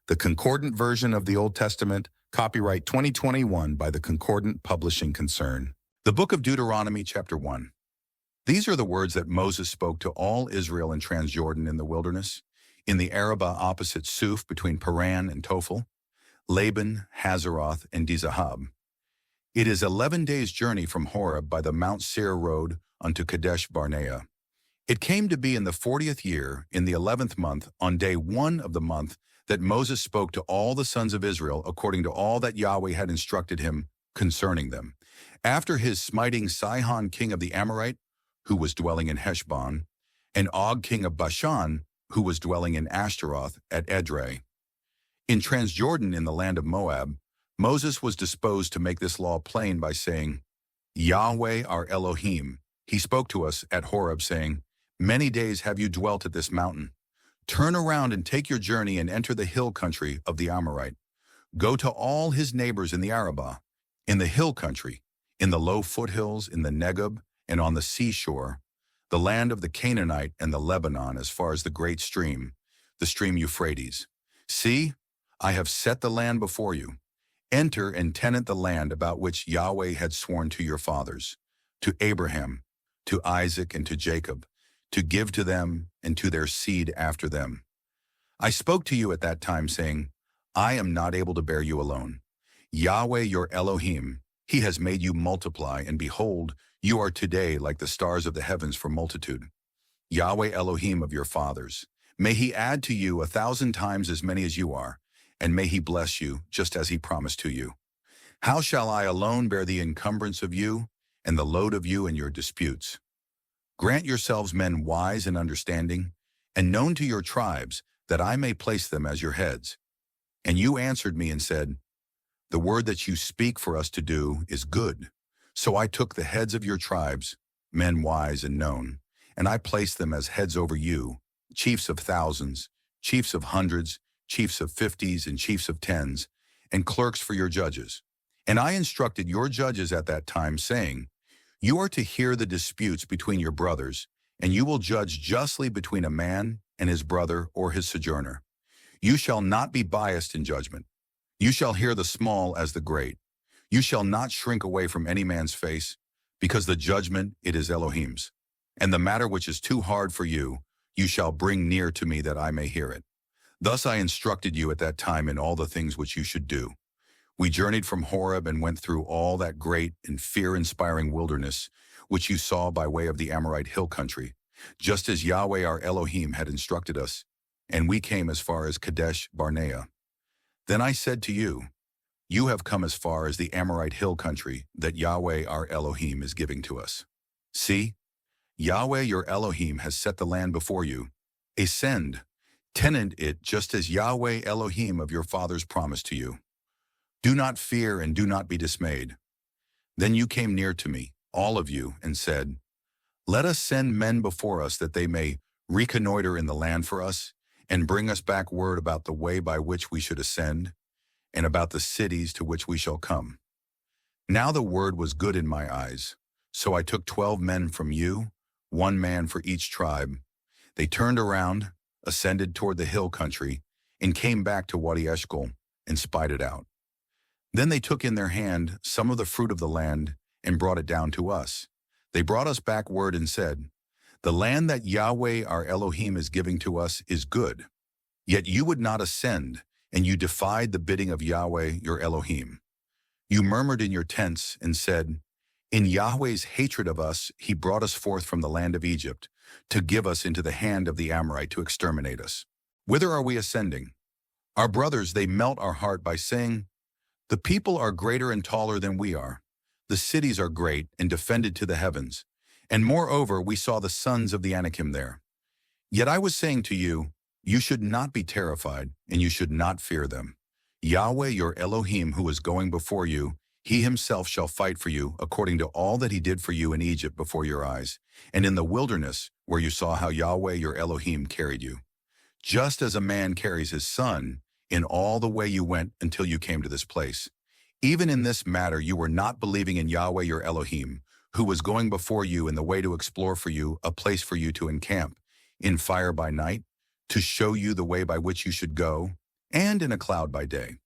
the Concordant version of the Old Testament, copyright 2021 by the Concordant Publishing Concern. The book of Deuteronomy, chapter 1. These are the words that Moses spoke to all Israel in Transjordan in the wilderness, in the Arabah opposite Suf between Paran and Tophel, Laban, Hazeroth, and Dizahab. It is 11 days' journey from Horeb by the Mount Seir road unto Kadesh Barnea. It came to be in the 40th year, in the 11th month, on day 1 of the month, that Moses spoke to all the sons of Israel according to all that Yahweh had instructed him concerning them. After his smiting Sihon king of the Amorite, who was dwelling in Heshbon, and Og king of Bashan, who was dwelling in Ashtaroth at Edrei. In Transjordan in the land of Moab, Moses was disposed to make this law plain by saying, Yahweh our Elohim, he spoke to us at Horeb, saying, Many days have you dwelt at this mountain. Turn around and take your journey and enter the hill country of the Amorite. Go to all his neighbors in the Arabah, in the hill country, in the low foothills, in the Negeb, and on the seashore, the land of the Canaanite and the Lebanon as far as the great stream, the stream Euphrates. See, I have set the land before you. Enter and tenant the land about which Yahweh had sworn to your fathers, to Abraham, to Isaac, and to Jacob, to give to them and to their seed after them. I spoke to you at that time, saying, I am not able to bear you alone. Yahweh your Elohim, he has made you multiply, and behold, you are today like the stars of the heavens for multitude. Yahweh Elohim of your fathers, may he add to you 1,000 times as many as you are, and may he bless you just as he promised to you. How shall I alone bear the encumbrance of you and the load of you in your disputes? Grant yourselves men wise and understanding, and known to your tribes, that I may place them as your heads. And you answered me and said, The word that you speak for us to do is good. So I took the heads of your tribes, men wise and known, and I placed them as heads over you, chiefs of thousands, chiefs of hundreds, chiefs of 50s, and chiefs of 10s, and clerks for your judges. And I instructed your judges at that time, saying, You are to hear the disputes between your brothers, and you will judge justly between a man and his brother or his sojourner. You shall not be biased in judgment. You shall hear the small as the great. You shall not shrink away from any man's face, because the judgment it is Elohim's. And the matter which is too hard for you, you shall bring near to me that I may hear it. Thus I instructed you at that time in all the things which you should do. We journeyed from Horeb and went through all that great and fear-inspiring wilderness, which you saw by way of the Amorite hill country, just as Yahweh our Elohim had instructed us, and we came as far as Kadesh Barnea. Then I said to you, You have come as far as the Amorite hill country that Yahweh our Elohim is giving to us. See, Yahweh your Elohim has set the land before you. Ascend, tenant it just as Yahweh Elohim of your fathers promised to you. Do not fear and do not be dismayed. Then you came near to me, all of you, and said, Let us send men before us that they may reconnoiter in the land for us, and bring us back word about the way by which we should ascend, and about the cities to which we shall come. Now the word was good in my eyes, so I took 12 men from you, 1 man for each tribe. They turned around, ascended toward the hill country, and came back to Wadi Eshcol, and spied it out. Then they took in their hand some of the fruit of the land, and brought it down to us. They brought us back word and said, The land that Yahweh our Elohim is giving to us is good. Yet you would not ascend, and you defied the bidding of Yahweh your Elohim. You murmured in your tents and said, In Yahweh's hatred of us he brought us forth from the land of Egypt, to give us into the hand of the Amorite to exterminate us. Whither are we ascending? Our brothers, they melt our heart by saying, The people are greater and taller than we are. The cities are great and defended to the heavens. And moreover, we saw the sons of the Anakim there. Yet I was saying to you, You should not be terrified, and you should not fear them. Yahweh your Elohim, who is going before you, he himself shall fight for you, according to all that he did for you in Egypt before your eyes, and in the wilderness, where you saw how Yahweh your Elohim carried you. Just as a man carries his son, in all the way you went until you came to this place. Even in this matter you were not believing in Yahweh your Elohim, who was going before you in the way to explore for you a place for you to encamp, in fire by night, to show you the way by which you should go, and in a cloud by day.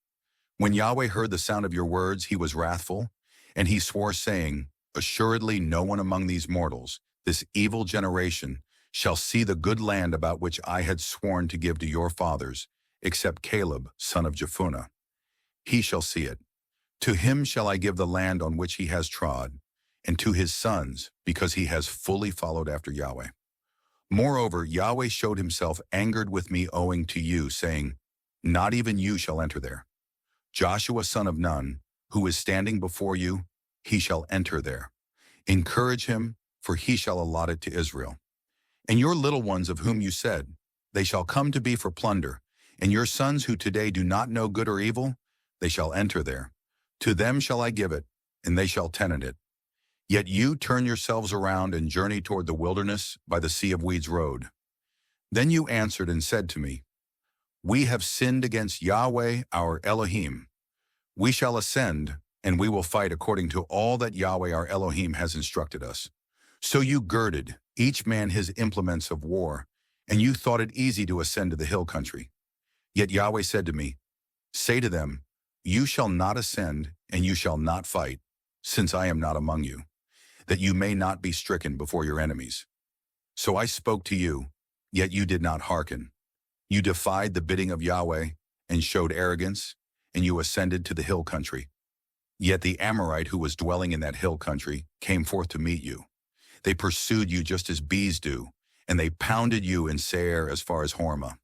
When Yahweh heard the sound of your words, he was wrathful, and he swore, saying, Assuredly no one among these mortals, this evil generation, shall see the good land about which I had sworn to give to your fathers, except Caleb, son of Jephunneh. He shall see it. To him shall I give the land on which he has trod, and to his sons, because he has fully followed after Yahweh. Moreover, Yahweh showed himself angered with me owing to you, saying, Not even you shall enter there. Joshua son of Nun, who is standing before you, he shall enter there. Encourage him, for he shall allot it to Israel. And your little ones of whom you said, They shall come to be for plunder, and your sons who today do not know good or evil, they shall enter there. To them shall I give it, and they shall tenant it. Yet you turn yourselves around and journey toward the wilderness by the Sea of Weeds road. Then you answered and said to me, We have sinned against Yahweh our Elohim. We shall ascend, and we will fight according to all that Yahweh our Elohim has instructed us. So you girded, each man his implements of war, and you thought it easy to ascend to the hill country. Yet Yahweh said to me, Say to them, You shall not ascend, and you shall not fight, since I am not among you, that you may not be stricken before your enemies. So I spoke to you, yet you did not hearken. You defied the bidding of Yahweh, and showed arrogance, and you ascended to the hill country. Yet the Amorite who was dwelling in that hill country came forth to meet you. They pursued you just as bees do, and they pounded you in Seir as far as Hormah.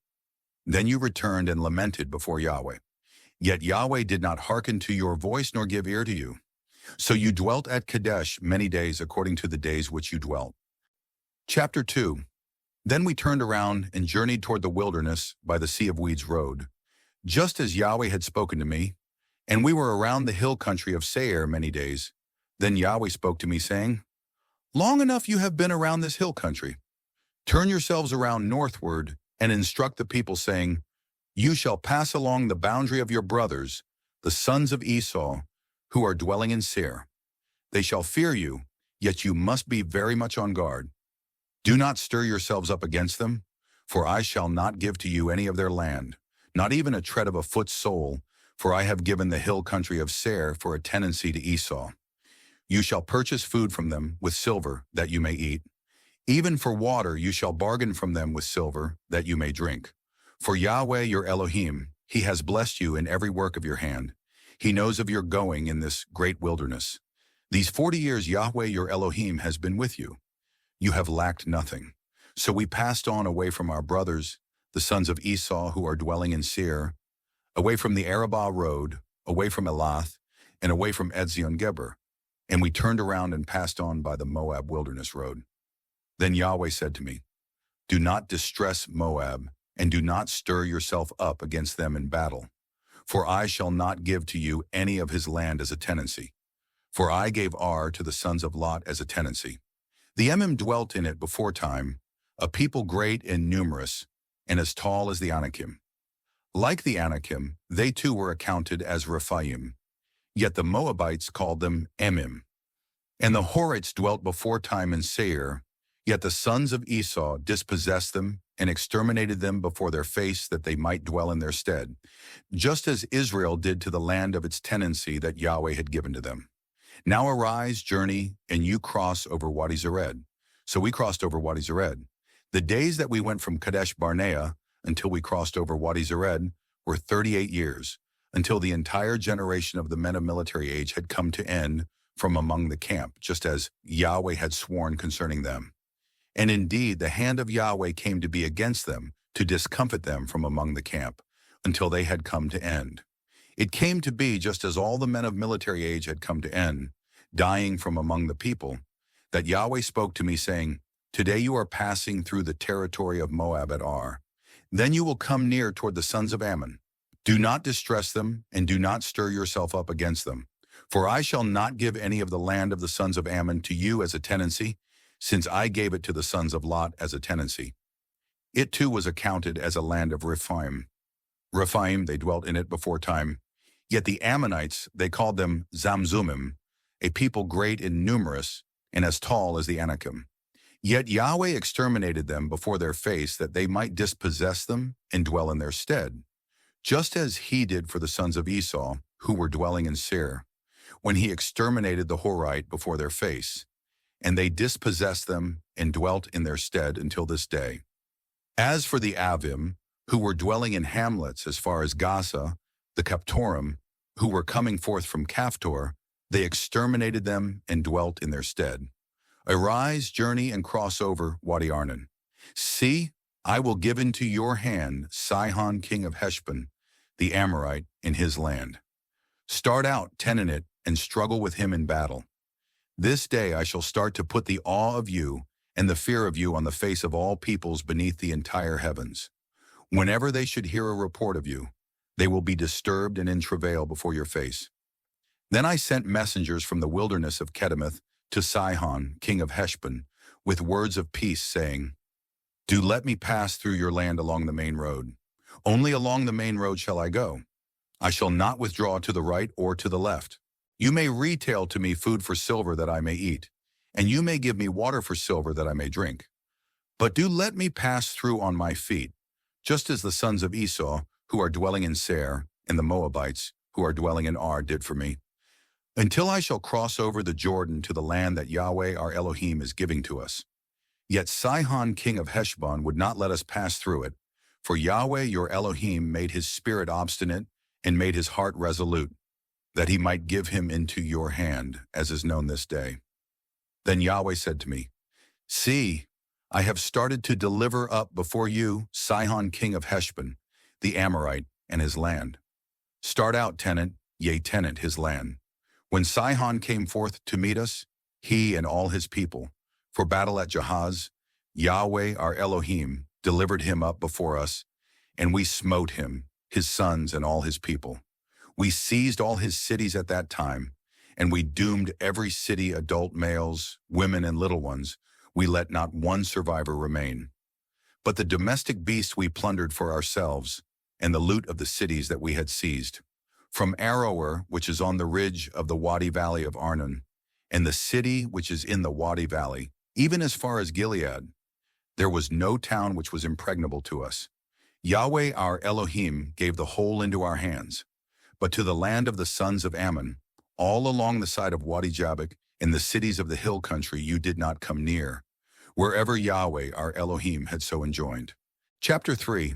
Then you returned and lamented before Yahweh. Yet Yahweh did not hearken to your voice nor give ear to you. So you dwelt at Kadesh many days according to the days which you dwelt. Chapter 2. Then we turned around and journeyed toward the wilderness by the Sea of Weeds road, just as Yahweh had spoken to me, and we were around the hill country of Seir many days. Then Yahweh spoke to me, saying, Long enough you have been around this hill country. Turn yourselves around northward and instruct the people, saying, You shall pass along the boundary of your brothers, the sons of Esau, who are dwelling in Seir. They shall fear you, yet you must be very much on guard. Do not stir yourselves up against them, for I shall not give to you any of their land, not even a tread of a foot's sole, for I have given the hill country of Seir for a tenancy to Esau. You shall purchase food from them with silver, that you may eat. Even for water you shall bargain from them with silver, that you may drink. For Yahweh your Elohim, he has blessed you in every work of your hand. He knows of your going in this great wilderness. These 40 years Yahweh your Elohim has been with you. You have lacked nothing. So we passed on away from our brothers, the sons of Esau who are dwelling in Seir, away from the Arabah road, away from Elath, and away from Ezion-Geber. And we turned around and passed on by the Moab wilderness road. Then Yahweh said to me, Do not distress Moab, and do not stir yourself up against them in battle. For I shall not give to you any of his land as a tenancy. For I gave Ar to the sons of Lot as a tenancy. The Emim dwelt in it before time, a people great and numerous, and as tall as the Anakim. Like the Anakim, they too were accounted as Rephaim. Yet the Moabites called them Emim. And the Horites dwelt before time in Seir, yet the sons of Esau dispossessed them and exterminated them before their face that they might dwell in their stead, just as Israel did to the land of its tenancy that Yahweh had given to them. Now arise, journey, and you cross over Wadi Zered. So we crossed over Wadi Zered. The days that we went from Kadesh Barnea until we crossed over Wadi Zered were 38 years, until the entire generation of the men of military age had come to end from among the camp, just as Yahweh had sworn concerning them. And indeed, the hand of Yahweh came to be against them, to discomfit them from among the camp, until they had come to end. It came to be just as all the men of military age had come to end, dying from among the people, that Yahweh spoke to me, saying, Today you are passing through the territory of Moab at Ar. Then you will come near toward the sons of Ammon. Do not distress them, and do not stir yourself up against them. For I shall not give any of the land of the sons of Ammon to you as a tenancy, since I gave it to the sons of Lot as a tenancy. It too was accounted as a land of Rephaim. Rephaim, they dwelt in it before time. Yet the Ammonites, they called them Zamzumim, a people great and numerous, and as tall as the Anakim. Yet Yahweh exterminated them before their face, that they might dispossess them and dwell in their stead. just as he did for the sons of Esau, who were dwelling in Seir, when he exterminated the Horite before their face, and they dispossessed them and dwelt in their stead until this day. As for the Avim, who were dwelling in hamlets as far as Gaza, the Captorim, who were coming forth from Caphtor, they exterminated them and dwelt in their stead. Arise, journey, and cross over Wadi Arnon. See, I will give into your hand Sihon king of Heshbon, the Amorite, in his land. Start out, tenant it, and struggle with him in battle. This day I shall start to put the awe of you and the fear of you on the face of all peoples beneath the entire heavens. Whenever they should hear a report of you, they will be disturbed and in travail before your face. Then I sent messengers from the wilderness of Kedemoth to Sihon, king of Heshbon, with words of peace, saying, Do let me pass through your land along the main road. Only along the main road shall I go. I shall not withdraw to the right or to the left. You may retail to me food for silver that I may eat, and you may give me water for silver that I may drink. But do let me pass through on my feet, just as the sons of Esau, who are dwelling in Seir, and the Moabites, who are dwelling in Ar, did for me, until I shall cross over the Jordan to the land that Yahweh our Elohim is giving to us. Yet Sihon king of Heshbon would not let us pass through it, for Yahweh your Elohim made his spirit obstinate and made his heart resolute, that he might give him into your hand, as is known this day. Then Yahweh said to me, See, I have started to deliver up before you Sihon king of Heshbon, the Amorite, and his land. Start out, tenant, yea, tenant his land. When Sihon came forth to meet us, he and all his people, for battle at Jahaz, Yahweh our Elohim delivered him up before us, and we smote him, his sons and all his people. We seized all his cities at that time, and we doomed every city, adult males, women, and little ones. We let not one survivor remain. But the domestic beasts we plundered for ourselves, and the loot of the cities that we had seized. From Aroer, which is on the ridge of the Wadi Valley of Arnon, and the city which is in the Wadi Valley, even as far as Gilead, there was no town which was impregnable to us. Yahweh our Elohim gave the whole into our hands. But to the land of the sons of Ammon, all along the side of Wadi Jabbok, in the cities of the hill country you did not come near, wherever Yahweh our Elohim had so enjoined. Chapter 3.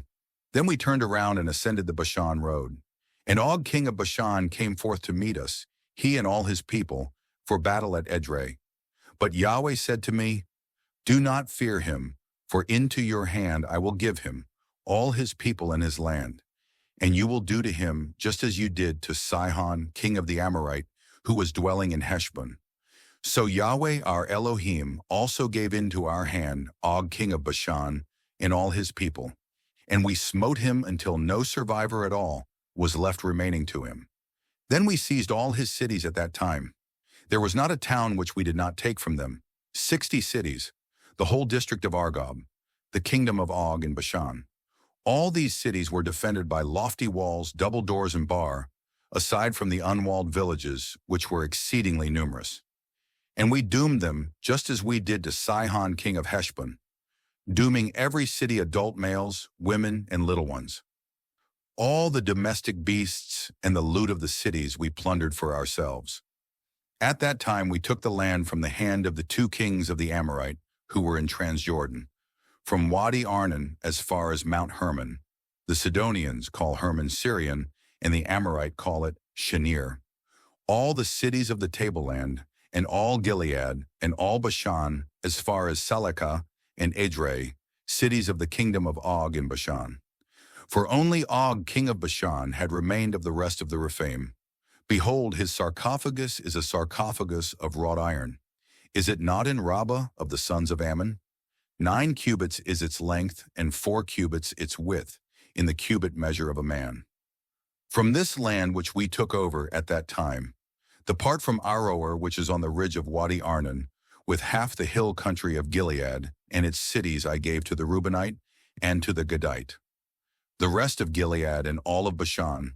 Then we turned around and ascended the Bashan road. And Og king of Bashan came forth to meet us, he and all his people, for battle at Edrei. But Yahweh said to me, Do not fear him, for into your hand I will give him, all his people and his land. And you will do to him just as you did to Sihon, king of the Amorite, who was dwelling in Heshbon. So Yahweh our Elohim also gave into our hand Og king of Bashan and all his people. And we smote him until no survivor at all was left remaining to him. Then we seized all his cities at that time. There was not a town which we did not take from them, 60 cities, the whole district of Argob, the kingdom of Og in Bashan. All these cities were defended by lofty walls, double doors, and bar, aside from the unwalled villages, which were exceedingly numerous. And we doomed them just as we did to Sihon king of Heshbon, dooming every city, adult males, women, and little ones. All the domestic beasts and the loot of the cities we plundered for ourselves. At that time we took the land from the hand of the 2 kings of the Amorite, who were in Transjordan, from Wadi Arnon as far as Mount Hermon. The Sidonians call Hermon Syrian, and the Amorite call it Shinir. All the cities of the tableland, and all Gilead, and all Bashan, as far as Salekah and Edrei, cities of the kingdom of Og in Bashan. For only Og king of Bashan had remained of the rest of the Rephaim. Behold, his sarcophagus is a sarcophagus of wrought iron. Is it not in Rabbah of the sons of Ammon? 9 cubits is its length, and 4 cubits its width, in the cubit measure of a man. From this land which we took over at that time, the part from Aroer which is on the ridge of Wadi Arnon, with half the hill country of Gilead, and its cities I gave to the Reubenite and to the Gadite. The rest of Gilead and all of Bashan,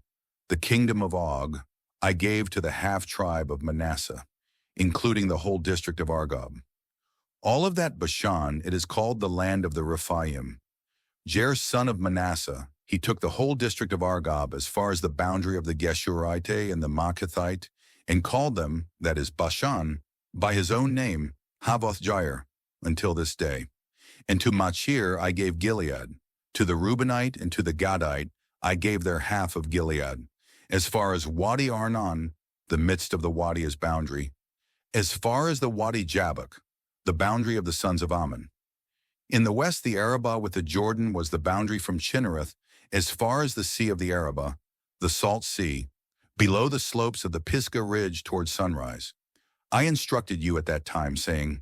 the kingdom of Og, I gave to the half-tribe of Manasseh, including the whole district of Argob. All of that Bashan it is called the land of the Rephaim. Jair son of Manasseh He took the whole district of Argob as far as the boundary of the Geshurite and the Maacathite, and called them, that is Bashan, by his own name, Havoth-Jair, until this day. And to Machir I gave Gilead. To the Reubenite and to the Gadite I gave their half of Gilead, as far as Wadi Arnon, the midst of the wadi is boundary, as far as the Wadi Jabbok, the boundary of the sons of Ammon. In the west the Arabah with the Jordan was the boundary from Chinnereth, as far as the sea of the Arabah, the salt sea, below the slopes of the Pisgah ridge toward sunrise. I instructed you at that time, saying,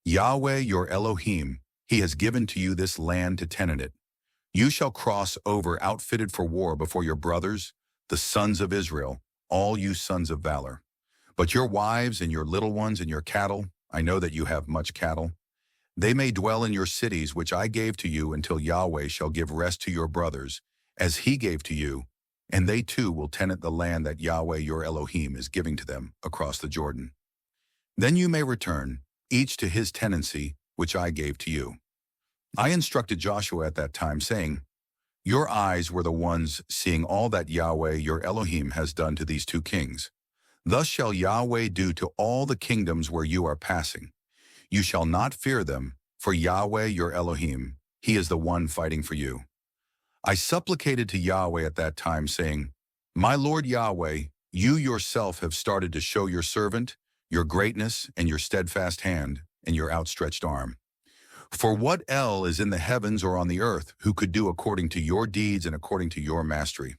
Yahweh your Elohim, he has given to you this land to tenant it. You shall cross over outfitted for war before your brothers, the sons of Israel, all you sons of valor. But your wives and your little ones and your cattle, I know that you have much cattle, they may dwell in your cities which I gave to you until Yahweh shall give rest to your brothers, as he gave to you, and they too will tenant the land that Yahweh your Elohim is giving to them across the Jordan. Then you may return, each to his tenancy, which I gave to you. I instructed Joshua at that time, saying, Your eyes were the ones seeing all that Yahweh your Elohim has done to these two kings. Thus shall Yahweh do to all the kingdoms where you are passing. You shall not fear them, for Yahweh your Elohim, he is the one fighting for you. I supplicated to Yahweh at that time, saying, My Lord Yahweh, you yourself have started to show your servant your greatness and your steadfast hand and your outstretched arm. For what El is in the heavens or on the earth who could do according to your deeds and according to your mastery?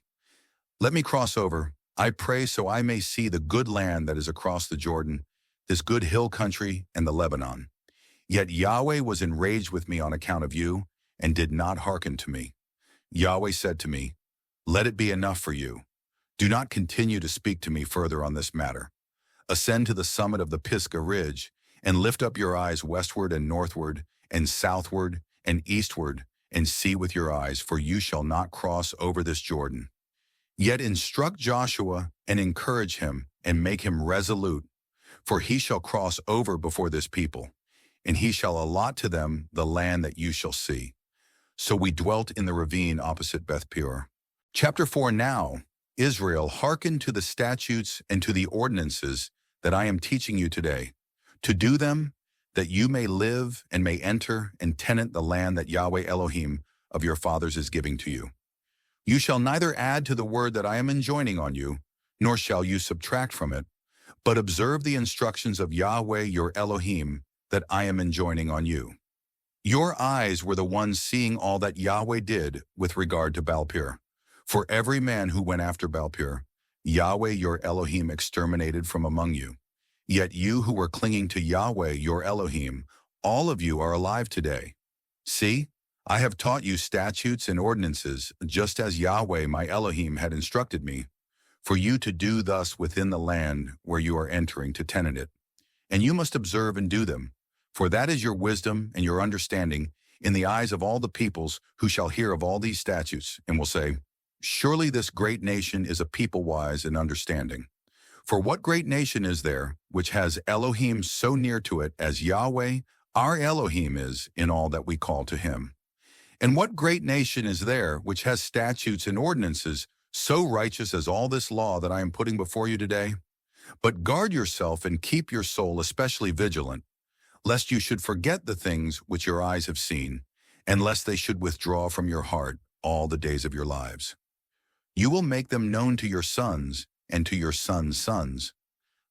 Let me cross over, I pray, so I may see the good land that is across the Jordan, this good hill country and the Lebanon. Yet Yahweh was enraged with me on account of you and did not hearken to me. Yahweh said to me, Let it be enough for you. Do not continue to speak to me further on this matter. Ascend to the summit of the Pisgah ridge and lift up your eyes westward and northward and southward and eastward and see with your eyes, for you shall not cross over this Jordan. Yet instruct Joshua and encourage him and make him resolute, for he shall cross over before this people, and he shall allot to them the land that you shall see. So we dwelt in the ravine opposite Beth-peor. Chapter 4. Now, Israel, hearken to the statutes and to the ordinances that I am teaching you today, to do them, that you may live and may enter and tenant the land that Yahweh Elohim of your fathers is giving to you. You shall neither add to the word that I am enjoining on you, nor shall you subtract from it, but observe the instructions of Yahweh your Elohim that I am enjoining on you. Your eyes were the ones seeing all that Yahweh did with regard to Baal-peor. For every man who went after Baal-peor, Yahweh your Elohim exterminated from among you. Yet you who were clinging to Yahweh your Elohim, all of you are alive today. See, I have taught you statutes and ordinances, just as Yahweh my Elohim had instructed me, for you to do thus within the land where you are entering to tenant it. And you must observe and do them, for that is your wisdom and your understanding in the eyes of all the peoples who shall hear of all these statutes, and will say, Surely this great nation is a people wise and understanding. For what great nation is there which has Elohim so near to it as Yahweh, our Elohim, is in all that we call to him? And what great nation is there which has statutes and ordinances so righteous as all this law that I am putting before you today? But guard yourself and keep your soul especially vigilant, lest you should forget the things which your eyes have seen, and lest they should withdraw from your heart all the days of your lives. You will make them known to your sons and to your sons' sons,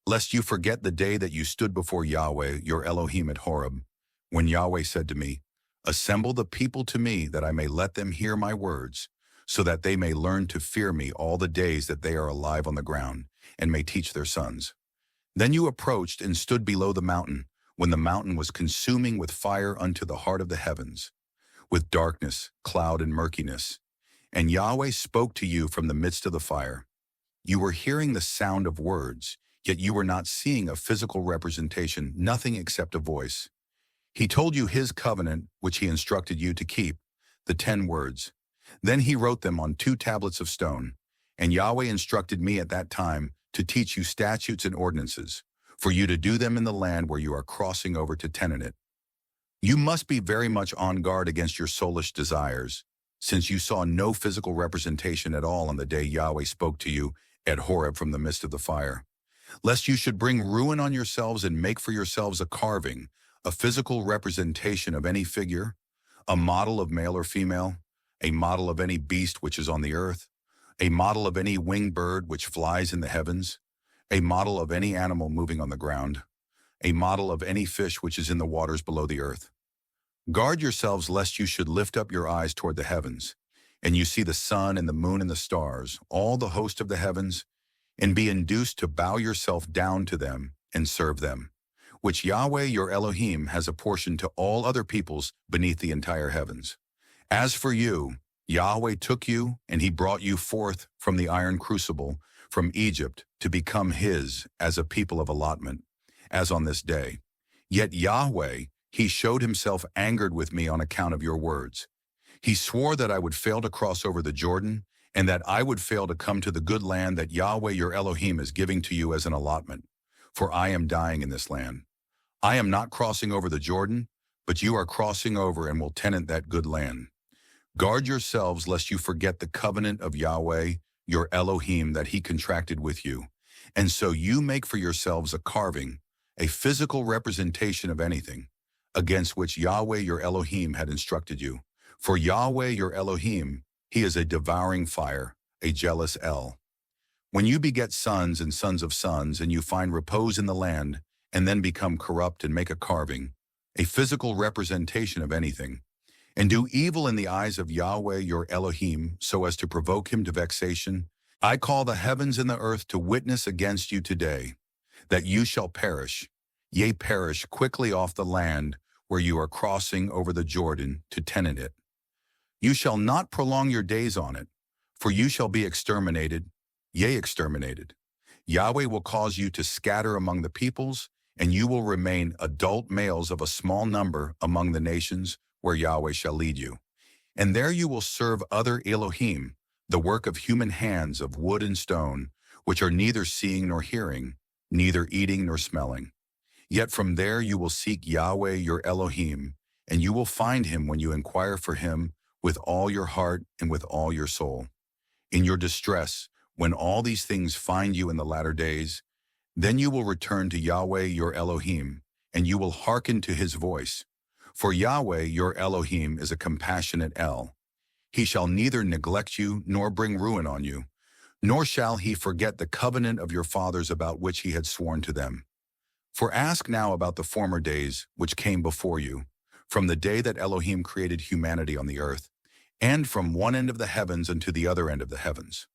lest you forget the day that you stood before Yahweh your Elohim at Horeb, when Yahweh said to me, Assemble the people to me, that I may let them hear my words, so that they may learn to fear me all the days that they are alive on the ground, and may teach their sons. Then you approached and stood below the mountain, when the mountain was consuming with fire unto the heart of the heavens, with darkness, cloud, and murkiness. And Yahweh spoke to you from the midst of the fire. You were hearing the sound of words, yet you were not seeing a physical representation, nothing except a voice. He told you his covenant, which he instructed you to keep, the 10 words. Then he wrote them on 2 tablets of stone. And Yahweh instructed me at that time to teach you statutes and ordinances, for you to do them in the land where you are crossing over to tenant it. You must be very much on guard against your soulish desires, since you saw no physical representation at all on the day Yahweh spoke to you at Horeb from the midst of the fire, lest you should bring ruin on yourselves and make for yourselves a carving, a physical representation of any figure, a model of male or female, a model of any beast which is on the earth, a model of any winged bird which flies in the heavens, a model of any animal moving on the ground, a model of any fish which is in the waters below the earth. Guard yourselves lest you should lift up your eyes toward the heavens, and you see the sun and the moon and the stars, all the host of the heavens, and be induced to bow yourself down to them and serve them, which Yahweh your Elohim has apportioned to all other peoples beneath the entire heavens. As for you, Yahweh took you, and he brought you forth from the iron crucible, from Egypt, to become his as a people of allotment, as on this day. Yet Yahweh, he showed himself angered with me on account of your words. He swore that I would fail to cross over the Jordan, and that I would fail to come to the good land that Yahweh your Elohim is giving to you as an allotment. For I am dying in this land. I am not crossing over the Jordan, but you are crossing over and will tenant that good land. Guard yourselves lest you forget the covenant of Yahweh your Elohim that he contracted with you, and so you make for yourselves a carving, a physical representation of anything, against which Yahweh your Elohim had instructed you. For Yahweh your Elohim, he is a devouring fire, a jealous El. When you beget sons and sons of sons, and you find repose in the land, and then become corrupt and make a carving, a physical representation of anything, and do evil in the eyes of Yahweh your Elohim, so as to provoke him to vexation, I call the heavens and the earth to witness against you today, that you shall perish, yea, perish quickly off the land where you are crossing over the Jordan to tenant it. You shall not prolong your days on it, for you shall be exterminated, yea, exterminated. Yahweh will cause you to scatter among the peoples, and you will remain adult males of a small number among the nations where Yahweh shall lead you. And there you will serve other Elohim, the work of human hands of wood and stone, which are neither seeing nor hearing, neither eating nor smelling. Yet from there you will seek Yahweh your Elohim, and you will find him when you inquire for him with all your heart and with all your soul. In your distress, when all these things find you in the latter days, then you will return to Yahweh your Elohim, and you will hearken to his voice. For Yahweh your Elohim is a compassionate El. He shall neither neglect you nor bring ruin on you, nor shall he forget the covenant of your fathers about which he had sworn to them. For ask now about the former days which came before you, from the day that Elohim created humanity on the earth, and from one end of the heavens unto the other end of the heavens.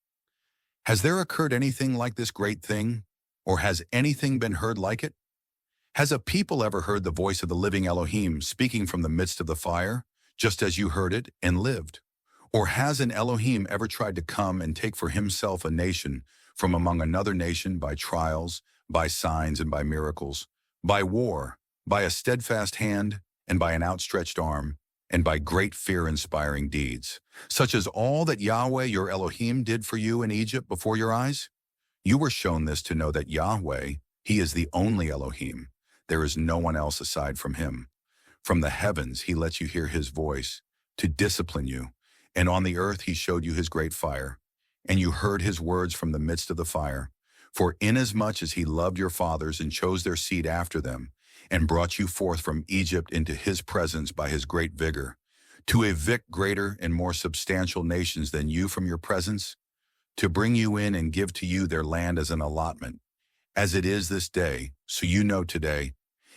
Has there occurred anything like this great thing, or has anything been heard like it? Has a people ever heard the voice of the living Elohim speaking from the midst of the fire, just as you heard it and lived? Or has an Elohim ever tried to come and take for himself a nation from among another nation by trials, by signs and by miracles, by war, by a steadfast hand, and by an outstretched arm, and by great fear-inspiring deeds, such as all that Yahweh your Elohim did for you in Egypt before your eyes? You were shown this to know that Yahweh, he is the only Elohim. There is no one else aside from him. From the heavens he lets you hear his voice, to discipline you, and on the earth he showed you his great fire, and you heard his words from the midst of the fire. For inasmuch as he loved your fathers and chose their seed after them, and brought you forth from Egypt into his presence by his great vigor, to evict greater and more substantial nations than you from your presence, to bring you in and give to you their land as an allotment, as it is this day, so you know today,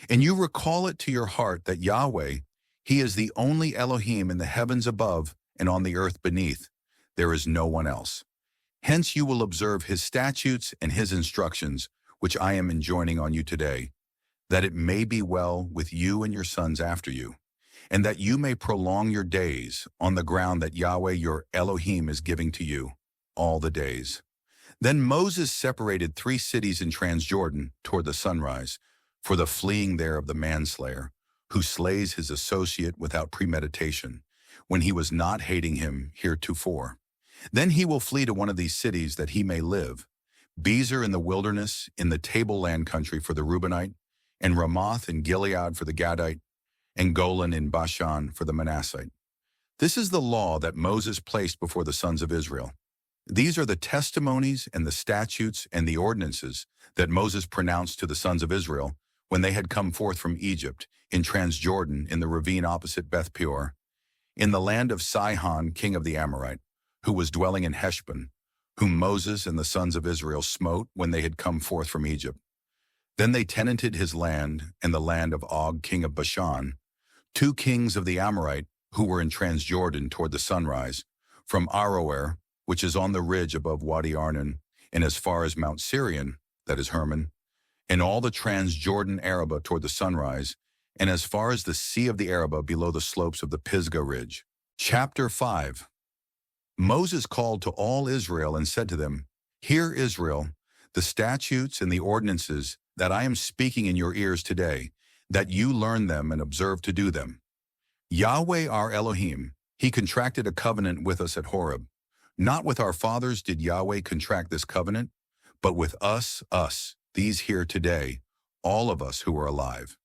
and you recall it to your heart that Yahweh, he is the only Elohim in the heavens above and on the earth beneath. There is no one else. Hence you will observe his statutes and his instructions, which I am enjoining on you today, that it may be well with you and your sons after you, and that you may prolong your days on the ground that Yahweh your Elohim is giving to you, all the days. Then Moses separated 3 cities in Transjordan toward the sunrise, for the fleeing there of the manslayer, who slays his associate without premeditation, when he was not hating him heretofore. Then he will flee to one of these cities that he may live, Bezer in the wilderness, in the tableland country for the Reubenite, and Ramoth in Gilead for the Gadite, and Golan in Bashan for the Manassite. This is the law that Moses placed before the sons of Israel. These are the testimonies and the statutes and the ordinances that Moses pronounced to the sons of Israel when they had come forth from Egypt, in Transjordan, in the ravine opposite Beth Peor, in the land of Sihon, king of the Amorite, who was dwelling in Heshbon, whom Moses and the sons of Israel smote when they had come forth from Egypt. Then they tenanted his land and the land of Og, king of Bashan, two kings of the Amorite, who were in Transjordan toward the sunrise, from Aroer, which is on the ridge above Wadi Arnon, and as far as Mount Sirion, that is Hermon, and all the Transjordan Arabah toward the sunrise, and as far as the sea of the Arabah below the slopes of the Pisgah ridge. Chapter 5. Moses called to all Israel and said to them, Hear, Israel, the statutes and the ordinances that I am speaking in your ears today, that you learn them and observe to do them. Yahweh our Elohim, he contracted a covenant with us at Horeb. Not with our fathers did Yahweh contract this covenant, but with us, these here today, all of us who are alive.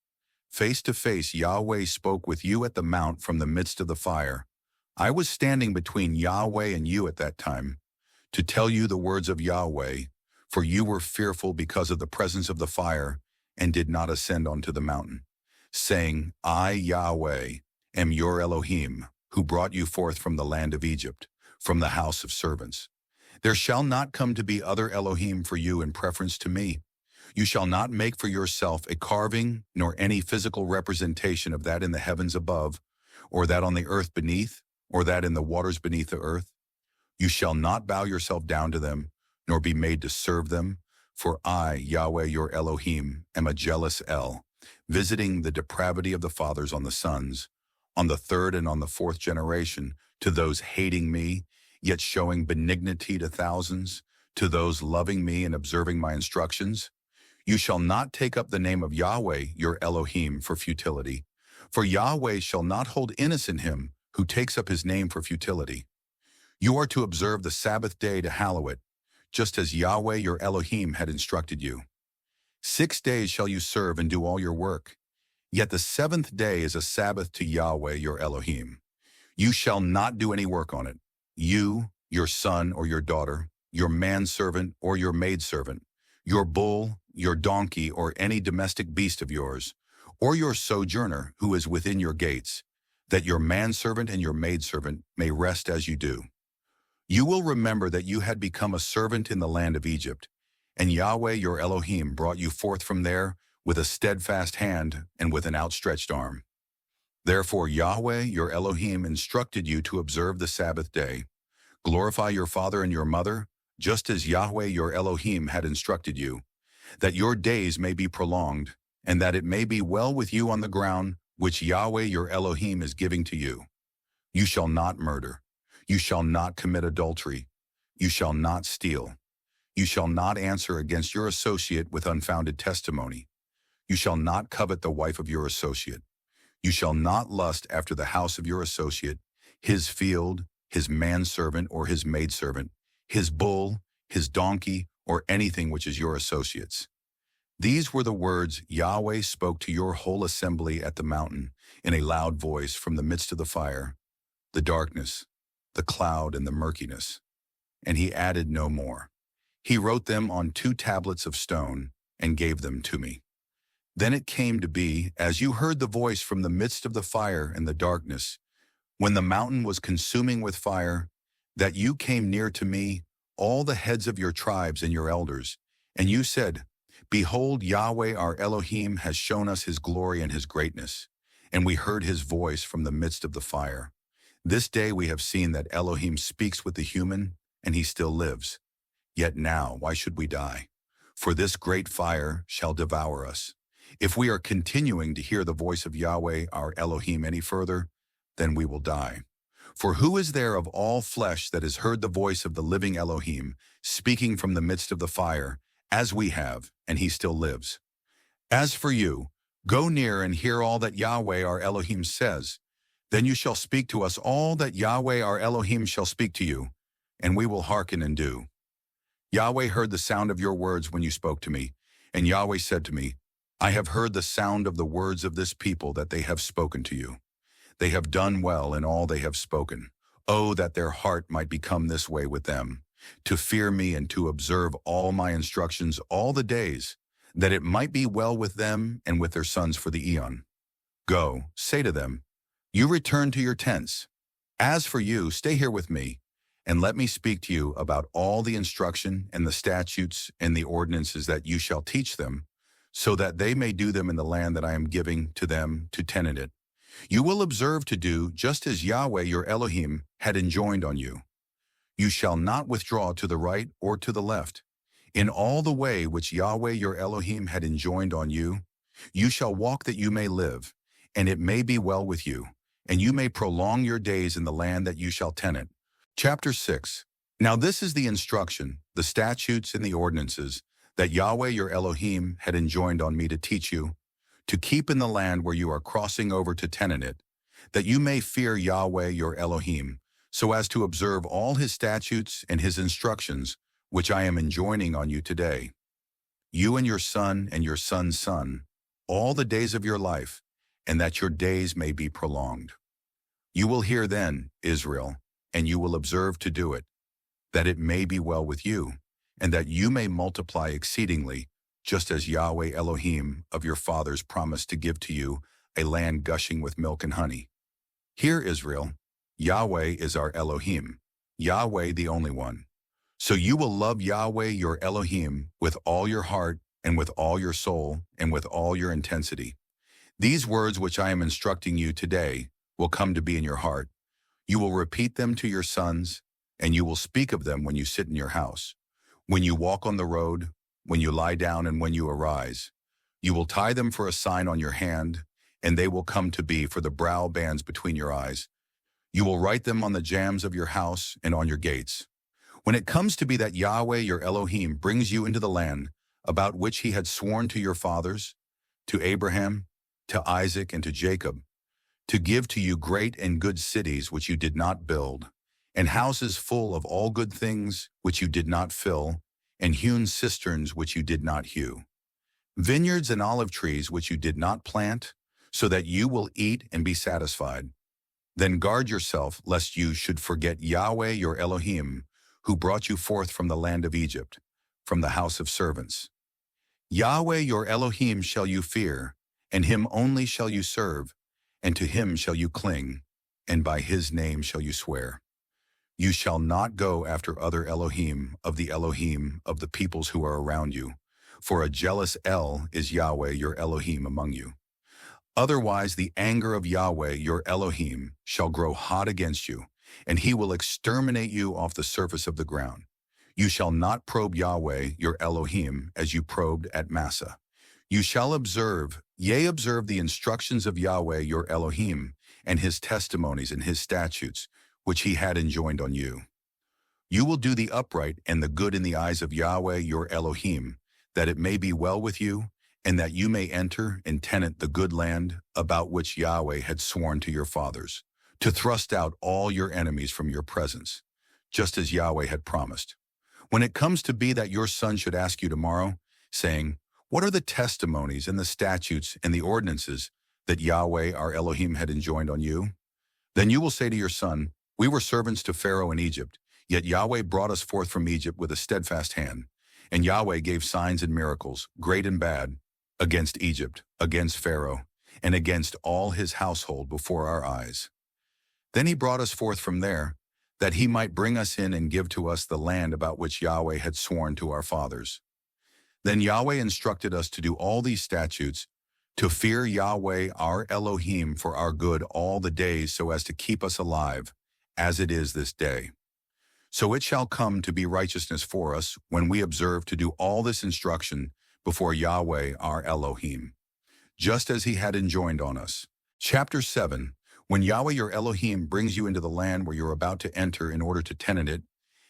Face to face Yahweh spoke with you at the mount from the midst of the fire. I was standing between Yahweh and you at that time, to tell you the words of Yahweh, for you were fearful because of the presence of the fire, and did not ascend onto the mountain, saying, I, Yahweh, am your Elohim, who brought you forth from the land of Egypt, from the house of servants. There shall not come to be other Elohim for you in preference to me. You shall not make for yourself a carving, nor any physical representation of that in the heavens above, or that on the earth beneath, or that in the waters beneath the earth. You shall not bow yourself down to them, nor be made to serve them, for I, Yahweh your Elohim, am a jealous El, visiting the depravity of the fathers on the sons, on the third and on the fourth generation, to those hating me, yet showing benignity to thousands, to those loving me and observing my instructions. You shall not take up the name of Yahweh your Elohim for futility, for Yahweh shall not hold innocent him who takes up his name for futility. You are to observe the Sabbath day to hallow it, just as Yahweh your Elohim had instructed you. 6 days shall you serve and do all your work. Yet the seventh day is a Sabbath to Yahweh your Elohim. You shall not do any work on it. You, your son or your daughter, your manservant or your maidservant, your bull, your donkey, or any domestic beast of yours, or your sojourner who is within your gates, that your manservant and your maidservant may rest as you do. You will remember that you had become a servant in the land of Egypt, and Yahweh your Elohim brought you forth from there with a steadfast hand and with an outstretched arm. Therefore Yahweh your Elohim instructed you to observe the Sabbath day. Glorify your father and your mother, just as Yahweh your Elohim had instructed you, that your days may be prolonged, and that it may be well with you on the ground which Yahweh your Elohim is giving to you. You shall not murder. You shall not commit adultery. You shall not steal. You shall not answer against your associate with unfounded testimony. You shall not covet the wife of your associate. You shall not lust after the house of your associate, his field, his manservant or his maidservant, his bull, his donkey, or anything which is your associate's. These were the words Yahweh spoke to your whole assembly at the mountain in a loud voice from the midst of the fire, the darkness, the cloud, and the murkiness. And he added no more. He wrote them on 2 tablets of stone and gave them to me. Then it came to be, as you heard the voice from the midst of the fire and the darkness, when the mountain was consuming with fire, that you came near to me, all the heads of your tribes and your elders, and you said, Behold, Yahweh our Elohim has shown us his glory and his greatness, and we heard his voice from the midst of the fire. This day we have seen that Elohim speaks with the human, and he still lives. Yet now, why should we die? For this great fire shall devour us. If we are continuing to hear the voice of Yahweh our Elohim any further, then we will die. For who is there of all flesh that has heard the voice of the living Elohim speaking from the midst of the fire, as we have, and he still lives? As for you, go near and hear all that Yahweh our Elohim says. Then you shall speak to us all that Yahweh our Elohim shall speak to you, and we will hearken and do. Yahweh heard the sound of your words when you spoke to me, and Yahweh said to me, I have heard the sound of the words of this people that they have spoken to you. They have done well in all they have spoken. Oh, that their heart might become this way with them, to fear me and to observe all my instructions all the days, that it might be well with them and with their sons for the eon. Go, say to them, you return to your tents. As for you, stay here with me, and let me speak to you about all the instruction and the statutes and the ordinances that you shall teach them, so that they may do them in the land that I am giving to them to tenant it. You will observe to do just as Yahweh your Elohim had enjoined on you. You shall not withdraw to the right or to the left. In all the way which Yahweh your Elohim had enjoined on you, you shall walk that you may live, and it may be well with you, and you may prolong your days in the land that you shall tenant. Chapter 6. Now this is the instruction, the statutes and the ordinances that Yahweh your Elohim had enjoined on me to teach you, to keep in the land where you are crossing over to tenant it, that you may fear Yahweh your Elohim, so as to observe all his statutes and his instructions, which I am enjoining on you today. You and your son's son, all the days of your life, and that your days may be prolonged. You will hear then, Israel, and you will observe to do it, that it may be well with you, and that you may multiply exceedingly, just as Yahweh Elohim of your fathers promised to give to you a land gushing with milk and honey. Hear, Israel, Yahweh is our Elohim, Yahweh the only one. So you will love Yahweh your Elohim with all your heart and with all your soul and with all your intensity. These words which I am instructing you today will come to be in your heart. You will repeat them to your sons, and you will speak of them when you sit in your house, when you walk on the road, when you lie down, and when you arise. You will tie them for a sign on your hand, and they will come to be for the brow bands between your eyes. You will write them on the jambs of your house and on your gates. When it comes to be that Yahweh your Elohim brings you into the land about which he had sworn to your fathers, to Abraham, to Isaac, and to Jacob, to give to you great and good cities which you did not build, and houses full of all good things which you did not fill, and hewn cisterns which you did not hew, vineyards and olive trees which you did not plant, so that you will eat and be satisfied. Then guard yourself lest you should forget Yahweh your Elohim, who brought you forth from the land of Egypt, from the house of servants. Yahweh your Elohim shall you fear, and him only shall you serve, and to him shall you cling, and by his name shall you swear. You shall not go after other Elohim of the peoples who are around you, for a jealous El is Yahweh your Elohim among you. Otherwise the anger of Yahweh your Elohim shall grow hot against you, and he will exterminate you off the surface of the ground. You shall not probe Yahweh your Elohim as you probed at Massah. You shall observe the instructions of Yahweh your Elohim, and his testimonies and his statutes, which he had enjoined on you. You will do the upright and the good in the eyes of Yahweh your Elohim, that it may be well with you, and that you may enter and tenant the good land about which Yahweh had sworn to your fathers, to thrust out all your enemies from your presence, just as Yahweh had promised. When it comes to be that your son should ask you tomorrow, saying, what are the testimonies and the statutes and the ordinances that Yahweh our Elohim had enjoined on you? Then you will say to your son, we were servants to Pharaoh in Egypt, yet Yahweh brought us forth from Egypt with a steadfast hand. And Yahweh gave signs and miracles, great and bad, against Egypt, against Pharaoh, and against all his household before our eyes. Then he brought us forth from there, that he might bring us in and give to us the land about which Yahweh had sworn to our fathers. Then Yahweh instructed us to do all these statutes, to fear Yahweh our Elohim for our good all the days, so as to keep us alive, as it is this day. So it shall come to be righteousness for us when we observe to do all this instruction before Yahweh our Elohim, just as he had enjoined on us. Chapter 7. When Yahweh your Elohim brings you into the land where you're about to enter in order to tenant it,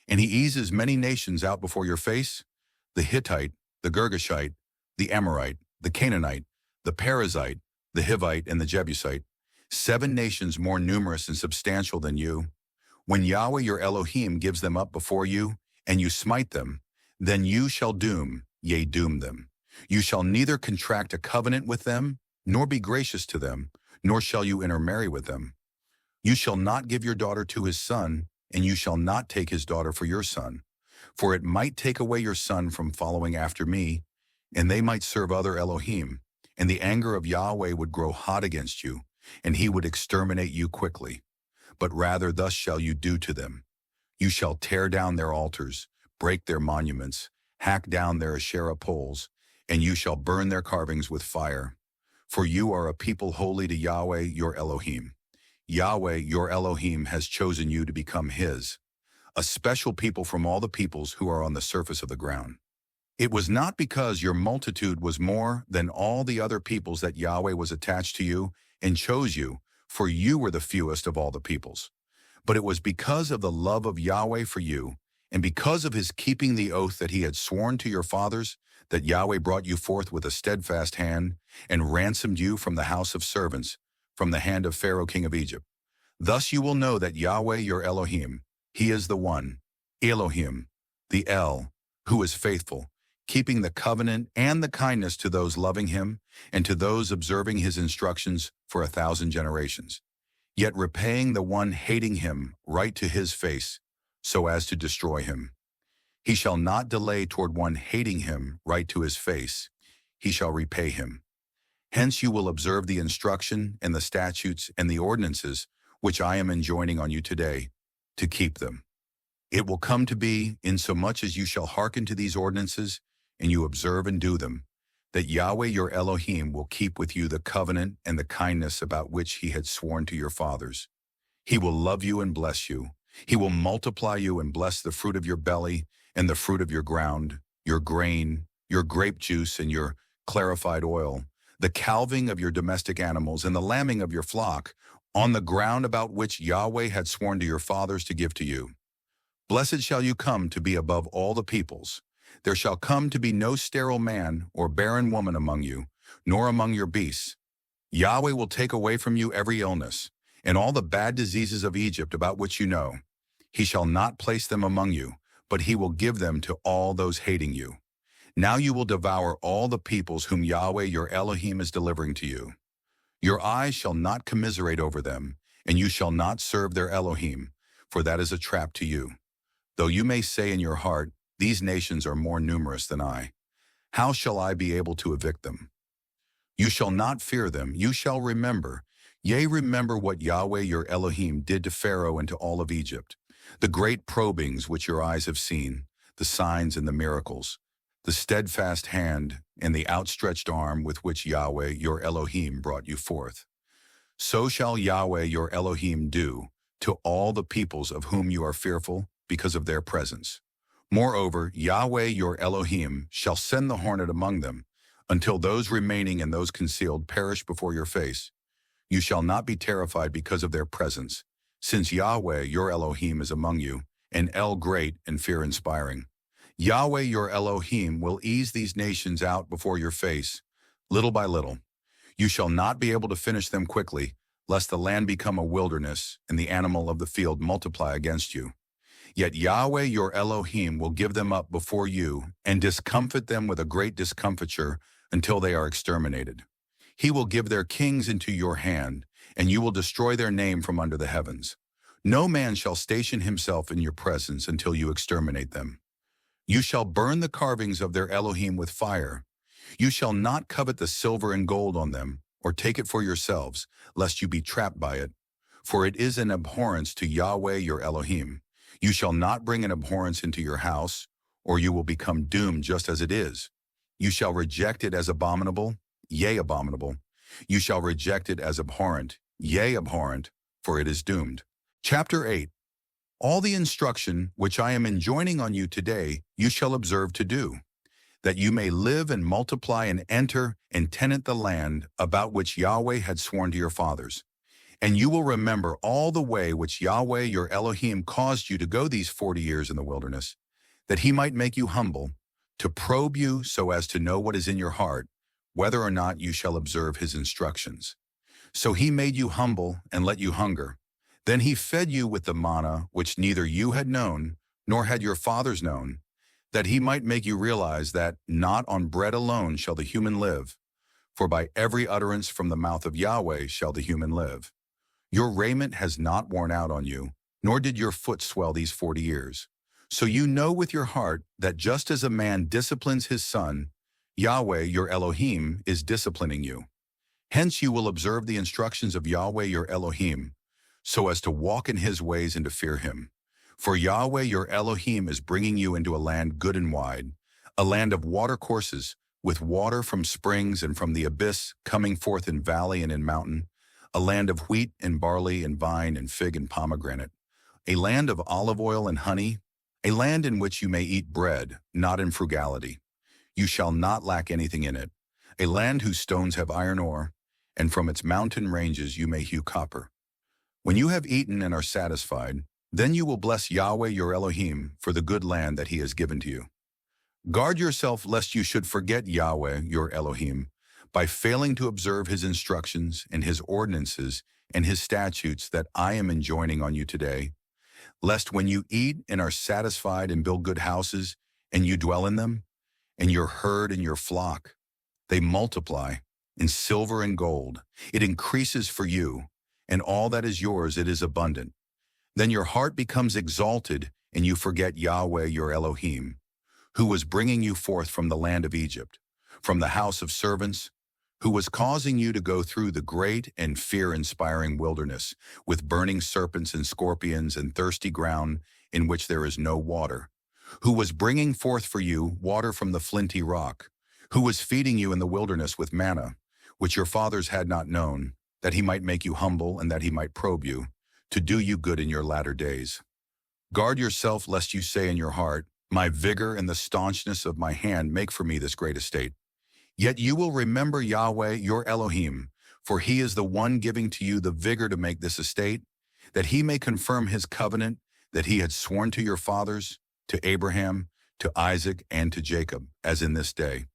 and he eases many nations out before your face, the Hittite, the Girgashite, the Amorite, the Canaanite, the Perizzite, the Hivite, and the Jebusite, 7 nations more numerous and substantial than you. When Yahweh your Elohim gives them up before you, and you smite them, then you shall doom them. You shall neither contract a covenant with them, nor be gracious to them, nor shall you intermarry with them. You shall not give your daughter to his son, and you shall not take his daughter for your son. For it might take away your son from following after me, and they might serve other Elohim, and the anger of Yahweh would grow hot against you, and he would exterminate you quickly. But rather thus shall you do to them. You shall tear down their altars, break their monuments, hack down their Asherah poles, and you shall burn their carvings with fire. For you are a people holy to Yahweh your Elohim. Yahweh your Elohim has chosen you to become his, a special people from all the peoples who are on the surface of the ground. It was not because your multitude was more than all the other peoples that Yahweh was attached to you and chose you, for you were the fewest of all the peoples. But it was because of the love of Yahweh for you, and because of his keeping the oath that he had sworn to your fathers, that Yahweh brought you forth with a steadfast hand, and ransomed you from the house of servants, from the hand of Pharaoh king of Egypt. Thus you will know that Yahweh your Elohim, he is the one, Elohim, the El, who is faithful, keeping the covenant and the kindness to those loving him, and to those observing his instructions for 1,000 generations, yet repaying the one hating him right to his face, so as to destroy him. He shall not delay toward one hating him right to his face. He shall repay him. Hence you will observe the instruction and the statutes and the ordinances which I am enjoining on you today, to keep them. It will come to be, insomuch as you shall hearken to these ordinances, and you observe and do them, that Yahweh your Elohim will keep with you the covenant and the kindness about which he had sworn to your fathers. He will love you and bless you. He will multiply you and bless the fruit of your belly and the fruit of your ground, your grain, your grape juice and your clarified oil, the calving of your domestic animals and the lambing of your flock, on the ground about which Yahweh had sworn to your fathers to give to you. Blessed shall you come to be above all the peoples. There shall come to be no sterile man or barren woman among you, nor among your beasts. Yahweh will take away from you every illness, and all the bad diseases of Egypt about which you know. He shall not place them among you, but he will give them to all those hating you. Now you will devour all the peoples whom Yahweh your Elohim is delivering to you. Your eyes shall not commiserate over them, and you shall not serve their Elohim, for that is a trap to you. Though you may say in your heart, these nations are more numerous than I. How shall I be able to evict them? You shall not fear them, you shall remember. Yea, remember what Yahweh your Elohim did to Pharaoh and to all of Egypt, the great probings which your eyes have seen, the signs and the miracles, the steadfast hand and the outstretched arm with which Yahweh your Elohim brought you forth. So shall Yahweh your Elohim do to all the peoples of whom you are fearful because of their presence. Moreover, Yahweh your Elohim shall send the hornet among them, until those remaining and those concealed perish before your face. You shall not be terrified because of their presence, since Yahweh your Elohim is among you, and El great and fear-inspiring. Yahweh your Elohim will ease these nations out before your face, little by little. You shall not be able to finish them quickly, lest the land become a wilderness and the animal of the field multiply against you. Yet Yahweh your Elohim will give them up before you and discomfit them with a great discomfiture until they are exterminated. He will give their kings into your hand, and you will destroy their name from under the heavens. No man shall station himself in your presence until you exterminate them. You shall burn the carvings of their Elohim with fire. You shall not covet the silver and gold on them, or take it for yourselves, lest you be trapped by it. For it is an abhorrence to Yahweh your Elohim. You shall not bring an abhorrence into your house, or you will become doomed just as it is. You shall reject it as abominable, yea, abominable. You shall reject it as abhorrent, yea, abhorrent, for it is doomed. Chapter 8. All the instruction which I am enjoining on you today, you shall observe to do, that you may live and multiply and enter and tenant the land about which Yahweh had sworn to your fathers. And you will remember all the way which Yahweh your Elohim caused you to go these 40 years in the wilderness, that he might make you humble, to probe you so as to know what is in your heart, whether or not you shall observe his instructions. So he made you humble and let you hunger. Then he fed you with the manna which neither you had known, nor had your fathers known, that he might make you realize that not on bread alone shall the human live, For by every utterance from the mouth of Yahweh shall the human live. Your raiment has not worn out on you, nor did your foot swell these 40 years. So you know with your heart that just as a man disciplines his son, Yahweh your Elohim is disciplining you. Hence you will observe the instructions of Yahweh your Elohim, so as to walk in his ways and to fear him. For Yahweh your Elohim is bringing you into a land good and wide, a land of watercourses, with water from springs and from the abyss coming forth in valley and in mountain, a land of wheat and barley and vine and fig and pomegranate, a land of olive oil and honey, a land in which you may eat bread, not in frugality. You shall not lack anything in it, a land whose stones have iron ore, and from its mountain ranges you may hew copper. When you have eaten and are satisfied, then you will bless Yahweh your Elohim for the good land that he has given to you. Guard yourself lest you should forget Yahweh your Elohim by failing to observe his instructions and his ordinances and his statutes that I am enjoining on you today, lest when you eat and are satisfied and build good houses, and you dwell in them, and your herd and your flock, they multiply in silver and gold. It increases for you, and all that is yours it is abundant. Then your heart becomes exalted, and you forget Yahweh your Elohim, who was bringing you forth from the land of Egypt, from the house of servants, who was causing you to go through the great and fear-inspiring wilderness, with burning serpents and scorpions and thirsty ground in which there is no water, who was bringing forth for you water from the flinty rock, who was feeding you in the wilderness with manna, which your fathers had not known, that he might make you humble and that he might probe you, to do you good in your latter days. Guard yourself lest you say in your heart, my vigor and the staunchness of my hand make for me this great estate. Yet you will remember Yahweh your Elohim, for he is the one giving to you the vigor to make this estate, that he may confirm his covenant that he had sworn to your fathers, to Abraham, to Isaac, and to Jacob, as in this day.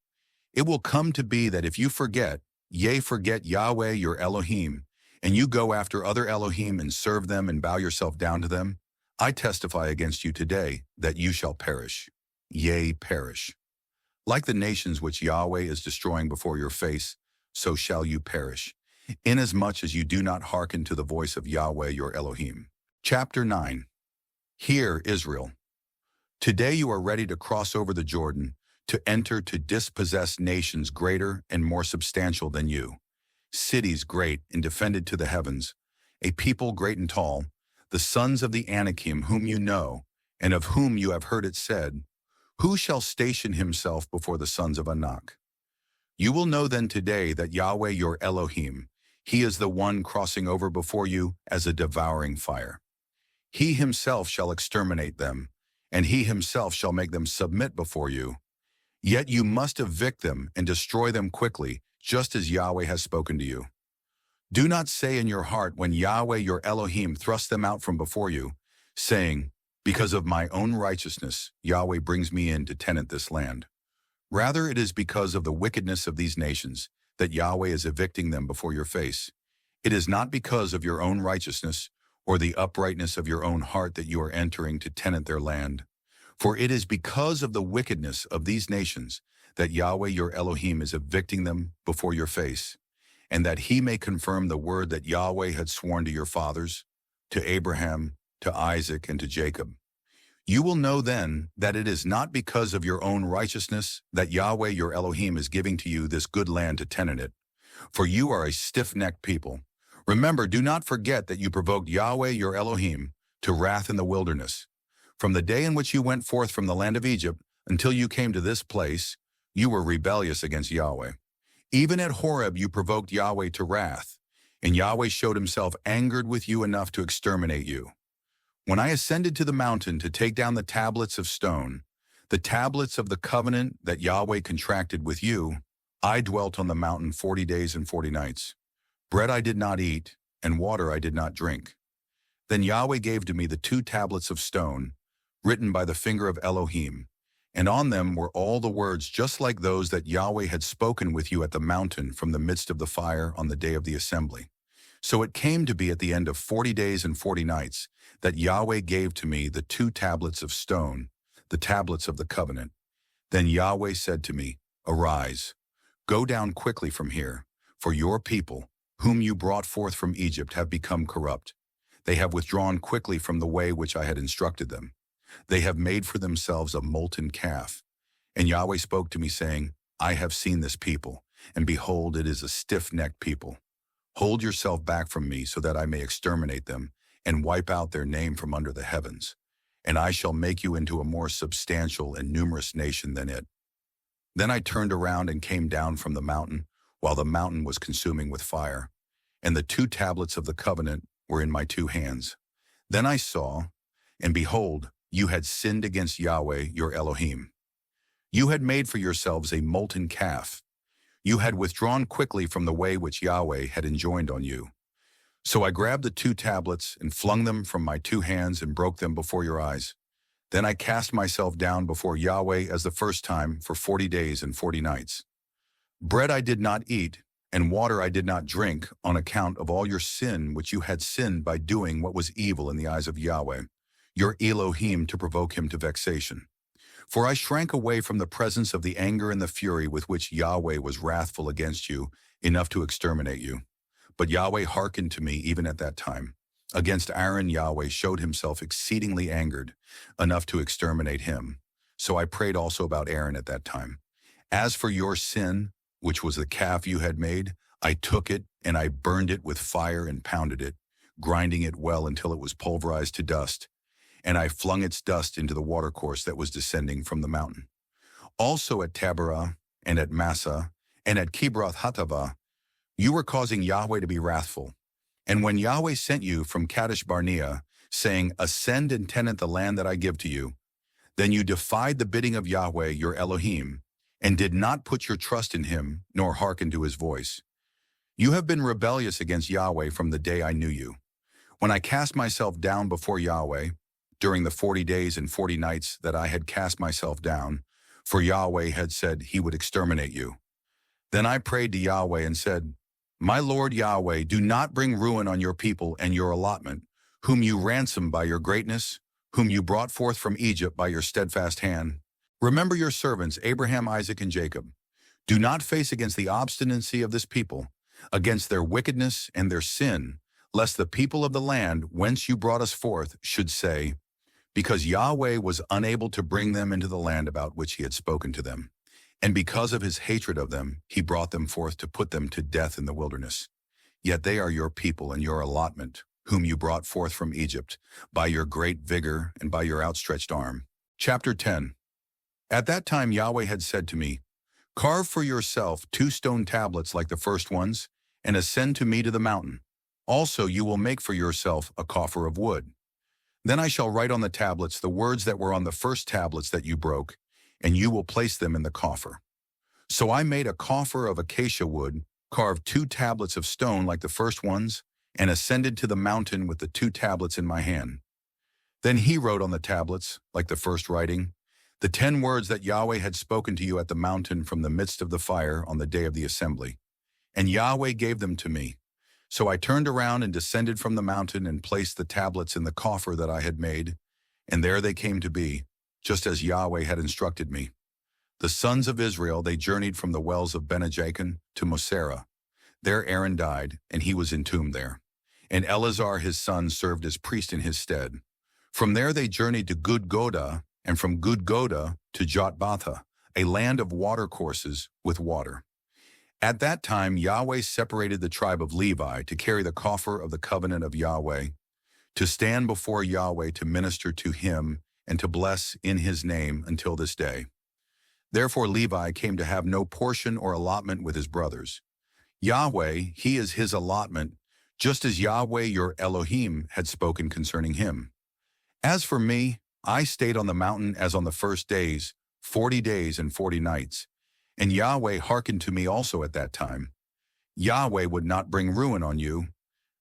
It will come to be that if you forget, yea, forget Yahweh your Elohim, and you go after other Elohim and serve them and bow yourself down to them, I testify against you today that you shall perish, yea, perish. Like the nations which Yahweh is destroying before your face, so shall you perish, inasmuch as you do not hearken to the voice of Yahweh your Elohim. Chapter 9. Hear, Israel. Today you are ready to cross over the Jordan, to enter to dispossess nations greater and more substantial than you, cities great and defended to the heavens, a people great and tall, the sons of the Anakim whom you know, and of whom you have heard it said, who shall station himself before the sons of Anak? You will know then today that Yahweh your Elohim, he is the one crossing over before you as a devouring fire. He himself shall exterminate them, and he himself shall make them submit before you. Yet you must evict them and destroy them quickly, just as Yahweh has spoken to you. Do not say in your heart when Yahweh your Elohim thrusts them out from before you, saying, because of my own righteousness, Yahweh brings me in to tenant this land. Rather, it is because of the wickedness of these nations that Yahweh is evicting them before your face. It is not because of your own righteousness or the uprightness of your own heart that you are entering to tenant their land. For it is because of the wickedness of these nations that Yahweh your Elohim is evicting them before your face, and that he may confirm the word that Yahweh had sworn to your fathers, to Abraham, to Isaac, and to Jacob. You will know then that it is not because of your own righteousness that Yahweh your Elohim is giving to you this good land to tenant it, for you are a stiff-necked people. Remember, do not forget that you provoked Yahweh your Elohim to wrath in the wilderness. From the day in which you went forth from the land of Egypt until you came to this place, you were rebellious against Yahweh. Even at Horeb you provoked Yahweh to wrath, and Yahweh showed himself angered with you enough to exterminate you. When I ascended to the mountain to take down the tablets of stone, the tablets of the covenant that Yahweh contracted with you, I dwelt on the mountain 40 days and 40 nights. Bread I did not eat, and water I did not drink. Then Yahweh gave to me the 2 tablets of stone, written by the finger of Elohim, and on them were all the words just like those that Yahweh had spoken with you at the mountain from the midst of the fire on the day of the assembly. So it came to be at the end of 40 days and 40 nights that Yahweh gave to me the 2 tablets of stone, the tablets of the covenant. Then Yahweh said to me, Arise, Go down quickly from here, for your people, whom you brought forth from Egypt, have become corrupt. They have withdrawn quickly from the way which I had instructed them. They have made for themselves a molten calf. And Yahweh spoke to me, saying, I have seen this people, and behold, it is a stiff-necked people. Hold yourself back from me, so that I may exterminate them, and wipe out their name from under the heavens. And I shall make you into a more substantial and numerous nation than it. Then I turned around and came down from the mountain, while the mountain was consuming with fire. And the 2 tablets of the covenant were in my 2 hands. Then I saw, and behold, you had sinned against Yahweh your Elohim. You had made for yourselves a molten calf. You had withdrawn quickly from the way which Yahweh had enjoined on you. So I grabbed the 2 tablets and flung them from my 2 hands and broke them before your eyes. Then I cast myself down before Yahweh as the first time for 40 days and 40 nights. Bread I did not eat, and water I did not drink, on account of all your sin which you had sinned by doing what was evil in the eyes of Yahweh, your Elohim, to provoke him to vexation. For I shrank away from the presence of the anger and the fury with which Yahweh was wrathful against you, enough to exterminate you. But Yahweh hearkened to me even at that time. Against Aaron Yahweh showed himself exceedingly angered, enough to exterminate him. So I prayed also about Aaron at that time. As for your sin, which was the calf you had made, I took it, and I burned it with fire and pounded it, grinding it well until it was pulverized to dust. And I flung its dust into the watercourse that was descending from the mountain. Also at Taberah, and at Massa, and at Kibroth Hattavah, you were causing Yahweh to be wrathful. And when Yahweh sent you from Kadesh Barnea, saying, Ascend and tenant the land that I give to you, then you defied the bidding of Yahweh your Elohim, and did not put your trust in him, nor hearken to his voice. You have been rebellious against Yahweh from the day I knew you. When I cast myself down before Yahweh, during the 40 days and 40 nights that I had cast myself down, for Yahweh had said he would exterminate you. Then I prayed to Yahweh and said, My Lord Yahweh, do not bring ruin on your people and your allotment, whom you ransomed by your greatness, whom you brought forth from Egypt by your steadfast hand. Remember your servants, Abraham, Isaac, and Jacob. Do not face against the obstinacy of this people, against their wickedness and their sin, lest the people of the land whence you brought us forth should say, Because Yahweh was unable to bring them into the land about which he had spoken to them, and because of his hatred of them, he brought them forth to put them to death in the wilderness. Yet they are your people and your allotment, whom you brought forth from Egypt, by your great vigor and by your outstretched arm. Chapter 10. At that time Yahweh had said to me, Carve for yourself 2 stone tablets like the first ones, and ascend to me to the mountain. Also you will make for yourself a coffer of wood. Then I shall write on the tablets the words that were on the first tablets that you broke, and you will place them in the coffer. So I made a coffer of acacia wood, carved 2 tablets of stone like the first ones, and ascended to the mountain with the 2 tablets in my hand. Then he wrote on the tablets, like the first writing, the 10 words that Yahweh had spoken to you at the mountain from the midst of the fire on the day of the assembly. And Yahweh gave them to me. So I turned around and descended from the mountain and placed the tablets in the coffer that I had made, and there they came to be, just as Yahweh had instructed me. The sons of Israel, they journeyed from the wells of Benajacan to Mosera. There Aaron died, and he was entombed there. And Eleazar his son served as priest in his stead. From there they journeyed to Gudgoda, and from Gudgoda to Jotbatha, a land of watercourses with water. At that time Yahweh separated the tribe of Levi to carry the coffer of the covenant of Yahweh, to stand before Yahweh to minister to him and to bless in his name until this day. Therefore Levi came to have no portion or allotment with his brothers. Yahweh, he is his allotment, just as Yahweh your Elohim had spoken concerning him. As for me, I stayed on the mountain as on the first days, 40 days and 40 nights, and Yahweh hearkened to me also at that time. Yahweh would not bring ruin on you.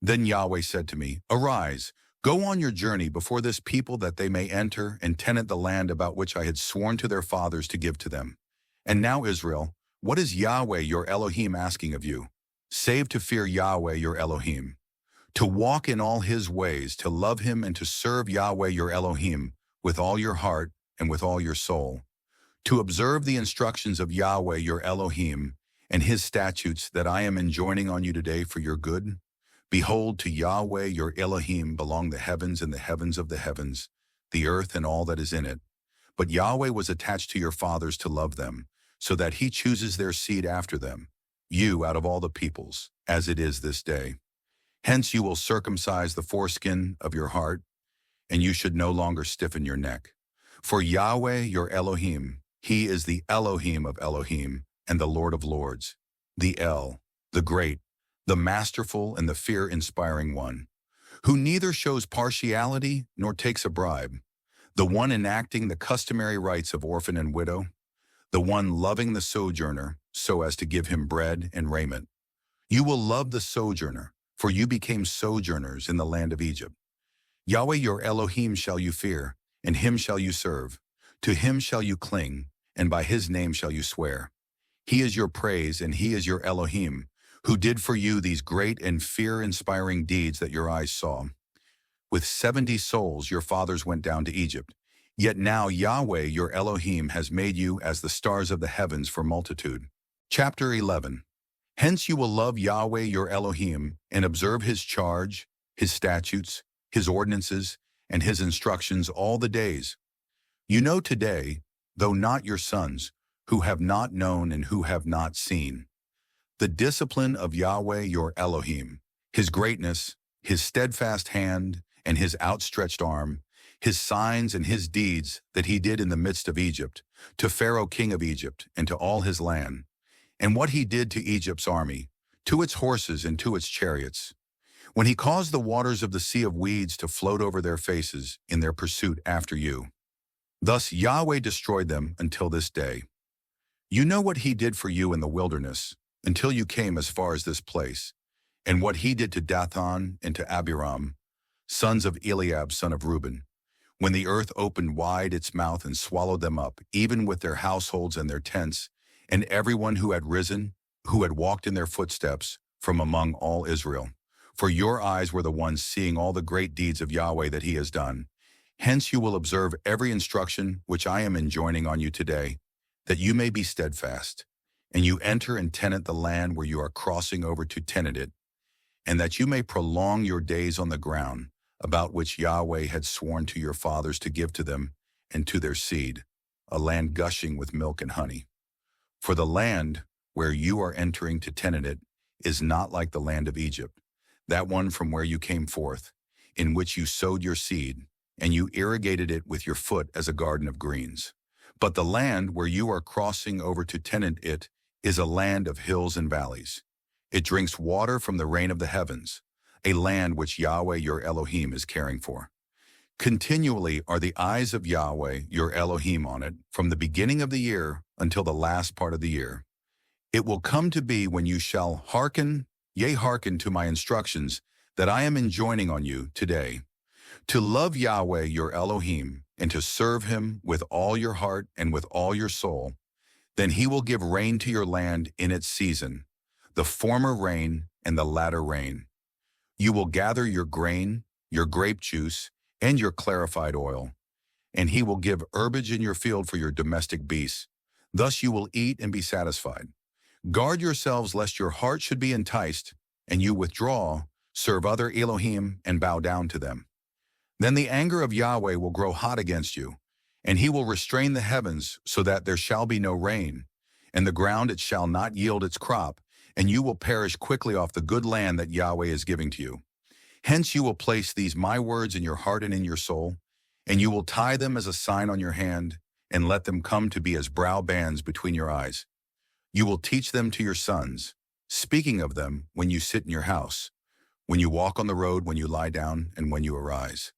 Then Yahweh said to me, Arise, go on your journey before this people that they may enter and tenant the land about which I had sworn to their fathers to give to them. And now, Israel, what is Yahweh your Elohim asking of you? Save to fear Yahweh your Elohim, to walk in all his ways, to love him and to serve Yahweh your Elohim with all your heart and with all your soul, to observe the instructions of Yahweh your Elohim and his statutes that I am enjoining on you today for your good? Behold, to Yahweh your Elohim belong the heavens and the heavens of the heavens, the earth and all that is in it. But Yahweh was attached to your fathers to love them, so that he chooses their seed after them, you out of all the peoples, as it is this day. Hence you will circumcise the foreskin of your heart, and you should no longer stiffen your neck. For Yahweh your Elohim, he is the Elohim of Elohim, and the Lord of lords, the El, the great, the masterful and the fear-inspiring one, who neither shows partiality nor takes a bribe, the one enacting the customary rights of orphan and widow, the one loving the sojourner so as to give him bread and raiment. You will love the sojourner, for you became sojourners in the land of Egypt. Yahweh your Elohim shall you fear, and him shall you serve. To him shall you cling, and by his name shall you swear. He is your praise, and he is your Elohim, who did for you these great and fear-inspiring deeds that your eyes saw. With 70 souls your fathers went down to Egypt. Yet now Yahweh your Elohim has made you as the stars of the heavens for multitude. Chapter 11. Hence you will love Yahweh your Elohim, and observe his charge, his statutes, his ordinances, and his instructions all the days. You know today, though not your sons, who have not known and who have not seen, the discipline of Yahweh your Elohim, his greatness, his steadfast hand, and his outstretched arm, his signs and his deeds that he did in the midst of Egypt, to Pharaoh king of Egypt, and to all his land, and what he did to Egypt's army, to its horses and to its chariots, when he caused the waters of the sea of weeds to float over their faces in their pursuit after you. Thus Yahweh destroyed them until this day. You know what he did for you in the wilderness, until you came as far as this place, and what he did to Dathan and to Abiram, sons of Eliab, son of Reuben, when the earth opened wide its mouth and swallowed them up, even with their households and their tents, and everyone who had risen, who had walked in their footsteps, from among all Israel. For your eyes were the ones seeing all the great deeds of Yahweh that he has done. Hence you will observe every instruction which I am enjoining on you today, that you may be steadfast, and you enter and tenant the land where you are crossing over to tenant it, and that you may prolong your days on the ground, about which Yahweh had sworn to your fathers to give to them and to their seed, a land gushing with milk and honey. For the land where you are entering to tenant it is not like the land of Egypt, that one from where you came forth, in which you sowed your seed, and you irrigated it with your foot as a garden of greens. But the land where you are crossing over to tenant it is a land of hills and valleys. It drinks water from the rain of the heavens, a land which Yahweh your Elohim is caring for. Continually are the eyes of Yahweh your Elohim on it, from the beginning of the year until the last part of the year. It will come to be when you shall hearken to my instructions that I am enjoining on you today, to love Yahweh your Elohim, and to serve him with all your heart and with all your soul. Then he will give rain to your land in its season, the former rain and the latter rain. You will gather your grain, your grape juice, and your clarified oil, and he will give herbage in your field for your domestic beasts. Thus you will eat and be satisfied. Guard yourselves lest your heart should be enticed, and you withdraw, serve other Elohim, and bow down to them. Then the anger of Yahweh will grow hot against you, and he will restrain the heavens so that there shall be no rain, and the ground it shall not yield its crop, and you will perish quickly off the good land that Yahweh is giving to you. Hence you will place these my words in your heart and in your soul, and you will tie them as a sign on your hand, and let them come to be as brow bands between your eyes. You will teach them to your sons, speaking of them when you sit in your house, when you walk on the road, when you lie down, and when you arise.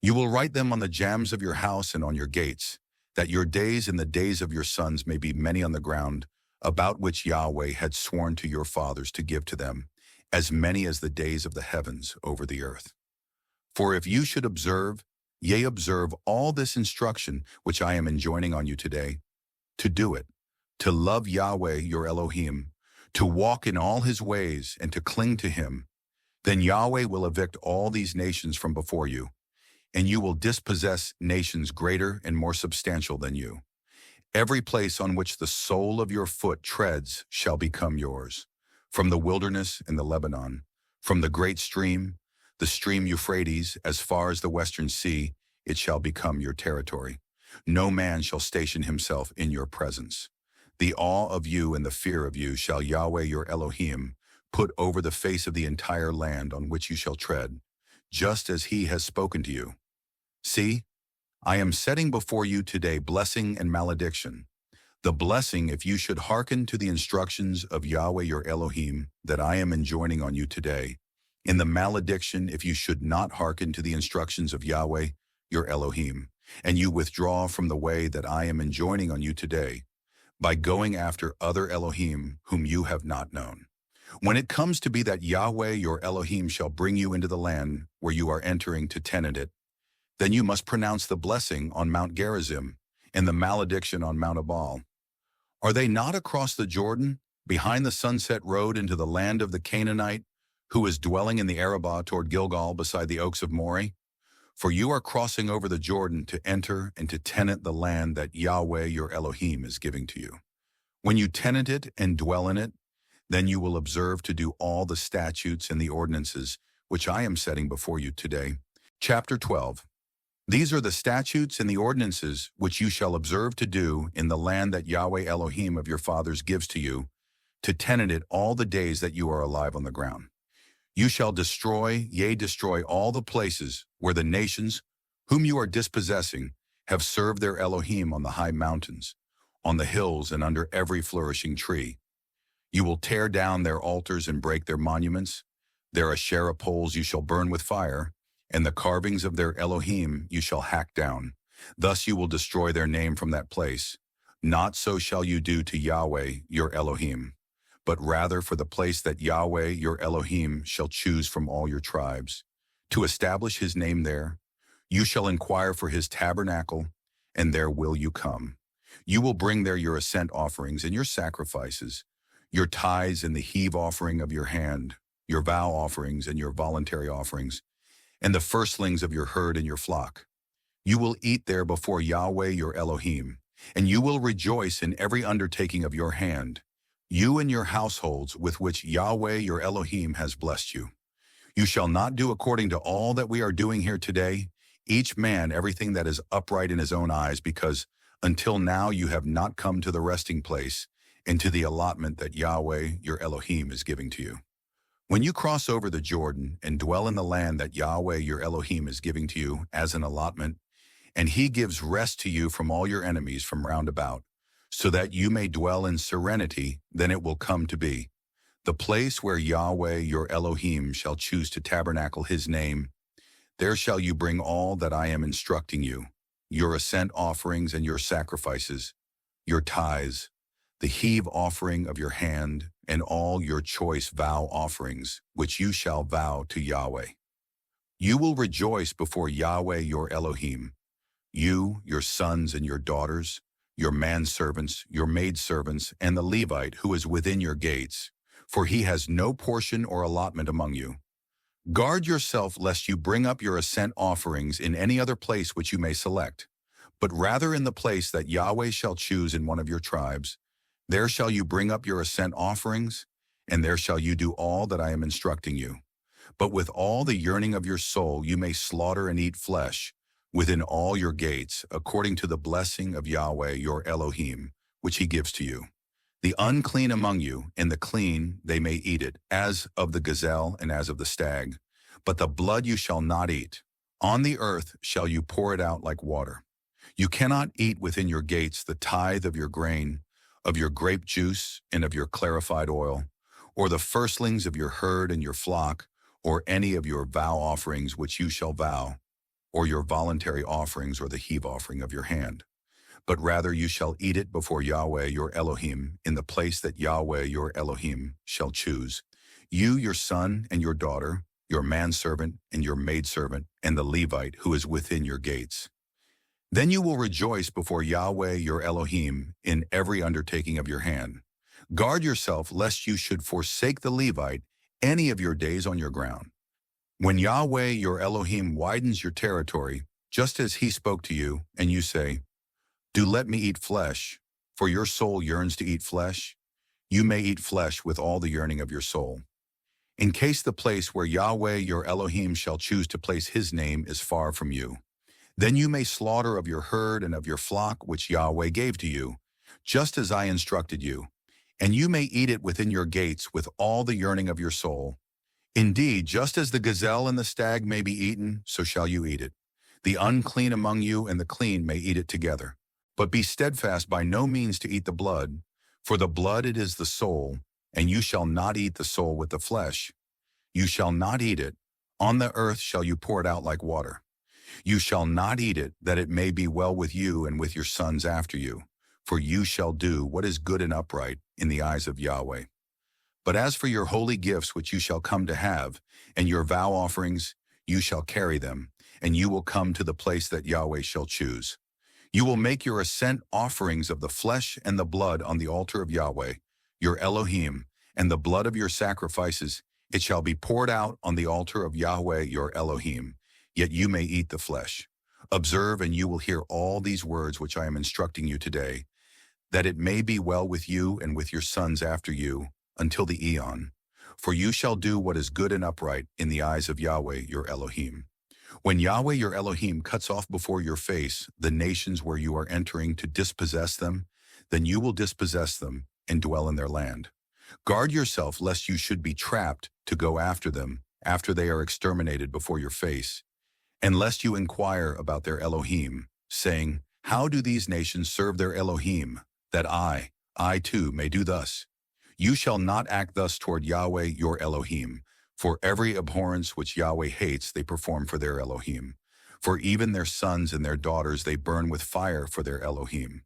You will write them on the jambs of your house and on your gates, that your days and the days of your sons may be many on the ground, about which Yahweh had sworn to your fathers to give to them, as many as the days of the heavens over the earth. For if you should observe, yea, observe all this instruction which I am enjoining on you today, to do it, to love Yahweh your Elohim, to walk in all his ways and to cling to him, then Yahweh will evict all these nations from before you, and you will dispossess nations greater and more substantial than you. Every place on which the sole of your foot treads shall become yours. From the wilderness in the Lebanon, from the great stream, the stream Euphrates, as far as the western sea, it shall become your territory. No man shall station himself in your presence. The awe of you and the fear of you shall Yahweh your Elohim put over the face of the entire land on which you shall tread, just as he has spoken to you. See, I am setting before you today blessing and malediction. The blessing if you should hearken to the instructions of Yahweh your Elohim that I am enjoining on you today, and the malediction if you should not hearken to the instructions of Yahweh your Elohim, and you withdraw from the way that I am enjoining on you today, by going after other Elohim whom you have not known. When it comes to be that Yahweh your Elohim shall bring you into the land where you are entering to tenant it, then you must pronounce the blessing on Mount Gerizim and the malediction on Mount Ebal. Are they not across the Jordan, behind the sunset road into the land of the Canaanite, who is dwelling in the Arabah toward Gilgal beside the oaks of Moreh? For you are crossing over the Jordan to enter and to tenant the land that Yahweh your Elohim is giving to you. When you tenant it and dwell in it, then you will observe to do all the statutes and the ordinances which I am setting before you today. Chapter 12. These are the statutes and the ordinances which you shall observe to do in the land that Yahweh Elohim of your fathers gives to you, to tenant it all the days that you are alive on the ground. You shall destroy, yea, destroy all the places where the nations, whom you are dispossessing, have served their Elohim on the high mountains, on the hills and under every flourishing tree. You will tear down their altars and break their monuments. Their Asherah poles you shall burn with fire, and the carvings of their Elohim you shall hack down. Thus you will destroy their name from that place. Not so shall you do to Yahweh your Elohim, but rather for the place that Yahweh your Elohim shall choose from all your tribes. To establish his name there, you shall inquire for his tabernacle, and there will you come. You will bring there your ascent offerings and your sacrifices, your tithes and the heave offering of your hand, your vow offerings and your voluntary offerings, and the firstlings of your herd and your flock. You will eat there before Yahweh your Elohim, and you will rejoice in every undertaking of your hand, you and your households with which Yahweh your Elohim has blessed you. You shall not do according to all that we are doing here today, each man everything that is upright in his own eyes, because until now you have not come to the resting place and to the allotment that Yahweh your Elohim is giving to you. When you cross over the Jordan and dwell in the land that Yahweh your Elohim is giving to you as an allotment, and he gives rest to you from all your enemies from round about, so that you may dwell in serenity, then it will come to be, the place where Yahweh your Elohim shall choose to tabernacle his name, there shall you bring all that I am instructing you, your ascent offerings and your sacrifices, your tithes, the heave offering of your hand, and all your choice vow offerings, which you shall vow to Yahweh. You will rejoice before Yahweh your Elohim, you, your sons and your daughters, your manservants, your maidservants, and the Levite who is within your gates, for he has no portion or allotment among you. Guard yourself lest you bring up your ascent offerings in any other place which you may select, but rather in the place that Yahweh shall choose in one of your tribes. There shall you bring up your ascent offerings, and there shall you do all that I am instructing you. But with all the yearning of your soul you may slaughter and eat flesh within all your gates, according to the blessing of Yahweh your Elohim, which he gives to you. The unclean among you and the clean they may eat it, as of the gazelle and as of the stag. But the blood you shall not eat. On the earth shall you pour it out like water. You cannot eat within your gates the tithe of your grain, of your grape juice and of your clarified oil, or the firstlings of your herd and your flock, or any of your vow offerings which you shall vow, or your voluntary offerings or the heave offering of your hand. But rather you shall eat it before Yahweh your Elohim in the place that Yahweh your Elohim shall choose. You, your son and your daughter, your manservant and your maidservant, and the Levite who is within your gates. Then you will rejoice before Yahweh your Elohim in every undertaking of your hand. Guard yourself lest you should forsake the Levite any of your days on your ground. When Yahweh your Elohim widens your territory, just as he spoke to you, and you say, "Do let me eat flesh," for your soul yearns to eat flesh, you may eat flesh with all the yearning of your soul. In case the place where Yahweh your Elohim shall choose to place his name is far from you, then you may slaughter of your herd and of your flock which Yahweh gave to you, just as I instructed you, and you may eat it within your gates with all the yearning of your soul. Indeed, just as the gazelle and the stag may be eaten, so shall you eat it. The unclean among you and the clean may eat it together. But be steadfast by no means to eat the blood, for the blood it is the soul, and you shall not eat the soul with the flesh. You shall not eat it. On the earth shall you pour it out like water. You shall not eat it, that it may be well with you and with your sons after you. For you shall do what is good and upright in the eyes of Yahweh. But as for your holy gifts which you shall come to have, and your vow offerings, you shall carry them, and you will come to the place that Yahweh shall choose. You will make your ascent offerings of the flesh and the blood on the altar of Yahweh, your Elohim, and the blood of your sacrifices, it shall be poured out on the altar of Yahweh your Elohim, yet you may eat the flesh. Observe, and you will hear all these words which I am instructing you today, that it may be well with you and with your sons after you, until the eon. For you shall do what is good and upright in the eyes of Yahweh your Elohim. When Yahweh your Elohim cuts off before your face the nations where you are entering to dispossess them, then you will dispossess them and dwell in their land. Guard yourself lest you should be trapped to go after them after they are exterminated before your face, and lest you inquire about their Elohim, saying, how do these nations serve their Elohim, that I too may do thus? You shall not act thus toward Yahweh your Elohim, for every abhorrence which Yahweh hates they perform for their Elohim. For even their sons and their daughters they burn with fire for their Elohim.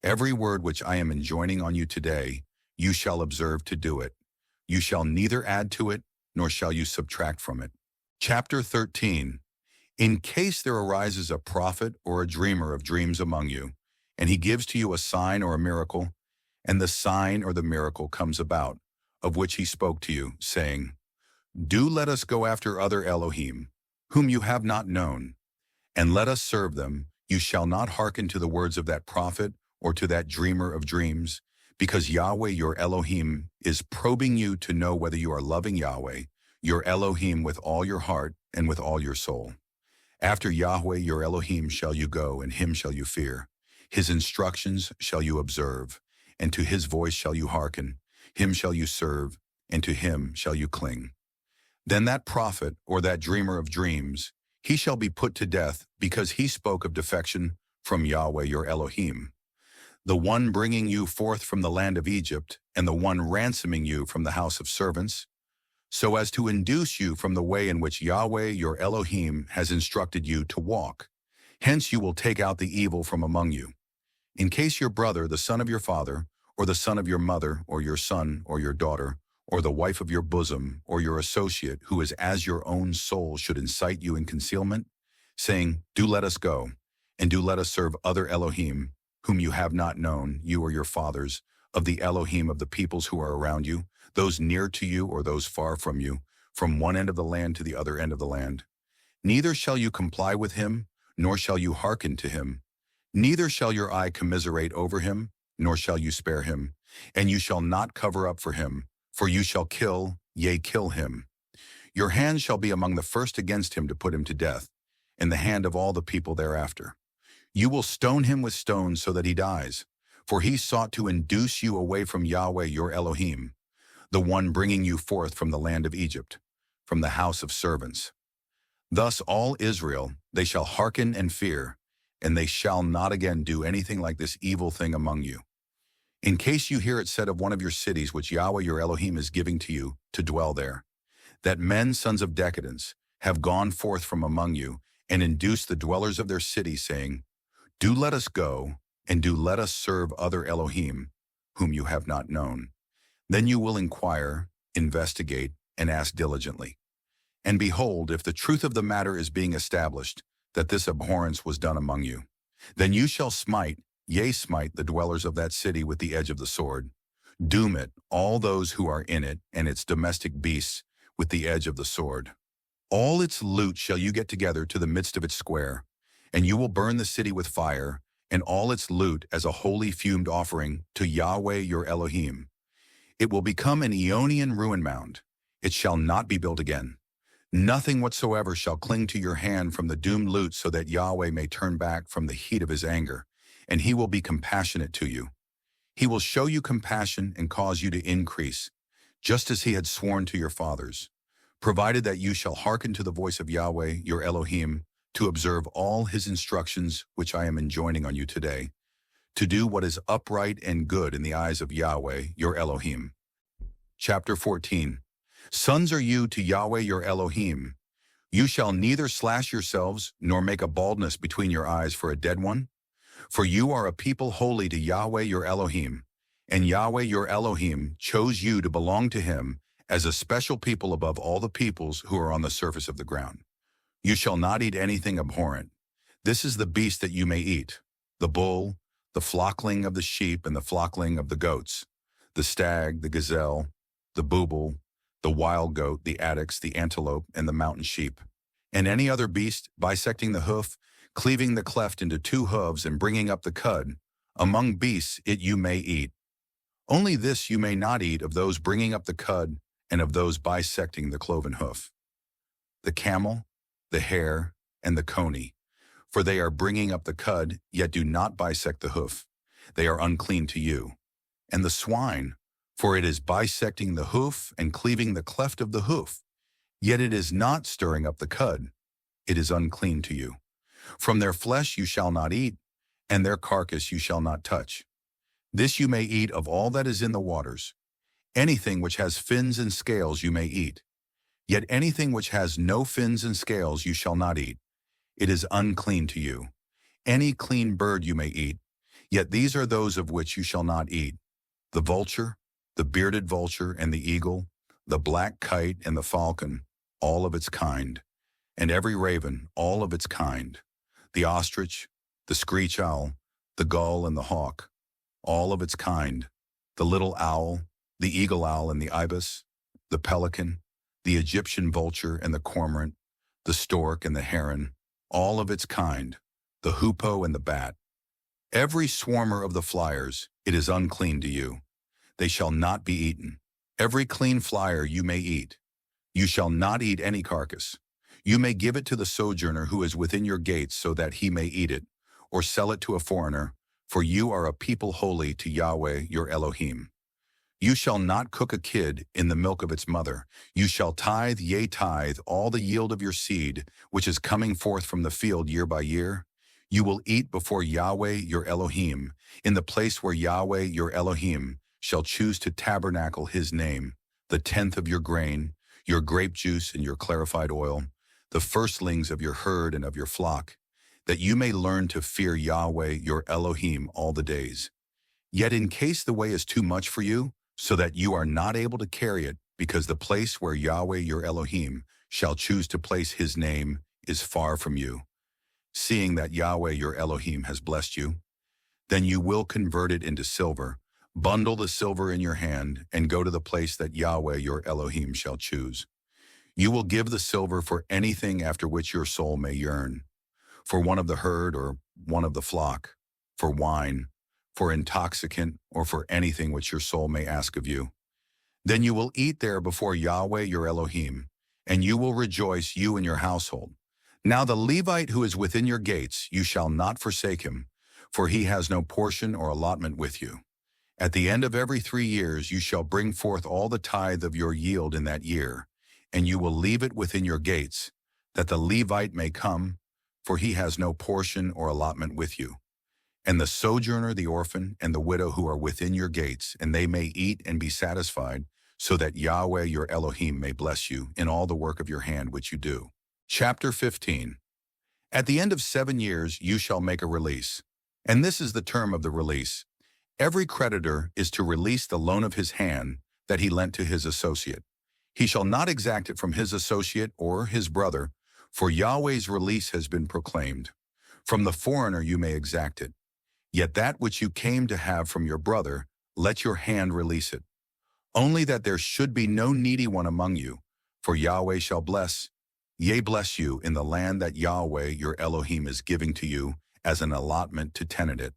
Every word which I am enjoining on you today, you shall observe to do it. You shall neither add to it, nor shall you subtract from it. Chapter 13. In case there arises a prophet or a dreamer of dreams among you, and he gives to you a sign or a miracle, and the sign or the miracle comes about, of which he spoke to you, saying, do let us go after other Elohim, whom you have not known, and let us serve them. You shall not hearken to the words of that prophet or to that dreamer of dreams, because Yahweh your Elohim is probing you to know whether you are loving Yahweh, your Elohim, with all your heart and with all your soul. After Yahweh your Elohim shall you go, and him shall you fear. His instructions shall you observe, and to his voice shall you hearken. Him shall you serve, and to him shall you cling. Then that prophet or that dreamer of dreams, he shall be put to death, because he spoke of defection from Yahweh your Elohim, the one bringing you forth from the land of Egypt, and the one ransoming you from the house of servants, so as to induce you from the way in which Yahweh your Elohim has instructed you to walk. Hence you will take out the evil from among you. In case your brother, the son of your father, or the son of your mother, or your son, or your daughter, or the wife of your bosom, or your associate, who is as your own soul, should incite you in concealment, saying, do let us go, and do let us serve other Elohim, whom you have not known, you or your fathers, of the Elohim of the peoples who are around you, those near to you or those far from you, from one end of the land to the other end of the land. Neither shall you comply with him, nor shall you hearken to him. Neither shall your eye commiserate over him, nor shall you spare him, and you shall not cover up for him, for you shall kill, yea, kill him. Your hand shall be among the first against him to put him to death, in the hand of all the people thereafter. You will stone him with stones so that he dies, for he sought to induce you away from Yahweh your Elohim, the one bringing you forth from the land of Egypt, from the house of servants. Thus all Israel, they shall hearken and fear, and they shall not again do anything like this evil thing among you. In case you hear it said of one of your cities which Yahweh your Elohim is giving to you to dwell there, that men, sons of decadence, have gone forth from among you, and induced the dwellers of their city, saying, do let us go, and do let us serve other Elohim, whom you have not known. Then you will inquire, investigate, and ask diligently. And behold, if the truth of the matter is being established, that this abhorrence was done among you, then you shall smite, yea, smite the dwellers of that city with the edge of the sword. Doom it, all those who are in it, and its domestic beasts, with the edge of the sword. All its loot shall you get together to the midst of its square, and you will burn the city with fire, and all its loot as a holy fumed offering to Yahweh your Elohim. It will become an Aeonian ruin mound. It shall not be built again. Nothing whatsoever shall cling to your hand from the doomed loot, so that Yahweh may turn back from the heat of his anger, and he will be compassionate to you. He will show you compassion and cause you to increase, just as he had sworn to your fathers, provided that you shall hearken to the voice of Yahweh your Elohim, to observe all his instructions which I am enjoining on you today, to do what is upright and good in the eyes of Yahweh your Elohim. Chapter 14. Sons are you to Yahweh your Elohim. You shall neither slash yourselves nor make a baldness between your eyes for a dead one. For you are a people holy to Yahweh your Elohim, and Yahweh your Elohim chose you to belong to him as a special people above all the peoples who are on the surface of the ground. You shall not eat anything abhorrent. This is the beast that you may eat: the bull, the flockling of the sheep and the flockling of the goats, the stag, the gazelle, the booble, the wild goat, the addax, the antelope, and the mountain sheep, and any other beast bisecting the hoof, cleaving the cleft into two hooves and bringing up the cud. Among beasts it you may eat. Only this you may not eat of those bringing up the cud and of those bisecting the cloven hoof: the camel, the hare, and the coney, for they are bringing up the cud, yet do not bisect the hoof. They are unclean to you. And the swine, for it is bisecting the hoof and cleaving the cleft of the hoof, yet it is not stirring up the cud. It is unclean to you. From their flesh you shall not eat, and their carcass you shall not touch. This you may eat of all that is in the waters. Anything which has fins and scales you may eat. Yet anything which has no fins and scales you shall not eat. It is unclean to you. Any clean bird you may eat, yet these are those of which you shall not eat: the vulture, the bearded vulture and the eagle, the black kite and the falcon, all of its kind, and every raven, all of its kind, the ostrich, the screech owl, the gull and the hawk, all of its kind, the little owl, the eagle owl and the ibis, the pelican, the Egyptian vulture and the cormorant, the stork and the heron, all of its kind, the hoopoe and the bat. Every swarmer of the flyers, it is unclean to you. They shall not be eaten. Every clean flyer you may eat. You shall not eat any carcass. You may give it to the sojourner who is within your gates, so that he may eat it, or sell it to a foreigner, for you are a people holy to Yahweh your Elohim. You shall not cook a kid in the milk of its mother. You shall tithe, yea, tithe, all the yield of your seed, which is coming forth from the field year by year. You will eat before Yahweh your Elohim, in the place where Yahweh your Elohim shall choose to tabernacle his name, the 10th of your grain, your grape juice and your clarified oil, the firstlings of your herd and of your flock, that you may learn to fear Yahweh your Elohim all the days. Yet in case the way is too much for you, so that you are not able to carry it, because the place where Yahweh your Elohim shall choose to place his name is far from you, seeing that Yahweh your Elohim has blessed you, then you will convert it into silver, bundle the silver in your hand, and go to the place that Yahweh your Elohim shall choose. You will give the silver for anything after which your soul may yearn: for one of the herd or one of the flock, for wine, for intoxicant, or for anything which your soul may ask of you. Then you will eat there before Yahweh your Elohim, and you will rejoice, you and your household. Now the Levite who is within your gates, you shall not forsake him, for he has no portion or allotment with you. At the end of every 3 years you shall bring forth all the tithe of your yield in that year, and you will leave it within your gates, that the Levite may come, for he has no portion or allotment with you. And the sojourner, the orphan, and the widow who are within your gates, and they may eat and be satisfied, so that Yahweh your Elohim may bless you in all the work of your hand which you do. Chapter 15. At the end of 7 years you shall make a release. And this is the term of the release: every creditor is to release the loan of his hand that he lent to his associate. He shall not exact it from his associate or his brother, for Yahweh's release has been proclaimed. From the foreigner you may exact it. Yet that which you came to have from your brother, let your hand release it. Only that there should be no needy one among you, for Yahweh shall bless, yea, bless you in the land that Yahweh your Elohim is giving to you, as an allotment to tenant it.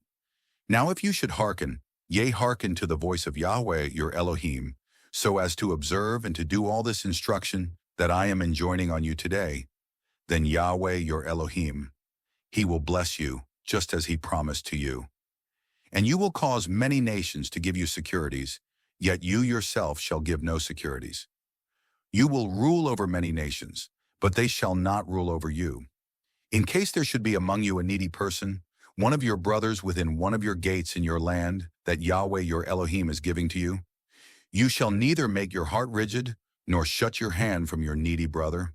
Now if you should hearken, yea, hearken to the voice of Yahweh your Elohim, so as to observe and to do all this instruction that I am enjoining on you today, then Yahweh your Elohim, he will bless you, just as he promised to you. And you will cause many nations to give you securities, yet you yourself shall give no securities. You will rule over many nations, but they shall not rule over you. In case there should be among you a needy person, one of your brothers within one of your gates in your land that Yahweh your Elohim is giving to you, you shall neither make your heart rigid, nor shut your hand from your needy brother.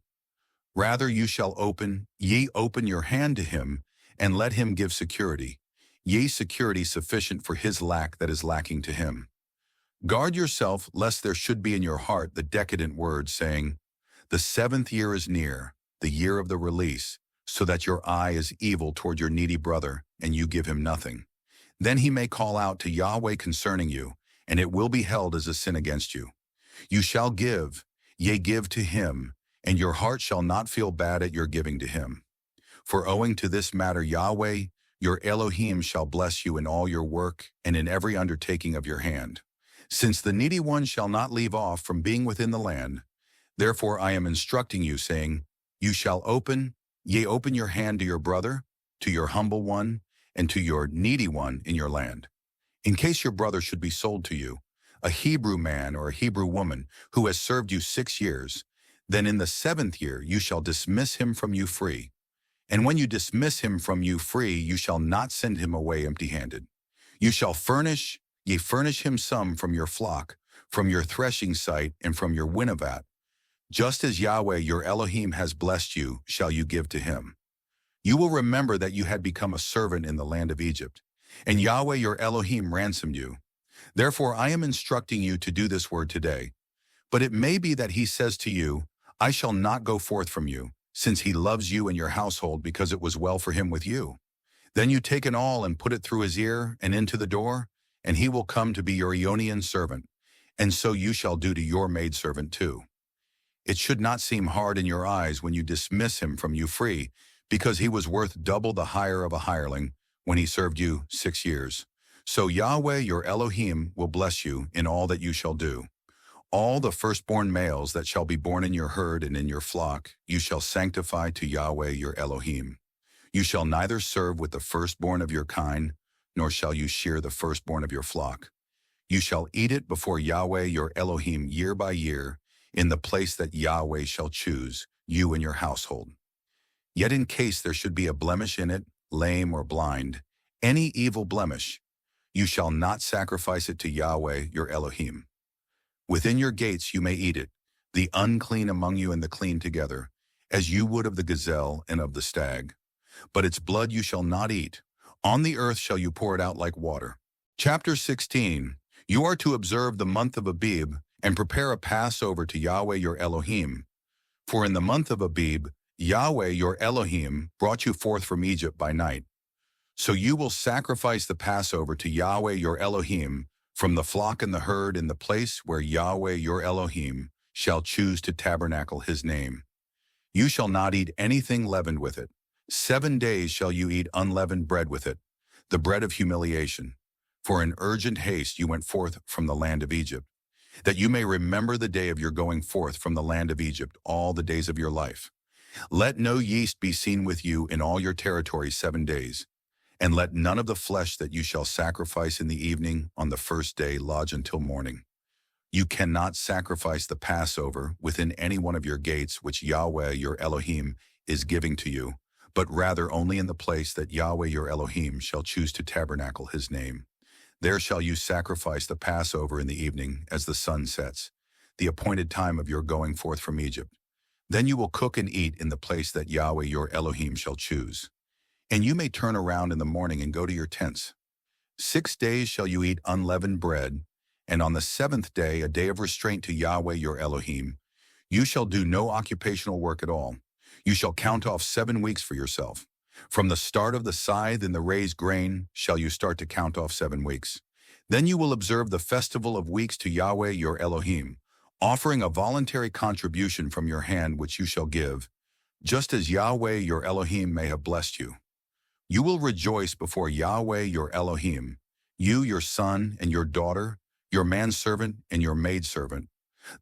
Rather you shall open your hand to him, and let him give security, yea, security sufficient for his lack that is lacking to him. Guard yourself, lest there should be in your heart the decadent word, saying, the 7th year is near, the year of the release, so that your eye is evil toward your needy brother, and you give him nothing. Then he may call out to Yahweh concerning you, and it will be held as a sin against you. You shall give, yea, give to him, and your heart shall not feel bad at your giving to him. For owing to this matter Yahweh, your Elohim shall bless you in all your work and in every undertaking of your hand. Since the needy one shall not leave off from being within the land, therefore I am instructing you, saying, you shall open your hand to your brother, to your humble one, and to your needy one in your land. In case your brother should be sold to you, a Hebrew man or a Hebrew woman who has served you 6 years, then in the 7th year you shall dismiss him from you free. And when you dismiss him from you free, you shall not send him away empty-handed. You shall furnish him some from your flock, from your threshing site, and from your winnow. Just as Yahweh your Elohim has blessed you, shall you give to him. You will remember that you had become a servant in the land of Egypt, and Yahweh your Elohim ransomed you. Therefore I am instructing you to do this word today. But it may be that he says to you, I shall not go forth from you, since he loves you and your household, because it was well for him with you. Then you take an awl and put it through his ear and into the door, and he will come to be your Ionian servant, and so you shall do to your maidservant too. It should not seem hard in your eyes when you dismiss him from you free, because he was worth double the hire of a hireling when he served you 6 years. So Yahweh your Elohim will bless you in all that you shall do. All the firstborn males that shall be born in your herd and in your flock, you shall sanctify to Yahweh your Elohim. You shall neither serve with the firstborn of your kind, nor shall you shear the firstborn of your flock. You shall eat it before Yahweh your Elohim year by year, in the place that Yahweh shall choose, you and your household. Yet in case there should be a blemish in it, lame or blind, any evil blemish, you shall not sacrifice it to Yahweh your Elohim. Within your gates you may eat it, the unclean among you and the clean together, as you would of the gazelle and of the stag. But its blood you shall not eat. On the earth shall you pour it out like water. Chapter 16. You are to observe the month of Abib, and prepare a Passover to Yahweh your Elohim. For in the month of Abib, Yahweh your Elohim brought you forth from Egypt by night. So you will sacrifice the Passover to Yahweh your Elohim from the flock and the herd in the place where Yahweh your Elohim shall choose to tabernacle his name. You shall not eat anything leavened with it. 7 days shall you eat unleavened bread with it, the bread of humiliation. For in urgent haste you went forth from the land of Egypt, that you may remember the day of your going forth from the land of Egypt all the days of your life. Let no yeast be seen with you in all your territory 7 days, and let none of the flesh that you shall sacrifice in the evening on the first day lodge until morning. You cannot sacrifice the Passover within any one of your gates which Yahweh your Elohim is giving to you, but rather only in the place that Yahweh your Elohim shall choose to tabernacle his name. There shall you sacrifice the Passover in the evening as the sun sets, the appointed time of your going forth from Egypt. Then you will cook and eat in the place that Yahweh your Elohim shall choose. And you may turn around in the morning and go to your tents. 6 days shall you eat unleavened bread, and on the 7th day, a day of restraint to Yahweh your Elohim. You shall do no occupational work at all. You shall count off 7 weeks for yourself. From the start of the scythe and the raised grain shall you start to count off 7 weeks. Then you will observe the festival of weeks to Yahweh your Elohim, offering a voluntary contribution from your hand which you shall give, just as Yahweh your Elohim may have blessed you. You will rejoice before Yahweh your Elohim, you, your son and your daughter, your manservant and your maidservant,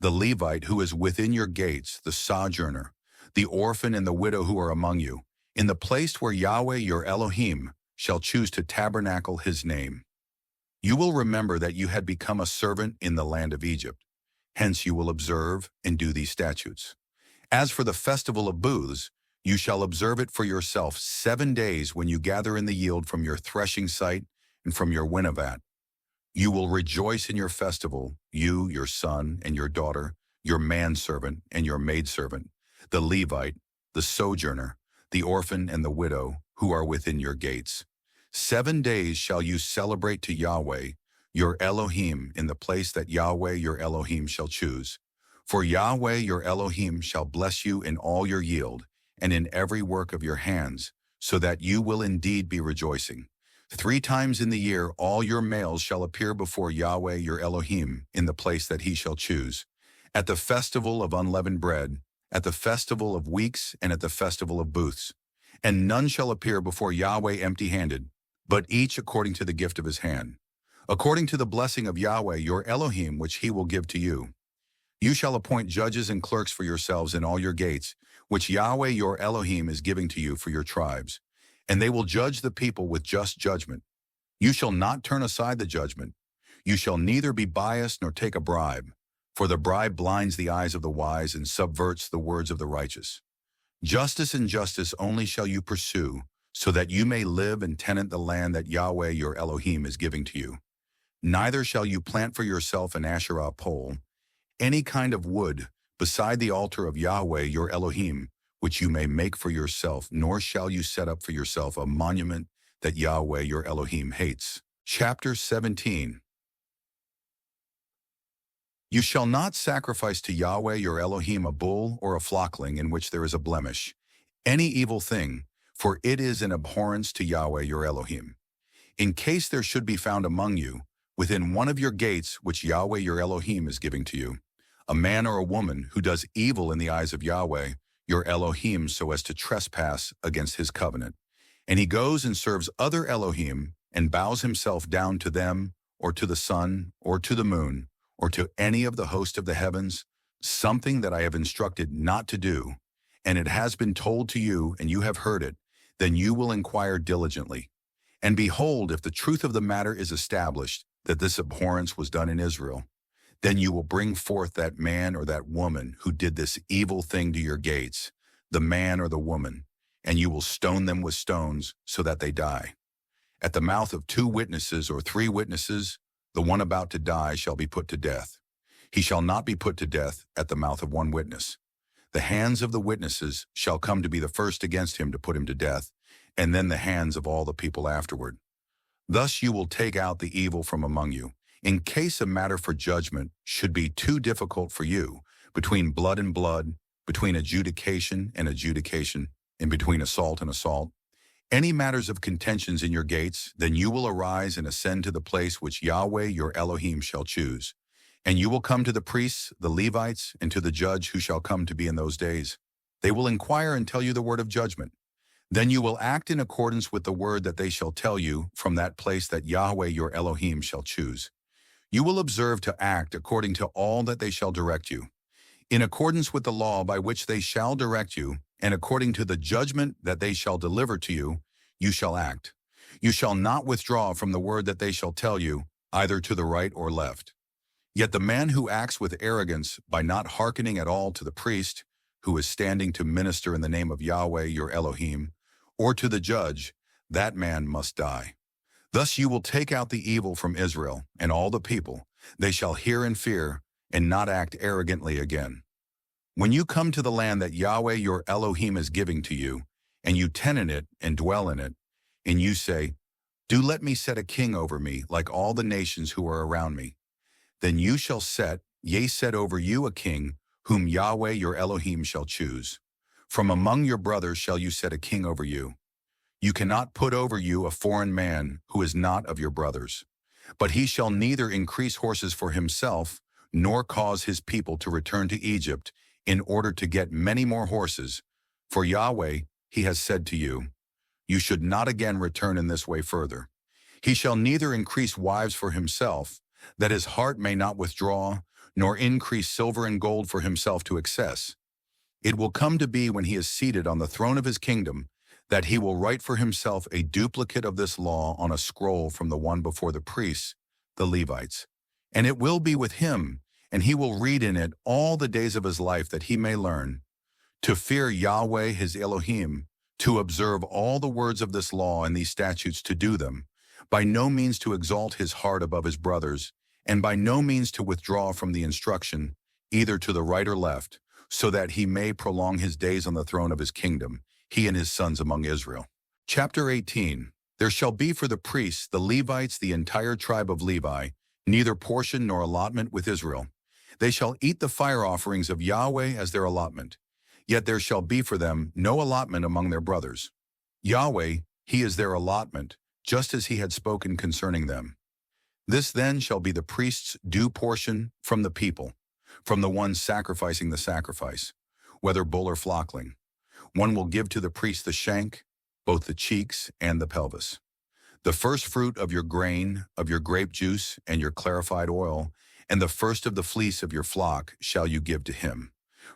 the Levite who is within your gates, the sojourner, the orphan and the widow who are among you, in the place where Yahweh your Elohim shall choose to tabernacle his name. You will remember that you had become a servant in the land of Egypt. Hence you will observe and do these statutes. As for the festival of booths, you shall observe it for yourself 7 days when you gather in the yield from your threshing site and from your winnowvat. You will rejoice in your festival, you, your son and your daughter, your manservant and your maidservant, the Levite, the sojourner, the orphan and the widow who are within your gates. 7 days shall you celebrate to Yahweh, your Elohim, in the place that Yahweh your Elohim shall choose. For Yahweh your Elohim shall bless you in all your yield, and in every work of your hands, so that you will indeed be rejoicing. 3 times in the year all your males shall appear before Yahweh your Elohim in the place that he shall choose, at the festival of unleavened bread, at the festival of weeks, and at the festival of booths. And none shall appear before Yahweh empty-handed, but each according to the gift of his hand, according to the blessing of Yahweh your Elohim which he will give to you. You shall appoint judges and clerks for yourselves in all your gates, which Yahweh your Elohim is giving to you for your tribes, and they will judge the people with just judgment. You shall not turn aside the judgment. You shall neither be biased nor take a bribe, for the bribe blinds the eyes of the wise and subverts the words of the righteous. Justice and justice only shall you pursue, so that you may live and tenant the land that Yahweh your Elohim is giving to you. Neither shall you plant for yourself an Asherah pole, any kind of wood, beside the altar of Yahweh your Elohim, which you may make for yourself, nor shall you set up for yourself a monument that Yahweh your Elohim hates. Chapter 17. You shall not sacrifice to Yahweh your Elohim a bull or a flockling in which there is a blemish, any evil thing, for it is an abhorrence to Yahweh your Elohim. In case there should be found among you, within one of your gates which Yahweh your Elohim is giving to you, a man or a woman who does evil in the eyes of Yahweh your Elohim so as to trespass against his covenant, and he goes and serves other Elohim and bows himself down to them or to the sun or to the moon or to any of the host of the heavens, something that I have instructed not to do, and it has been told to you and you have heard it, then you will inquire diligently. And behold, if the truth of the matter is established, that this abhorrence was done in Israel, then you will bring forth that man or that woman who did this evil thing to your gates, the man or the woman, and you will stone them with stones so that they die. At the mouth of 2 witnesses or 3 witnesses, the one about to die shall be put to death. He shall not be put to death at the mouth of 1 witness. The hands of the witnesses shall come to be the first against him to put him to death, and then the hands of all the people afterward. Thus you will take out the evil from among you, in case a matter for judgment should be too difficult for you, between blood and blood, between adjudication and adjudication, and between assault and assault. Any matters of contentions in your gates, then you will arise and ascend to the place which Yahweh your Elohim shall choose. And you will come to the priests, the Levites, and to the judge who shall come to be in those days. They will inquire and tell you the word of judgment. Then you will act in accordance with the word that they shall tell you from that place that Yahweh your Elohim shall choose. You will observe to act according to all that they shall direct you, in accordance with the law by which they shall direct you, and according to the judgment that they shall deliver to you, you shall act. You shall not withdraw from the word that they shall tell you, either to the right or left. Yet the man who acts with arrogance by not hearkening at all to the priest, who is standing to minister in the name of Yahweh your Elohim, or to the judge, that man must die. Thus you will take out the evil from Israel and all the people. They shall hear and fear, and not act arrogantly again. When you come to the land that Yahweh your Elohim is giving to you, and you tenant it and dwell in it, and you say, "Do let me set a king over me, like all the nations who are around me," then you shall set over you a king, whom Yahweh your Elohim shall choose. From among your brothers shall you set a king over you. You cannot put over you a foreign man who is not of your brothers. But he shall neither increase horses for himself, nor cause his people to return to Egypt, in order to get many more horses. For Yahweh, he has said to you, You should not again return in this way further. He shall neither increase wives for himself, that his heart may not withdraw, nor increase silver and gold for himself to excess. It will come to be when he is seated on the throne of his kingdom, that he will write for himself a duplicate of this law on a scroll from the one before the priests, the Levites. And it will be with him, and he will read in it all the days of his life, that he may learn to fear Yahweh his Elohim, to observe all the words of this law and these statutes, to do them, by no means to exalt his heart above his brothers, and by no means to withdraw from the instruction, either to the right or left, so that he may prolong his days on the throne of his kingdom, he and his sons among Israel. Chapter 18. There shall be for the priests, the Levites, the entire tribe of Levi, neither portion nor allotment with Israel. They shall eat the fire offerings of Yahweh as their allotment. Yet there shall be for them no allotment among their brothers. Yahweh, he is their allotment, just as he had spoken concerning them. This then shall be the priest's due portion from the people, from the one sacrificing the sacrifice, whether bull or flockling. One will give to the priest the shank, both the cheeks and the pelvis. The first fruit of your grain, of your grape juice, and your clarified oil, and the first of the fleece of your flock shall you give to him.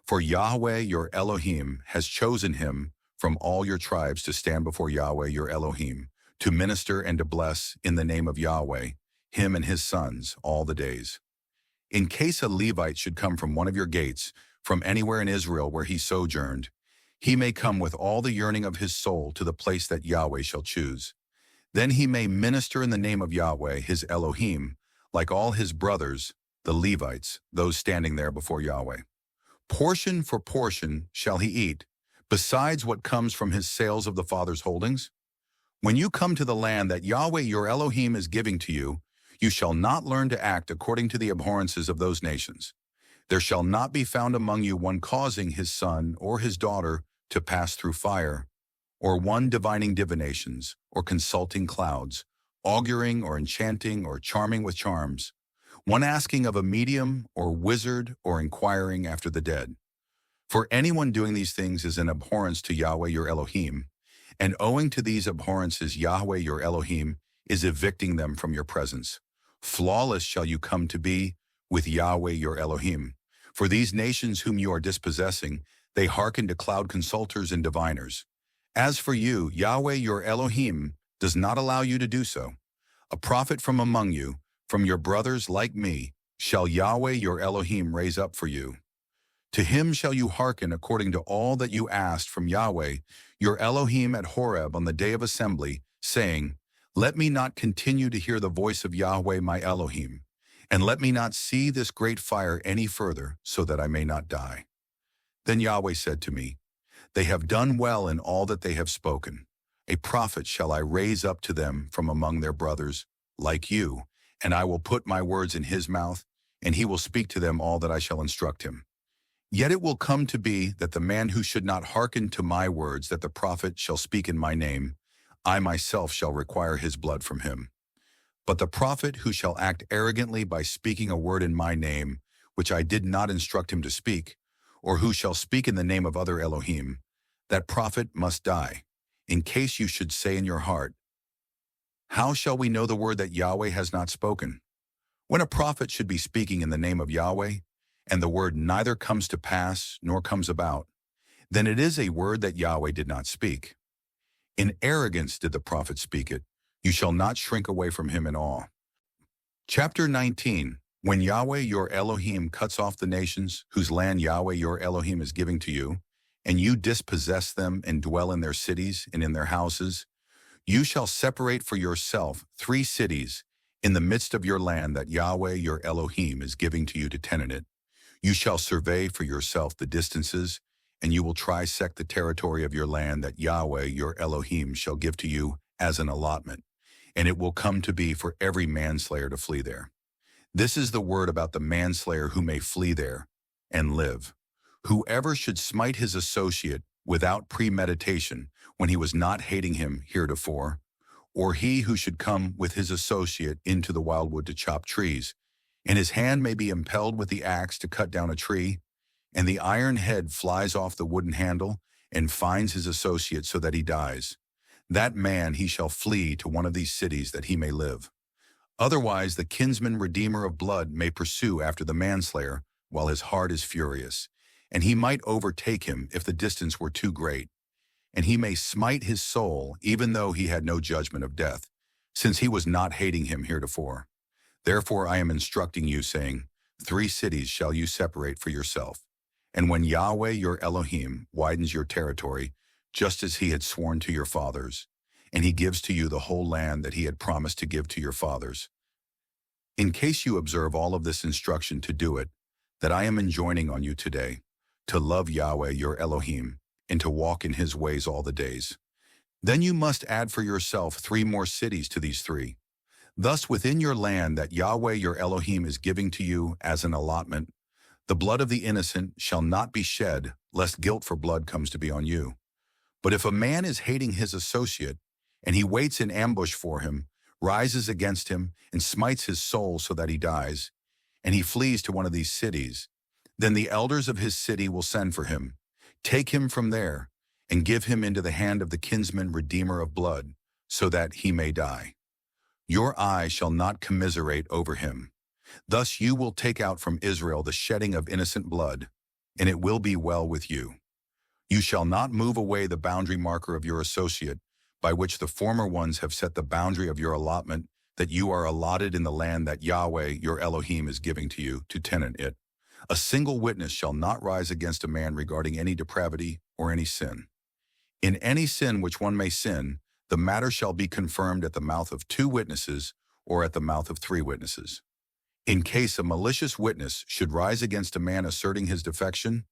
For Yahweh your Elohim has chosen him from all your tribes to stand before Yahweh your Elohim, to minister and to bless in the name of Yahweh, him and his sons, all the days. In case a Levite should come from one of your gates, from anywhere in Israel where he sojourned, he may come with all the yearning of his soul to the place that Yahweh shall choose. Then he may minister in the name of Yahweh, his Elohim, like all his brothers, the Levites, those standing there before Yahweh. Portion for portion shall he eat, besides what comes from his sales of the father's holdings. When you come to the land that Yahweh your Elohim is giving to you, you shall not learn to act according to the abhorrences of those nations. There shall not be found among you one causing his son or his daughter to pass through fire, or one divining divinations, or consulting clouds, auguring or enchanting or charming with charms, one asking of a medium or wizard or inquiring after the dead. For anyone doing these things is an abhorrence to Yahweh your Elohim, and owing to these abhorrences Yahweh your Elohim is evicting them from your presence. Flawless shall you come to be with Yahweh your Elohim. For these nations whom you are dispossessing, they hearken to cloud consulters and diviners. As for you, Yahweh your Elohim does not allow you to do so. A prophet from among you, from your brothers like me, shall Yahweh your Elohim raise up for you. To him shall you hearken according to all that you asked from Yahweh your Elohim at Horeb on the day of assembly, saying, Let me not continue to hear the voice of Yahweh my Elohim, and let me not see this great fire any further, so that I may not die. Then Yahweh said to me, They have done well in all that they have spoken. A prophet shall I raise up to them from among their brothers, like you, and I will put my words in his mouth, and he will speak to them all that I shall instruct him. Yet it will come to be that the man who should not hearken to my words that the prophet shall speak in my name, I myself shall require his blood from him. But the prophet who shall act arrogantly by speaking a word in my name, which I did not instruct him to speak, or who shall speak in the name of other Elohim, that prophet must die, in case you should say in your heart, How shall we know the word that Yahweh has not spoken? When a prophet should be speaking in the name of Yahweh, and the word neither comes to pass nor comes about, then it is a word that Yahweh did not speak. In arrogance did the prophet speak it. You shall not shrink away from him in awe. Chapter 19. When Yahweh your Elohim cuts off the nations whose land Yahweh your Elohim is giving to you, and you dispossess them and dwell in their cities and in their houses, you shall separate for yourself 3 cities in the midst of your land that Yahweh your Elohim is giving to you to tenant it. You shall survey for yourself the distances, and you will trisect the territory of your land that Yahweh your Elohim shall give to you as an allotment, and it will come to be for every manslayer to flee there. This is the word about the manslayer who may flee there and live. Whoever should smite his associate without premeditation when he was not hating him heretofore, or he who should come with his associate into the wildwood to chop trees, and his hand may be impelled with the axe to cut down a tree, and the iron head flies off the wooden handle and finds his associate so that he dies. that man he shall flee to one of these cities that he may live. Otherwise the kinsman redeemer of blood may pursue after the manslayer while his heart is furious, and he might overtake him if the distance were too great, and he may smite his soul even though he had no judgment of death, since he was not hating him heretofore. Therefore I am instructing you, saying, 3 cities shall you separate for yourself. And when Yahweh your Elohim widens your territory, just as he had sworn to your fathers, and he gives to you the whole land that he had promised to give to your fathers, in case you observe all of this instruction to do it, that I am enjoining on you today, to love Yahweh your Elohim, and to walk in his ways all the days. Then you must add for yourself 3 more cities to these 3. Thus within your land that Yahweh your Elohim is giving to you as an allotment, the blood of the innocent shall not be shed, lest guilt for blood comes to be on you. But if a man is hating his associate, and he waits in ambush for him, rises against him, and smites his soul so that he dies, and he flees to one of these cities, then the elders of his city will send for him, take him from there, and give him into the hand of the kinsman redeemer of blood, so that he may die. Your eye shall not commiserate over him. Thus you will take out from Israel the shedding of innocent blood, and it will be well with you. You shall not move away the boundary marker of your associate, by which the former ones have set the boundary of your allotment, that you are allotted in the land that Yahweh your Elohim is giving to you to tenant it. A single witness shall not rise against a man regarding any depravity or any sin. In any sin which one may sin, the matter shall be confirmed at the mouth of 2 witnesses or at the mouth of 3 witnesses. In case a malicious witness should rise against a man asserting his defection,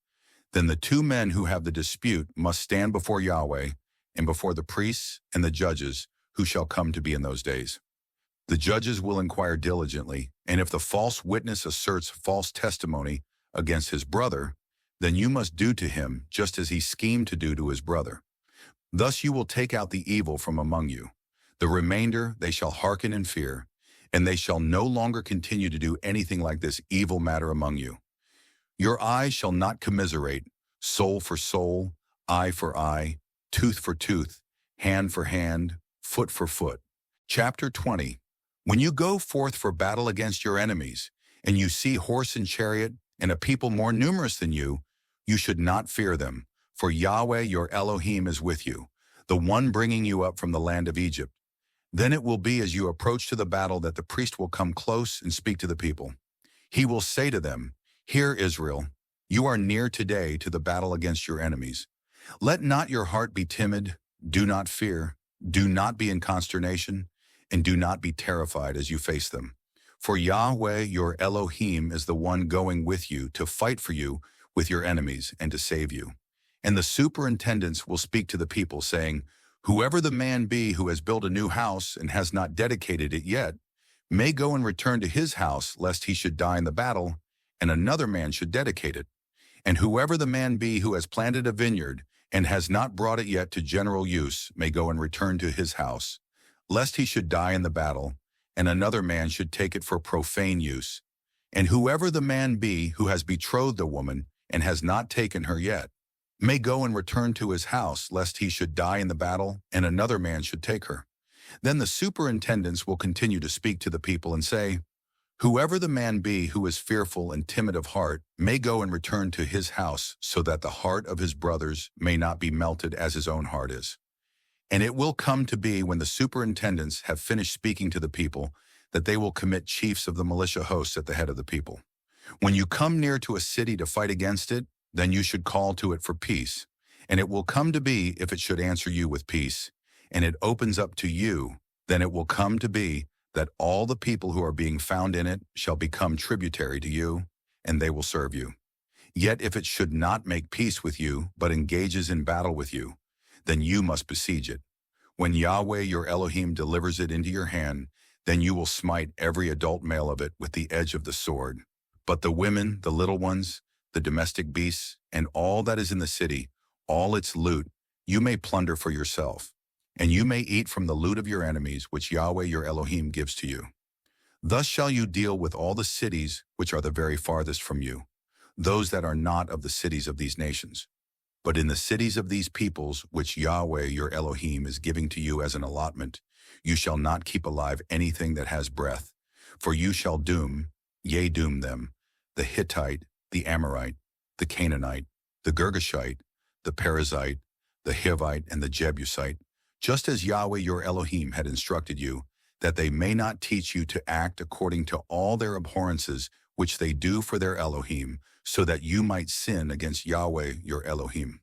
then the 2 men who have the dispute must stand before Yahweh and before the priests and the judges who shall come to be in those days. The judges will inquire diligently, and if the false witness asserts false testimony against his brother, then you must do to him just as he schemed to do to his brother. Thus you will take out the evil from among you. The remainder they shall hearken in fear, and they shall no longer continue to do anything like this evil matter among you. Your eye shall not commiserate, soul for soul, eye for eye, tooth for tooth, hand for hand, foot for foot. Chapter 20. When you go forth for battle against your enemies, and you see horse and chariot, and a people more numerous than you should not fear them, for Yahweh your Elohim is with you, the one bringing you up from the land of Egypt. Then it will be as you approach to the battle that the priest will come close and speak to the people. He will say to them, Hear, Israel, you are near today to the battle against your enemies. Let not your heart be timid, do not fear, do not be in consternation, and do not be terrified as you face them. For Yahweh your Elohim is the one going with you to fight for you with your enemies and to save you. And the superintendents will speak to the people, saying, Whoever the man be who has built a new house and has not dedicated it yet, may go and return to his house, lest he should die in the battle, and another man should dedicate it. And whoever the man be who has planted a vineyard and has not brought it yet to general use, may go and return to his house, lest he should die in the battle, and another man should take it for profane use. And whoever the man be who has betrothed a woman and has not taken her yet, may go and return to his house, lest he should die in the battle, and another man should take her. Then the superintendents will continue to speak to the people and say, Whoever the man be who is fearful and timid of heart may go and return to his house, so that the heart of his brothers may not be melted as his own heart is. And it will come to be, when the superintendents have finished speaking to the people, that they will commit chiefs of the militia hosts at the head of the people. When you come near to a city to fight against it, then you should call to it for peace. And it will come to be, if it should answer you with peace, and it opens up to you, then it will come to be that all the people who are being found in it shall become tributary to you, and they will serve you. Yet if it should not make peace with you, but engages in battle with you, then you must besiege it. When Yahweh your Elohim delivers it into your hand, then you will smite every adult male of it with the edge of the sword. But the women, the little ones, the domestic beasts, and all that is in the city, all its loot, you may plunder for yourself, and you may eat from the loot of your enemies, which Yahweh your Elohim gives to you. Thus shall you deal with all the cities which are the very farthest from you, those that are not of the cities of these nations. But in the cities of these peoples, which Yahweh your Elohim is giving to you as an allotment, you shall not keep alive anything that has breath, for you shall doom, yea, doom them, the Hittite, the Amorite, the Canaanite, the Girgashite, the Perizzite, the Hivite, and the Jebusite, just as Yahweh your Elohim had instructed you, that they may not teach you to act according to all their abhorrences which they do for their Elohim, so that you might sin against Yahweh your Elohim.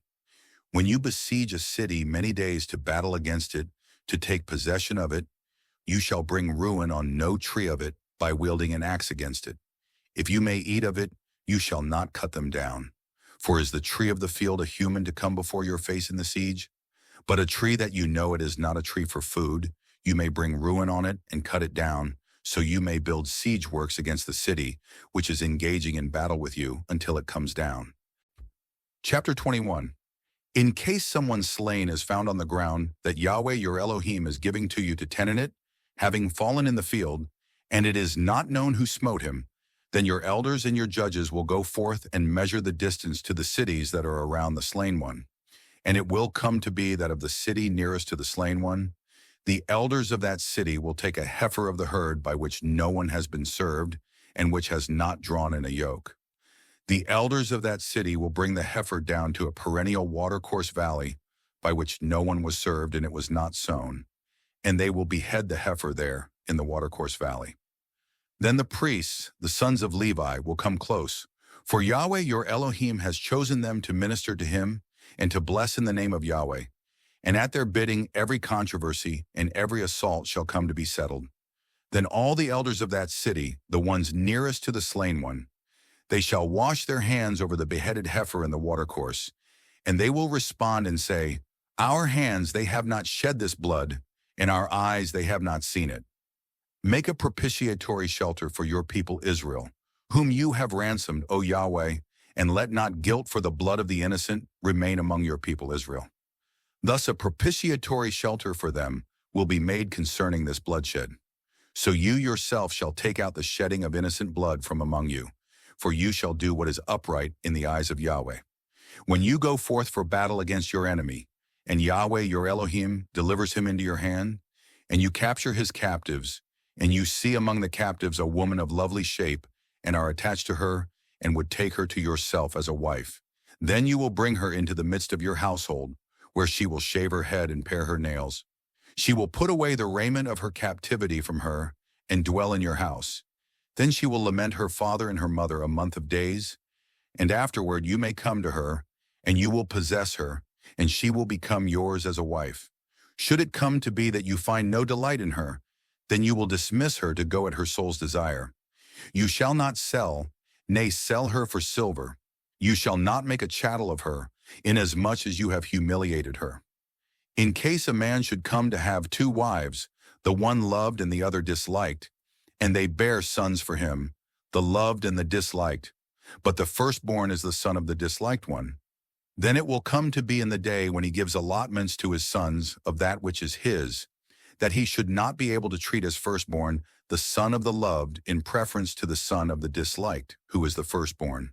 When you besiege a city many days to battle against it, to take possession of it, you shall bring ruin on no tree of it by wielding an axe against it. If you may eat of it, you shall not cut them down. For is the tree of the field a human to come before your face in the siege? But a tree that you know it is not a tree for food, you may bring ruin on it and cut it down, so you may build siege works against the city, which is engaging in battle with you until it comes down. Chapter 21. In case someone slain is found on the ground that Yahweh your Elohim is giving to you to tenant it, having fallen in the field, and it is not known who smote him, then your elders and your judges will go forth and measure the distance to the cities that are around the slain one. And it will come to be that of the city nearest to the slain one, the elders of that city will take a heifer of the herd by which no one has been served and which has not drawn in a yoke. The elders of that city will bring the heifer down to a perennial watercourse valley by which no one was served and it was not sown, and they will behead the heifer there in the watercourse valley. Then the priests, the sons of Levi, will come close, for Yahweh your Elohim has chosen them to minister to him and to bless in the name of Yahweh. And at their bidding every controversy and every assault shall come to be settled. Then all the elders of that city, the ones nearest to the slain one, they shall wash their hands over the beheaded heifer in the watercourse, and they will respond and say, Our hands they have not shed this blood, and our eyes they have not seen it. Make a propitiatory shelter for your people Israel, whom you have ransomed, O Yahweh, and let not guilt for the blood of the innocent remain among your people Israel. Thus a propitiatory shelter for them will be made concerning this bloodshed. So you yourself shall take out the shedding of innocent blood from among you, for you shall do what is upright in the eyes of Yahweh. When you go forth for battle against your enemy, and Yahweh your Elohim delivers him into your hand, and you capture his captives, and you see among the captives a woman of lovely shape, and are attached to her, and would take her to yourself as a wife, then you will bring her into the midst of your household, where she will shave her head and pare her nails. She will put away the raiment of her captivity from her and dwell in your house. Then she will lament her father and her mother a month of days, and afterward you may come to her, and you will possess her, and she will become yours as a wife. Should it come to be that you find no delight in her, then you will dismiss her to go at her soul's desire. You shall not sell, nay, sell her for silver. You shall not make a chattel of her, inasmuch as you have humiliated her. In case a man should come to have two wives, the one loved and the other disliked, and they bear sons for him, the loved and the disliked, but the firstborn is the son of the disliked one, then it will come to be in the day when he gives allotments to his sons of that which is his, that he should not be able to treat as firstborn the son of the loved in preference to the son of the disliked, who is the firstborn.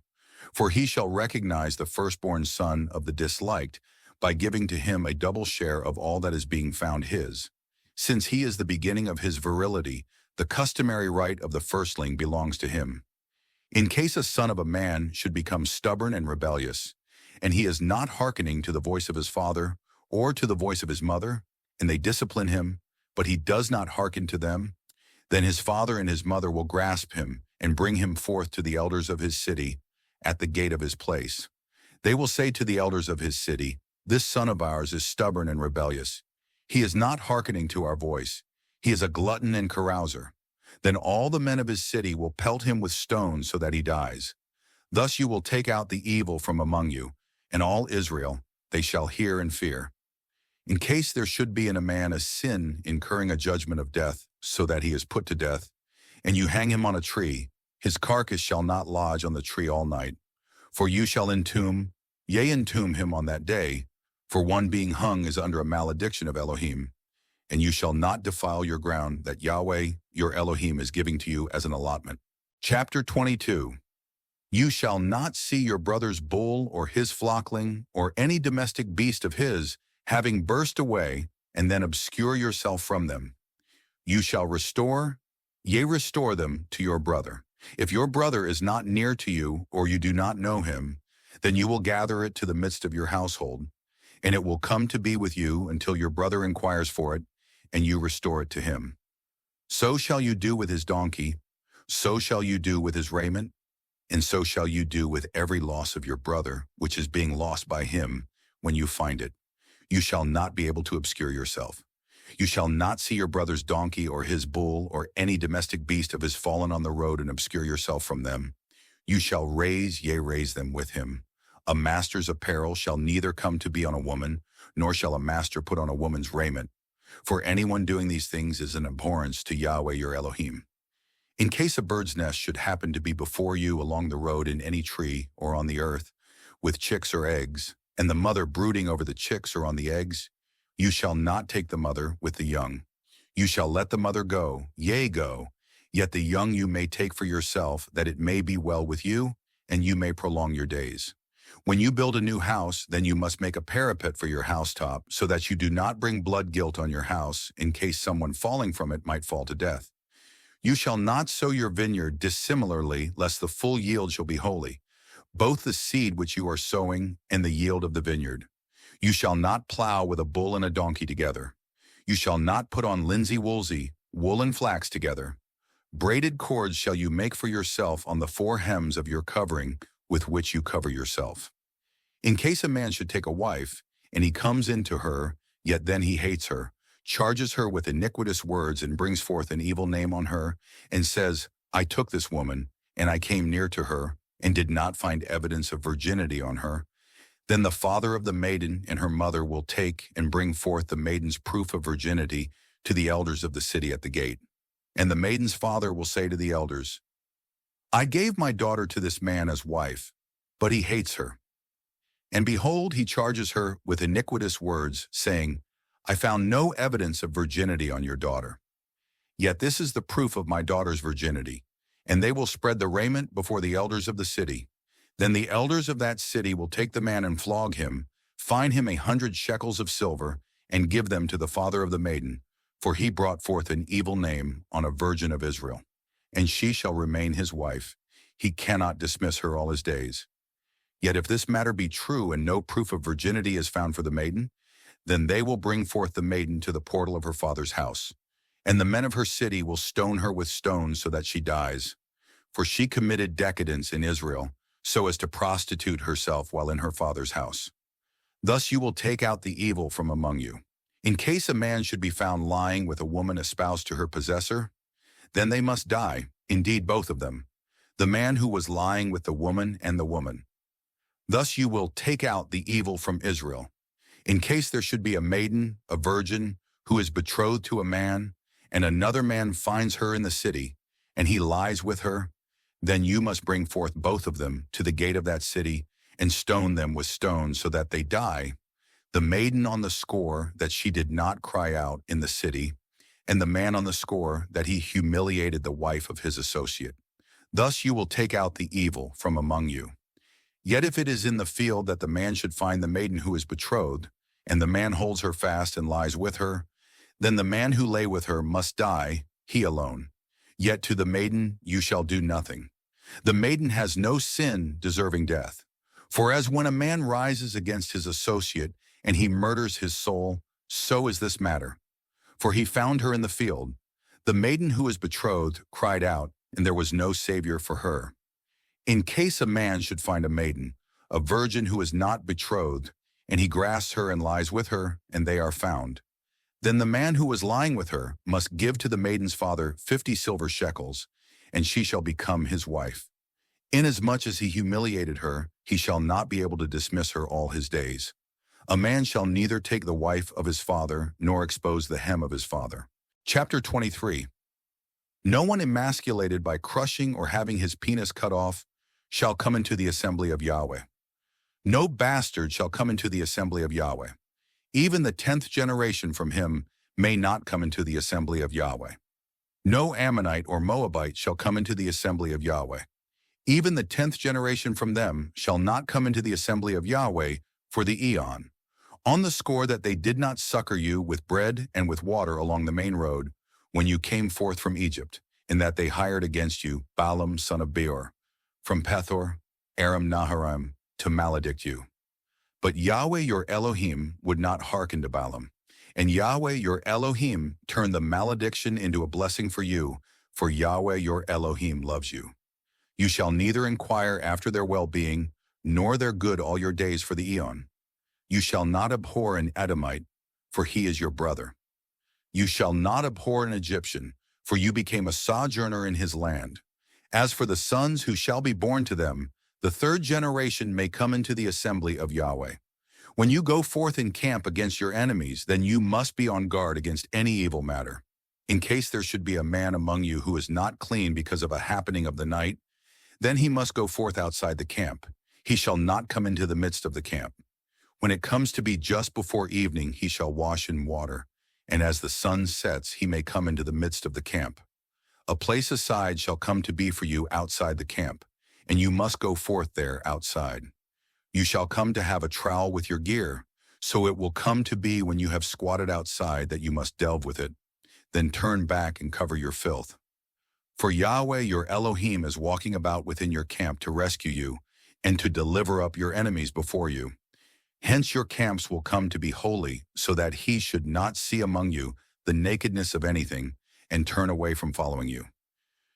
For he shall recognize the firstborn son of the disliked by giving to him a double share of all that is being found his. Since he is the beginning of his virility, the customary right of the firstling belongs to him. In case a son of a man should become stubborn and rebellious, and he is not hearkening to the voice of his father or to the voice of his mother, and they discipline him, but he does not hearken to them, then his father and his mother will grasp him and bring him forth to the elders of his city at the gate of his place. They will say to the elders of his city, This son of ours is stubborn and rebellious. He is not hearkening to our voice. He is a glutton and carouser. Then all the men of his city will pelt him with stones so that he dies. Thus you will take out the evil from among you, and all Israel, they shall hear and fear. In case there should be in a man a sin incurring a judgment of death, so that he is put to death, and you hang him on a tree, his carcass shall not lodge on the tree all night. For you shall entomb him on that day, for one being hung is under a malediction of Elohim. And you shall not defile your ground that Yahweh your Elohim is giving to you as an allotment. Chapter 22. You shall not see your brother's bull or his flockling or any domestic beast of his having burst away, and then obscure yourself from them. You shall restore, yea, restore them to your brother. If your brother is not near to you, or you do not know him, then you will gather it to the midst of your household, and it will come to be with you until your brother inquires for it, and you restore it to him. So shall you do with his donkey, so shall you do with his raiment, and so shall you do with every loss of your brother, which is being lost by him, when you find it. You shall not be able to obscure yourself. You shall not see your brother's donkey or his bull or any domestic beast of his fallen on the road and obscure yourself from them. You shall raise, yea, raise them with him. A master's apparel shall neither come to be on a woman, nor shall a master put on a woman's raiment. For anyone doing these things is an abhorrence to Yahweh your Elohim. In case a bird's nest should happen to be before you along the road in any tree or on the earth, with chicks or eggs, and the mother brooding over the chicks or on the eggs, you shall not take the mother with the young. You shall let the mother go, yea, go, yet the young you may take for yourself, that it may be well with you, and you may prolong your days. When you build a new house, then you must make a parapet for your housetop, so that you do not bring blood guilt on your house, in case someone falling from it might fall to death. You shall not sow your vineyard dissimilarly, lest the full yield shall be holy, both the seed which you are sowing and the yield of the vineyard. You shall not plow with a bull and a donkey together. You shall not put on linsey-woolsey, wool and flax together. Braided cords shall you make for yourself on the four hems of your covering with which you cover yourself. In case a man should take a wife, and he comes into her, yet then he hates her, charges her with iniquitous words and brings forth an evil name on her, and says, I took this woman, and I came near to her, and did not find evidence of virginity on her, then the father of the maiden and her mother will take and bring forth the maiden's proof of virginity to the elders of the city at the gate. And the maiden's father will say to the elders, I gave my daughter to this man as wife, but he hates her. And behold, he charges her with iniquitous words, saying, I found no evidence of virginity on your daughter. Yet this is the proof of my daughter's virginity. And they will spread the raiment before the elders of the city. Then the elders of that city will take the man and flog him, fine him 100 shekels of silver, and give them to the father of the maiden, for he brought forth an evil name on a virgin of Israel. And she shall remain his wife. He cannot dismiss her all his days. Yet if this matter be true and no proof of virginity is found for the maiden, then they will bring forth the maiden to the portal of her father's house. And the men of her city will stone her with stones so that she dies. For she committed decadence in Israel, so as to prostitute herself while in her father's house. Thus you will take out the evil from among you. In case a man should be found lying with a woman espoused to her possessor, then they must die, indeed both of them, the man who was lying with the woman and the woman. Thus you will take out the evil from Israel. In case there should be a maiden, a virgin, who is betrothed to a man, and another man finds her in the city, and he lies with her, then you must bring forth both of them to the gate of that city, and stone them with stones so that they die, the maiden on the score that she did not cry out in the city, and the man on the score that he humiliated the wife of his associate. Thus you will take out the evil from among you. Yet if it is in the field that the man should find the maiden who is betrothed, and the man holds her fast and lies with her, then the man who lay with her must die, he alone. Yet to the maiden you shall do nothing. The maiden has no sin deserving death. For as when a man rises against his associate, and he murders his soul, so is this matter. For he found her in the field. The maiden who is betrothed cried out, and there was no savior for her. In case a man should find a maiden, a virgin who is not betrothed, and he grasps her and lies with her, and they are found, then the man who was lying with her must give to the maiden's father 50 silver shekels, and she shall become his wife. Inasmuch as he humiliated her, he shall not be able to dismiss her all his days. A man shall neither take the wife of his father, nor expose the hem of his father. Chapter 23. No one emasculated by crushing or having his penis cut off shall come into the assembly of Yahweh. No bastard shall come into the assembly of Yahweh. Even the 10th generation from him may not come into the assembly of Yahweh. No Ammonite or Moabite shall come into the assembly of Yahweh. Even the 10th generation from them shall not come into the assembly of Yahweh for the eon, on the score that they did not succor you with bread and with water along the main road when you came forth from Egypt, in that they hired against you Balaam son of Beor, from Pethor, Aram Naharaim, to maledict you. But Yahweh your Elohim would not hearken to Balaam, and Yahweh your Elohim turned the malediction into a blessing for Yahweh your Elohim loves you. You shall neither inquire after their well-being, nor their good all your days for the eon. You shall not abhor an Edomite, for he is your brother. You shall not abhor an Egyptian, for you became a sojourner in his land. As for the sons who shall be born to them, the 3rd generation may come into the assembly of Yahweh. When you go forth in camp against your enemies, then you must be on guard against any evil matter. In case there should be a man among you who is not clean because of a happening of the night, then he must go forth outside the camp. He shall not come into the midst of the camp. When it comes to be just before evening, he shall wash in water, and as the sun sets, he may come into the midst of the camp. A place aside shall come to be for you outside the camp, and you must go forth there outside. You shall come to have a trowel with your gear, so it will come to be when you have squatted outside that you must delve with it. Then turn back and cover your filth. For Yahweh your Elohim is walking about within your camp to rescue you, and to deliver up your enemies before you. Hence your camps will come to be holy, so that he should not see among you the nakedness of anything, and turn away from following you.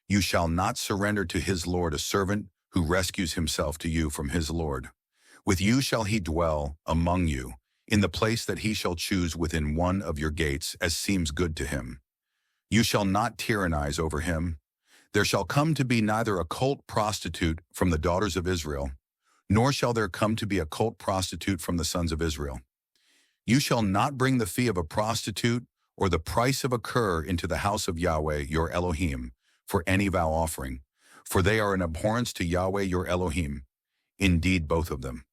You shall not surrender to his Lord a servant who rescues himself to you from his Lord. With you shall he dwell among you, in the place that he shall choose within one of your gates, as seems good to him. You shall not tyrannize over him. There shall come to be neither a cult prostitute from the daughters of Israel, nor shall there come to be a cult prostitute from the sons of Israel. You shall not bring the fee of a prostitute or the price of a cur into the house of Yahweh your Elohim for any vow offering, for they are an abhorrence to Yahweh your Elohim, indeed both of them.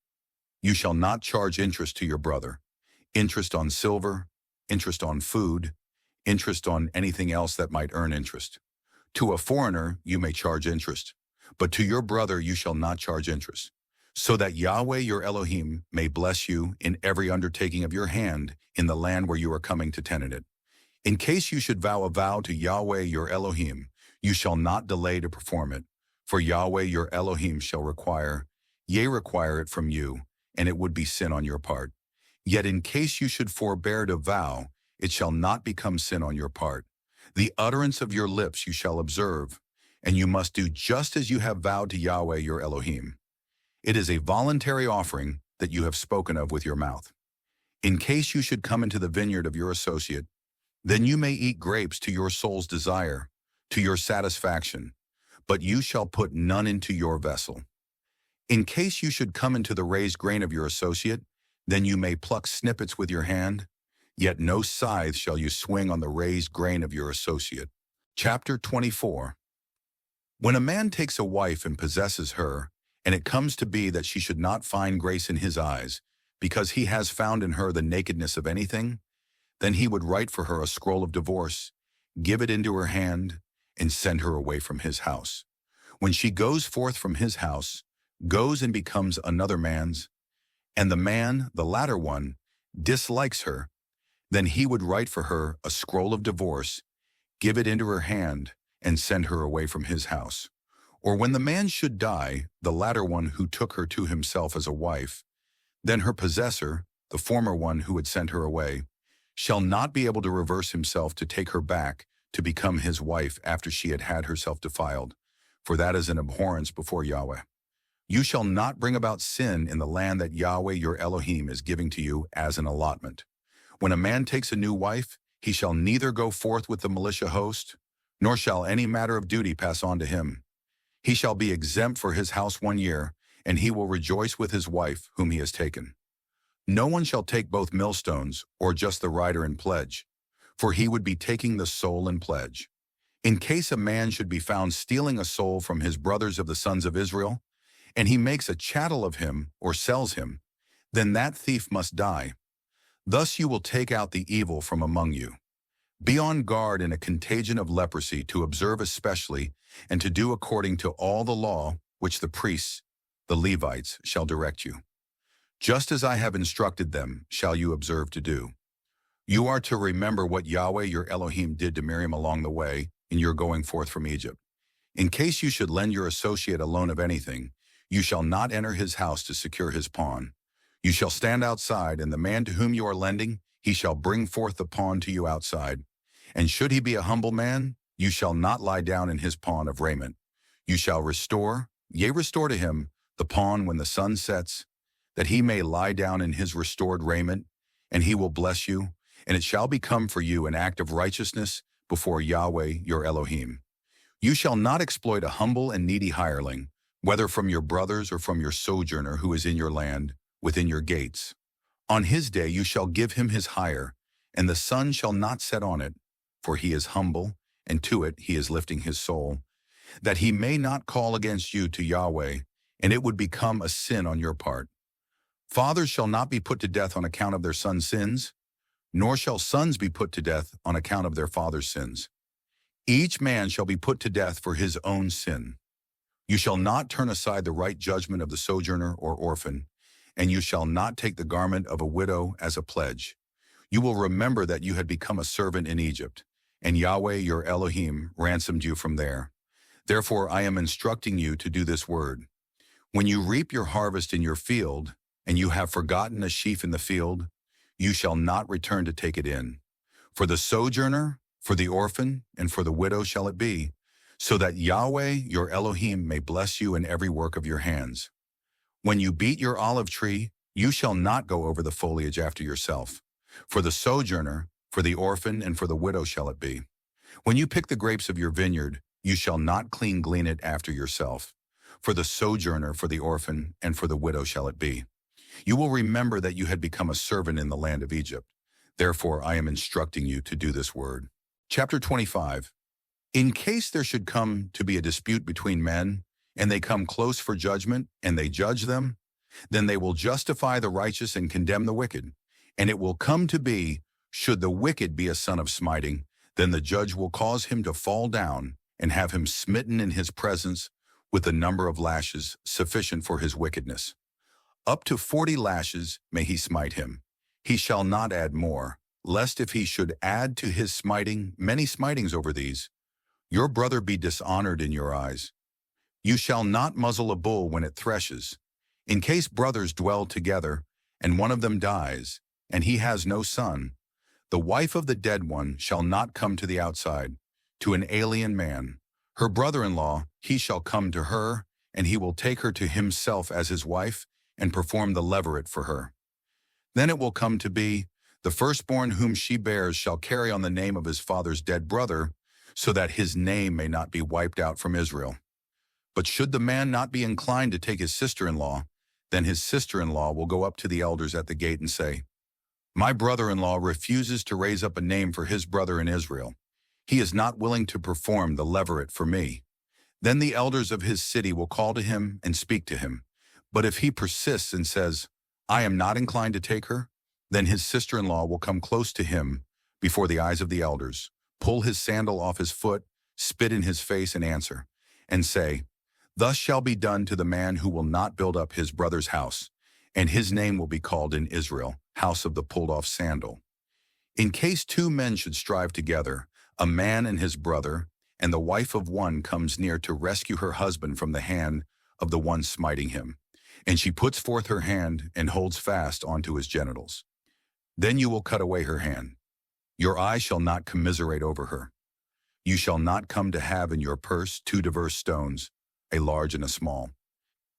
You shall not charge interest to your brother, interest on silver, interest on food, interest on anything else that might earn interest. To a foreigner you may charge interest, but to your brother you shall not charge interest, so that Yahweh your Elohim may bless you in every undertaking of your hand in the land where you are coming to tenant it. In case you should vow a vow to Yahweh your Elohim, you shall not delay to perform it, for Yahweh your Elohim shall require it from you, and it would be sin on your part. Yet in case you should forbear to vow, it shall not become sin on your part. The utterance of your lips you shall observe, and you must do just as you have vowed to Yahweh your Elohim. It is a voluntary offering that you have spoken of with your mouth. In case you should come into the vineyard of your associate, then you may eat grapes to your soul's desire, to your satisfaction, but you shall put none into your vessel. In case you should come into the raised grain of your associate, then you may pluck snippets with your hand, yet no scythe shall you swing on the raised grain of your associate. Chapter 24. When a man takes a wife and possesses her, and it comes to be that she should not find grace in his eyes, because he has found in her the nakedness of anything, then he would write for her a scroll of divorce, give it into her hand, and send her away from his house. When she goes forth from his house, goes and becomes another man's, and the man, the latter one, dislikes her, then he would write for her a scroll of divorce, give it into her hand, and send her away from his house. Or when the man should die, the latter one who took her to himself as a wife, then her possessor, the former one who had sent her away, shall not be able to reverse himself to take her back to become his wife after she had had herself defiled, for that is an abhorrence before Yahweh. You shall not bring about sin in the land that Yahweh your Elohim is giving to you as an allotment. When a man takes a new wife, he shall neither go forth with the militia host, nor shall any matter of duty pass on to him. He shall be exempt for his house 1 year, and he will rejoice with his wife whom he has taken. No one shall take both millstones or just the rider in pledge, for he would be taking the soul in pledge. In case a man should be found stealing a soul from his brothers of the sons of Israel, and he makes a chattel of him or sells him, then that thief must die. Thus you will take out the evil from among you. Be on guard in a contagion of leprosy to observe especially and to do according to all the law which the priests, the Levites, shall direct you. Just as I have instructed them, shall you observe to do. You are to remember what Yahweh your Elohim did to Miriam along the way in your going forth from Egypt. In case you should lend your associate a loan of anything, you shall not enter his house to secure his pawn. You shall stand outside, and the man to whom you are lending, he shall bring forth the pawn to you outside. And should he be a humble man, you shall not lie down in his pawn of raiment. You shall restore to him the pawn when the sun sets, that he may lie down in his restored raiment, and he will bless you, and it shall become for you an act of righteousness before Yahweh your Elohim. You shall not exploit a humble and needy hireling, whether from your brothers or from your sojourner who is in your land, within your gates. On his day you shall give him his hire, and the sun shall not set on it, for he is humble, and to it he is lifting his soul, that he may not call against you to Yahweh, and it would become a sin on your part. Fathers shall not be put to death on account of their sons' sins, nor shall sons be put to death on account of their fathers' sins. Each man shall be put to death for his own sin. You shall not turn aside the right judgment of the sojourner or orphan, and you shall not take the garment of a widow as a pledge. You will remember that you had become a servant in Egypt, and Yahweh your Elohim ransomed you from there. Therefore I am instructing you to do this word. When you reap your harvest in your field, and you have forgotten a sheaf in the field, you shall not return to take it in. For the sojourner, for the orphan, and for the widow shall it be, so that Yahweh your Elohim may bless you in every work of your hands. When you beat your olive tree, you shall not go over the foliage after yourself. For the sojourner, for the orphan, and for the widow shall it be. When you pick the grapes of your vineyard, you shall not glean it after yourself. For the sojourner, for the orphan, and for the widow shall it be. You will remember that you had become a servant in the land of Egypt. Therefore I am instructing you to do this word. Chapter 25. In case there should come to be a dispute between men, and they come close for judgment, and they judge them, then they will justify the righteous and condemn the wicked. And it will come to be, should the wicked be a son of smiting, then the judge will cause him to fall down and have him smitten in his presence with the number of lashes sufficient for his wickedness. Up to 40 lashes may he smite him. He shall not add more, lest if he should add to his smiting many smitings over these, your brother be dishonored in your eyes. You shall not muzzle a bull when it threshes. In case brothers dwell together, and one of them dies, and he has no son, the wife of the dead one shall not come to the outside, to an alien man. Her brother-in-law, he shall come to her, and he will take her to himself as his wife, and perform the levirate for her. Then it will come to be, the firstborn whom she bears shall carry on the name of his father's dead brother, so that his name may not be wiped out from Israel. But should the man not be inclined to take his sister-in-law, then his sister-in-law will go up to the elders at the gate and say, My brother-in-law refuses to raise up a name for his brother in Israel. He is not willing to perform the levirate for me. Then the elders of his city will call to him and speak to him. But if he persists and says, I am not inclined to take her, then his sister-in-law will come close to him before the eyes of the elders, pull his sandal off his foot, spit in his face and answer, and say, Thus shall be done to the man who will not build up his brother's house, and his name will be called in Israel, house of the pulled-off sandal. In case two men should strive together, a man and his brother, and the wife of one comes near to rescue her husband from the hand of the one smiting him, and she puts forth her hand and holds fast onto his genitals. Then you will cut away her hand. Your eye shall not commiserate over her. You shall not come to have in your purse 2 diverse stones, a large and a small.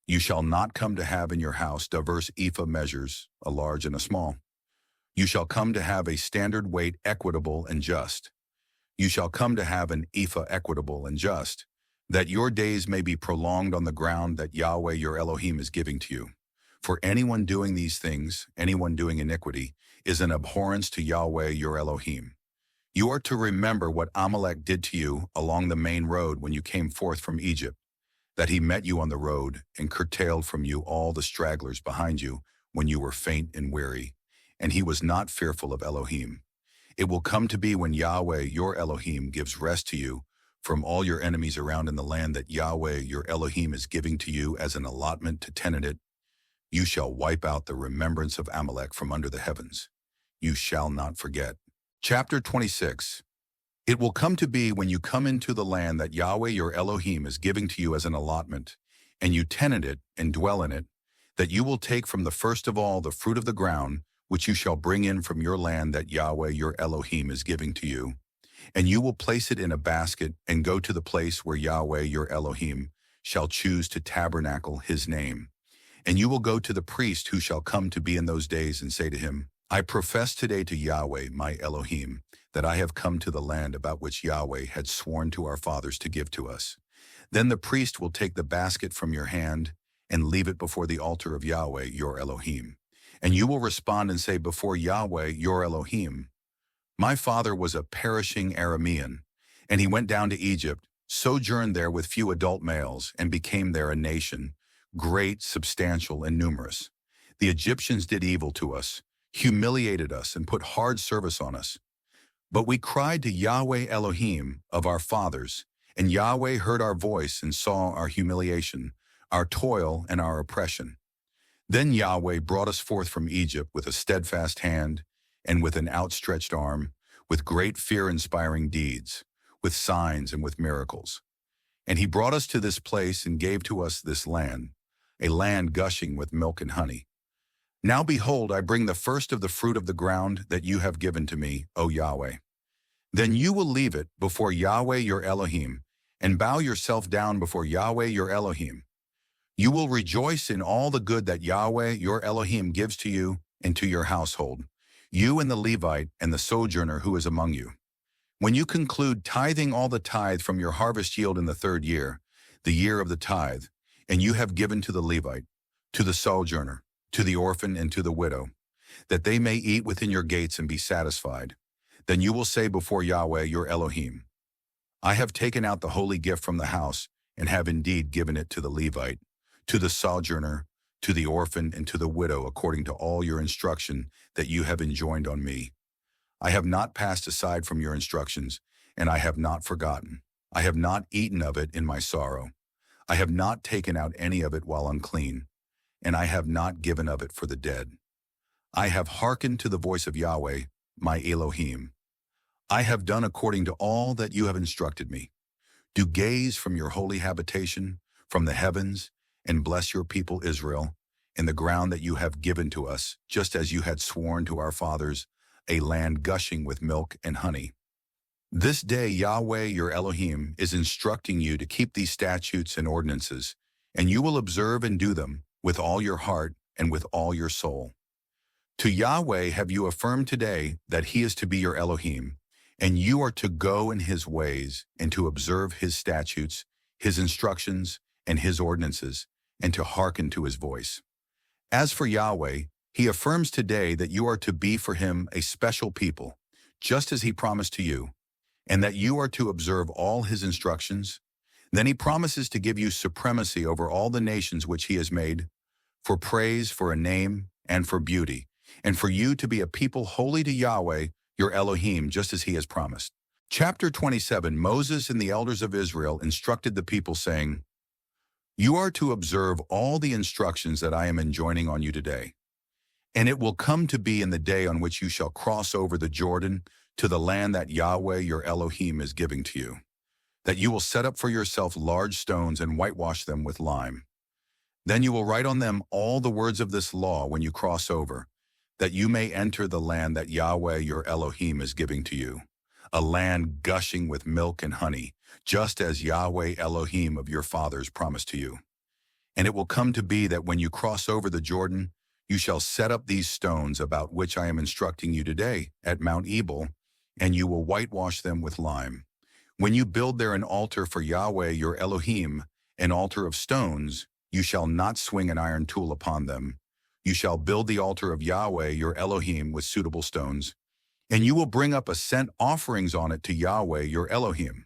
You shall not come to have in your house diverse ephah measures, a large and a small. You shall come to have a standard weight equitable and just. You shall come to have an ephah equitable and just, that your days may be prolonged on the ground that Yahweh your Elohim is giving to you. For anyone doing these things, anyone doing iniquity, is an abhorrence to Yahweh your Elohim. You are to remember what Amalek did to you along the main road when you came forth from Egypt, that he met you on the road and curtailed from you all the stragglers behind you when you were faint and weary, and he was not fearful of Elohim. It will come to be when Yahweh your Elohim gives rest to you from all your enemies around in the land that Yahweh your Elohim is giving to you as an allotment to tenant it. You shall wipe out the remembrance of Amalek from under the heavens. You shall not forget. Chapter 26. It will come to be when you come into the land that Yahweh your Elohim is giving to you as an allotment, and you tenant it and dwell in it, that you will take from the first of all the fruit of the ground, which you shall bring in from your land that Yahweh your Elohim is giving to you, and you will place it in a basket and go to the place where Yahweh your Elohim shall choose to tabernacle his name. And you will go to the priest who shall come to be in those days and say to him, I profess today to Yahweh my Elohim, that I have come to the land about which Yahweh had sworn to our fathers to give to us. Then the priest will take the basket from your hand and leave it before the altar of Yahweh your Elohim. And you will respond and say before Yahweh your Elohim, my father was a perishing Aramean, and he went down to Egypt, sojourned there with few adult males, and became there a nation, great, substantial, and numerous. The Egyptians did evil to us, humiliated us, and put hard service on us. But we cried to Yahweh Elohim of our fathers, and Yahweh heard our voice and saw our humiliation, our toil, and our oppression. Then Yahweh brought us forth from Egypt with a steadfast hand and with an outstretched arm, with great fear-inspiring deeds, with signs and with miracles. And he brought us to this place and gave to us this land, a land gushing with milk and honey. Now behold, I bring the first of the fruit of the ground that you have given to me, O Yahweh. Then you will leave it before Yahweh your Elohim, and bow yourself down before Yahweh your Elohim. You will rejoice in all the good that Yahweh your Elohim gives to you and to your household, you and the Levite and the sojourner who is among you. When you conclude tithing all the tithe from your harvest yield in the 3rd year, the year of the tithe, and you have given to the Levite, to the sojourner, to the orphan, and to the widow, that they may eat within your gates and be satisfied, then you will say before Yahweh your Elohim, I have taken out the holy gift from the house, and have indeed given it to the Levite, to the sojourner, to the orphan, and to the widow, according to all your instruction that you have enjoined on me. I have not passed aside from your instructions, and I have not forgotten. I have not eaten of it in my sorrow. I have not taken out any of it while unclean, and I have not given of it for the dead. I have hearkened to the voice of Yahweh, my Elohim. I have done according to all that you have instructed me. Do gaze from your holy habitation, from the heavens, and bless your people Israel, in the ground that you have given to us, just as you had sworn to our fathers, a land gushing with milk and honey. This day Yahweh your Elohim is instructing you to keep these statutes and ordinances, and you will observe and do them with all your heart and with all your soul. To Yahweh have you affirmed today that he is to be your Elohim, and you are to go in his ways and to observe his statutes, his instructions, and his ordinances, and to hearken to his voice. As for Yahweh, he affirms today that you are to be for him a special people, just as he promised to you, and that you are to observe all his instructions. Then he promises to give you supremacy over all the nations which he has made, for praise, for a name, and for beauty, and for you to be a people holy to Yahweh, your Elohim, just as he has promised. Chapter 27. Moses and the elders of Israel instructed the people, saying, You are to observe all the instructions that I am enjoining on you today. And it will come to be in the day on which you shall cross over the Jordan to the land that Yahweh your Elohim is giving to you, that you will set up for yourself large stones and whitewash them with lime. Then you will write on them all the words of this law when you cross over, that you may enter the land that Yahweh your Elohim is giving to you, a land gushing with milk and honey, just as Yahweh Elohim of your fathers promised to you. And it will come to be that when you cross over the Jordan, you shall set up these stones about which I am instructing you today at Mount Ebal, and you will whitewash them with lime. When you build there an altar for Yahweh your Elohim, an altar of stones, you shall not swing an iron tool upon them. You shall build the altar of Yahweh your Elohim with suitable stones, and you will bring up scent offerings on it to Yahweh your Elohim.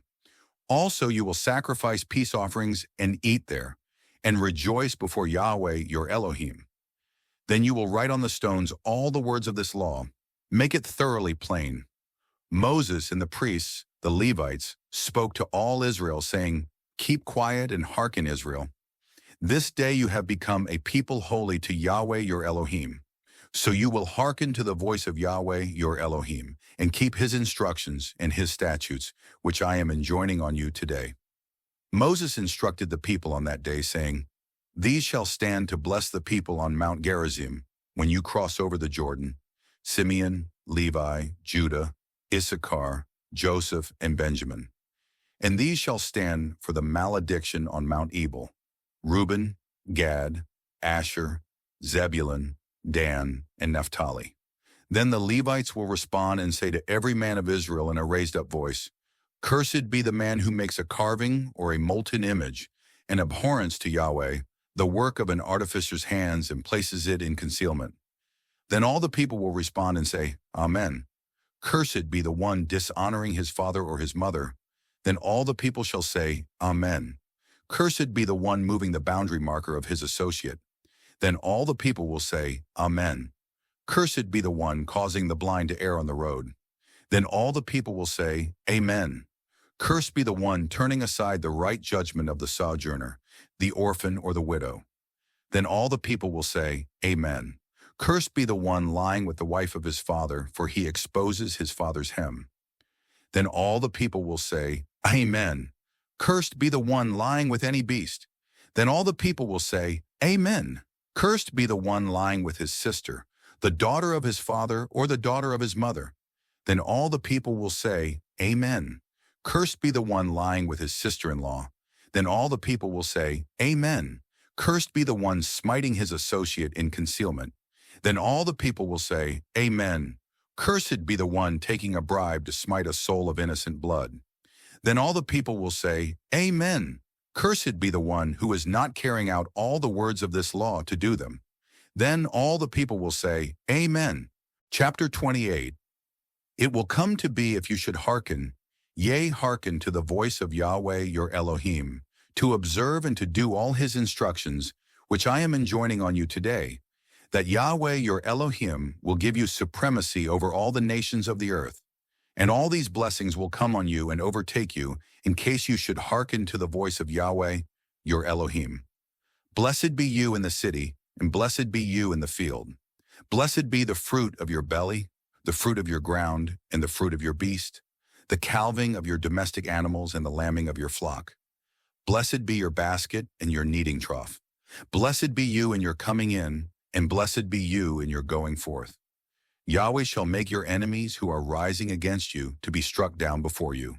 Also you will sacrifice peace offerings and eat there, and rejoice before Yahweh your Elohim. Then you will write on the stones all the words of this law. Make it thoroughly plain. Moses and the priests, the Levites, spoke to all Israel, saying, "Keep quiet and hearken, Israel. This day you have become a people holy to Yahweh your Elohim. So you will hearken to the voice of Yahweh your Elohim, and keep his instructions and his statutes, which I am enjoining on you today." Moses instructed the people on that day, saying, "These shall stand to bless the people on Mount Gerizim, when you cross over the Jordan: Simeon, Levi, Judah, Issachar, Joseph, and Benjamin. And these shall stand for the malediction on Mount Ebal: Reuben, Gad, Asher, Zebulun, Dan, and Naphtali. Then the Levites will respond and say to every man of Israel in a raised-up voice, 'Cursed be the man who makes a carving or a molten image, an abhorrence to Yahweh, the work of an artificer's hands, and places it in concealment.' Then all the people will respond and say, 'Amen. Cursed be the one dishonoring his father or his mother.' Then all the people shall say, 'Amen. Cursed be the one moving the boundary marker of his associate.' Then all the people will say, 'Amen. Cursed be the one causing the blind to err on the road.' Then all the people will say, 'Amen. Cursed be the one turning aside the right judgment of the sojourner, the orphan, or the widow.' Then all the people will say, 'Amen. Cursed be the one lying with the wife of his father, for he exposes his father's hem.' Then all the people will say, 'Amen. Cursed be the one lying with any beast.' Then all the people will say, 'Amen. Cursed be the one lying with his sister, the daughter of his father, or the daughter of his mother.' Then all the people will say, 'Amen. Cursed be the one lying with his sister-in-law.' Then all the people will say, 'Amen. Cursed be the one smiting his associate in concealment.' Then all the people will say, 'Amen. Cursed be the one taking a bribe to smite a soul of innocent blood.' Then all the people will say, 'Amen. Cursed be the one who is not carrying out all the words of this law to do them.' Then all the people will say, 'Amen.'" Chapter 28. "It will come to be, if you should hearken, yea, hearken to the voice of Yahweh your Elohim, to observe and to do all his instructions, which I am enjoining on you today, that Yahweh your Elohim will give you supremacy over all the nations of the earth. And all these blessings will come on you and overtake you, in case you should hearken to the voice of Yahweh your Elohim. Blessed be you in the city, and blessed be you in the field. Blessed be the fruit of your belly, the fruit of your ground, and the fruit of your beast, the calving of your domestic animals, and the lambing of your flock. Blessed be your basket and your kneading trough. Blessed be you in your coming in, and blessed be you in your going forth. Yahweh shall make your enemies who are rising against you to be struck down before you.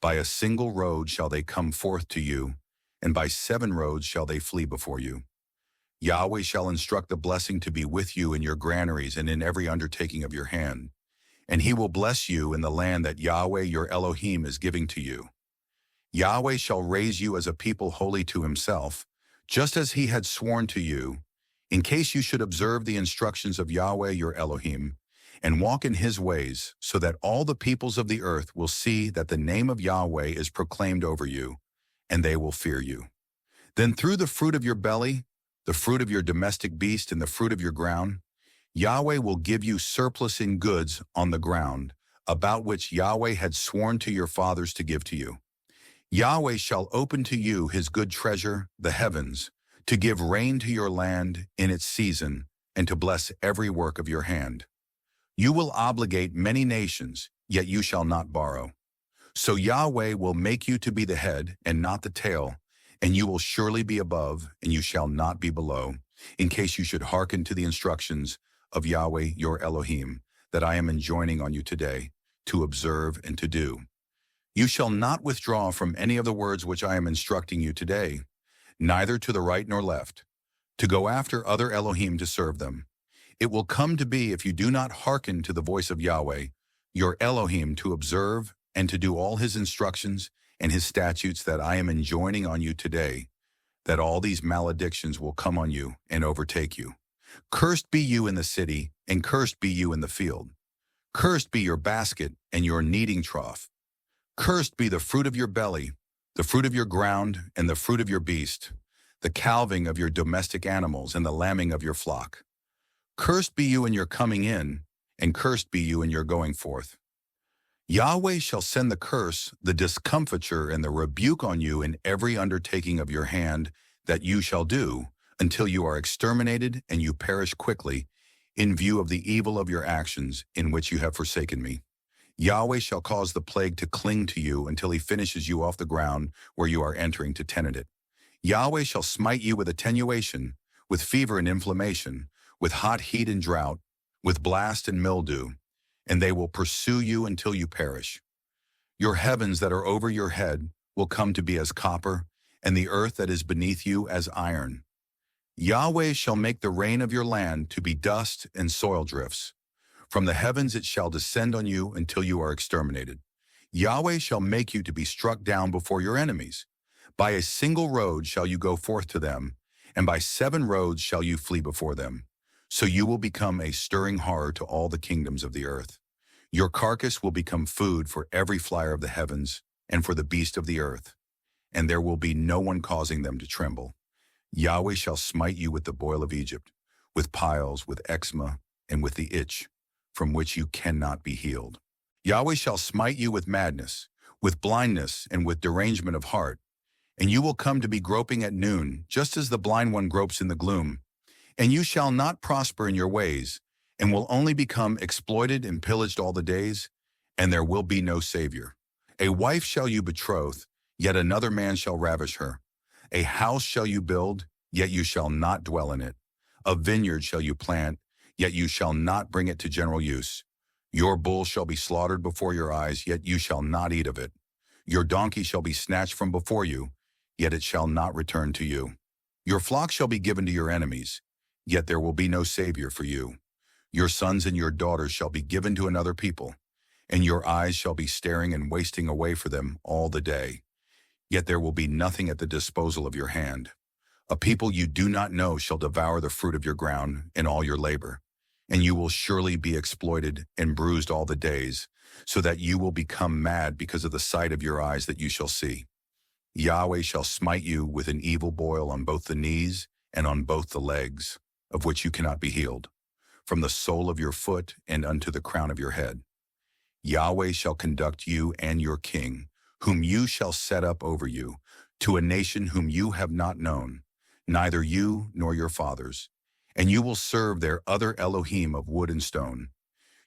By a single road shall they come forth to you, and by 7 roads shall they flee before you. Yahweh shall instruct the blessing to be with you in your granaries and in every undertaking of your hand. And he will bless you in the land that Yahweh your Elohim is giving to you. Yahweh shall raise you as a people holy to himself, just as he had sworn to you, in case you should observe the instructions of Yahweh your Elohim, and walk in his ways, so that all the peoples of the earth will see that the name of Yahweh is proclaimed over you, and they will fear you. Then through the fruit of your belly, the fruit of your domestic beast, and the fruit of your ground, Yahweh will give you surplus in goods on the ground, about which Yahweh had sworn to your fathers to give to you. Yahweh shall open to you his good treasure, the heavens, to give rain to your land in its season, and to bless every work of your hand. You will obligate many nations, yet you shall not borrow. So Yahweh will make you to be the head and not the tail, and you will surely be above, and you shall not be below, in case you should hearken to the instructions of Yahweh your Elohim, that I am enjoining on you today, to observe and to do. You shall not withdraw from any of the words which I am instructing you today, neither to the right nor left, to go after other Elohim to serve them. It will come to be, if you do not hearken to the voice of Yahweh, your Elohim, to observe and to do all his instructions and his statutes that I am enjoining on you today, that all these maledictions will come on you and overtake you. Cursed be you in the city, and cursed be you in the field. Cursed be your basket and your kneading trough. Cursed be the fruit of your belly, the fruit of your ground, and the fruit of your beast, the calving of your domestic animals, and the lambing of your flock. Cursed be you in your coming in, and cursed be you in your going forth. Yahweh shall send the curse, the discomfiture, and the rebuke on you in every undertaking of your hand that you shall do, until you are exterminated and you perish quickly, in view of the evil of your actions in which you have forsaken me. Yahweh shall cause the plague to cling to you until he finishes you off the ground where you are entering to tenant it. Yahweh shall smite you with attenuation, with fever and inflammation, with hot heat and drought, with blast and mildew, and they will pursue you until you perish. Your heavens that are over your head will come to be as copper, and the earth that is beneath you as iron. Yahweh shall make the rain of your land to be dust and soil drifts. From the heavens it shall descend on you until you are exterminated. Yahweh shall make you to be struck down before your enemies. By a single road shall you go forth to them, and by 7 roads shall you flee before them. So you will become a stirring horror to all the kingdoms of the earth. Your carcass will become food for every flyer of the heavens and for the beast of the earth, and there will be no one causing them to tremble. Yahweh shall smite you with the boil of Egypt, with piles, with eczema, and with the itch, from which you cannot be healed. Yahweh shall smite you with madness, with blindness, and with derangement of heart, and you will come to be groping at noon, just as the blind one gropes in the gloom. And you shall not prosper in your ways, and will only become exploited and pillaged all the days, and there will be no Savior. A wife shall you betroth, yet another man shall ravish her. A house shall you build, yet you shall not dwell in it. A vineyard shall you plant, yet you shall not bring it to general use. Your bull shall be slaughtered before your eyes, yet you shall not eat of it. Your donkey shall be snatched from before you, yet it shall not return to you. Your flock shall be given to your enemies, yet there will be no Savior for you. Your sons and your daughters shall be given to another people, and your eyes shall be staring and wasting away for them all the day. Yet there will be nothing at the disposal of your hand. A people you do not know shall devour the fruit of your ground and all your labor, and you will surely be exploited and bruised all the days, so that you will become mad because of the sight of your eyes that you shall see. Yahweh shall smite you with an evil boil on both the knees and on both the legs, of which you cannot be healed, from the sole of your foot and unto the crown of your head. Yahweh shall conduct you and your king, whom you shall set up over you, to a nation whom you have not known, neither you nor your fathers, and you will serve their other Elohim of wood and stone.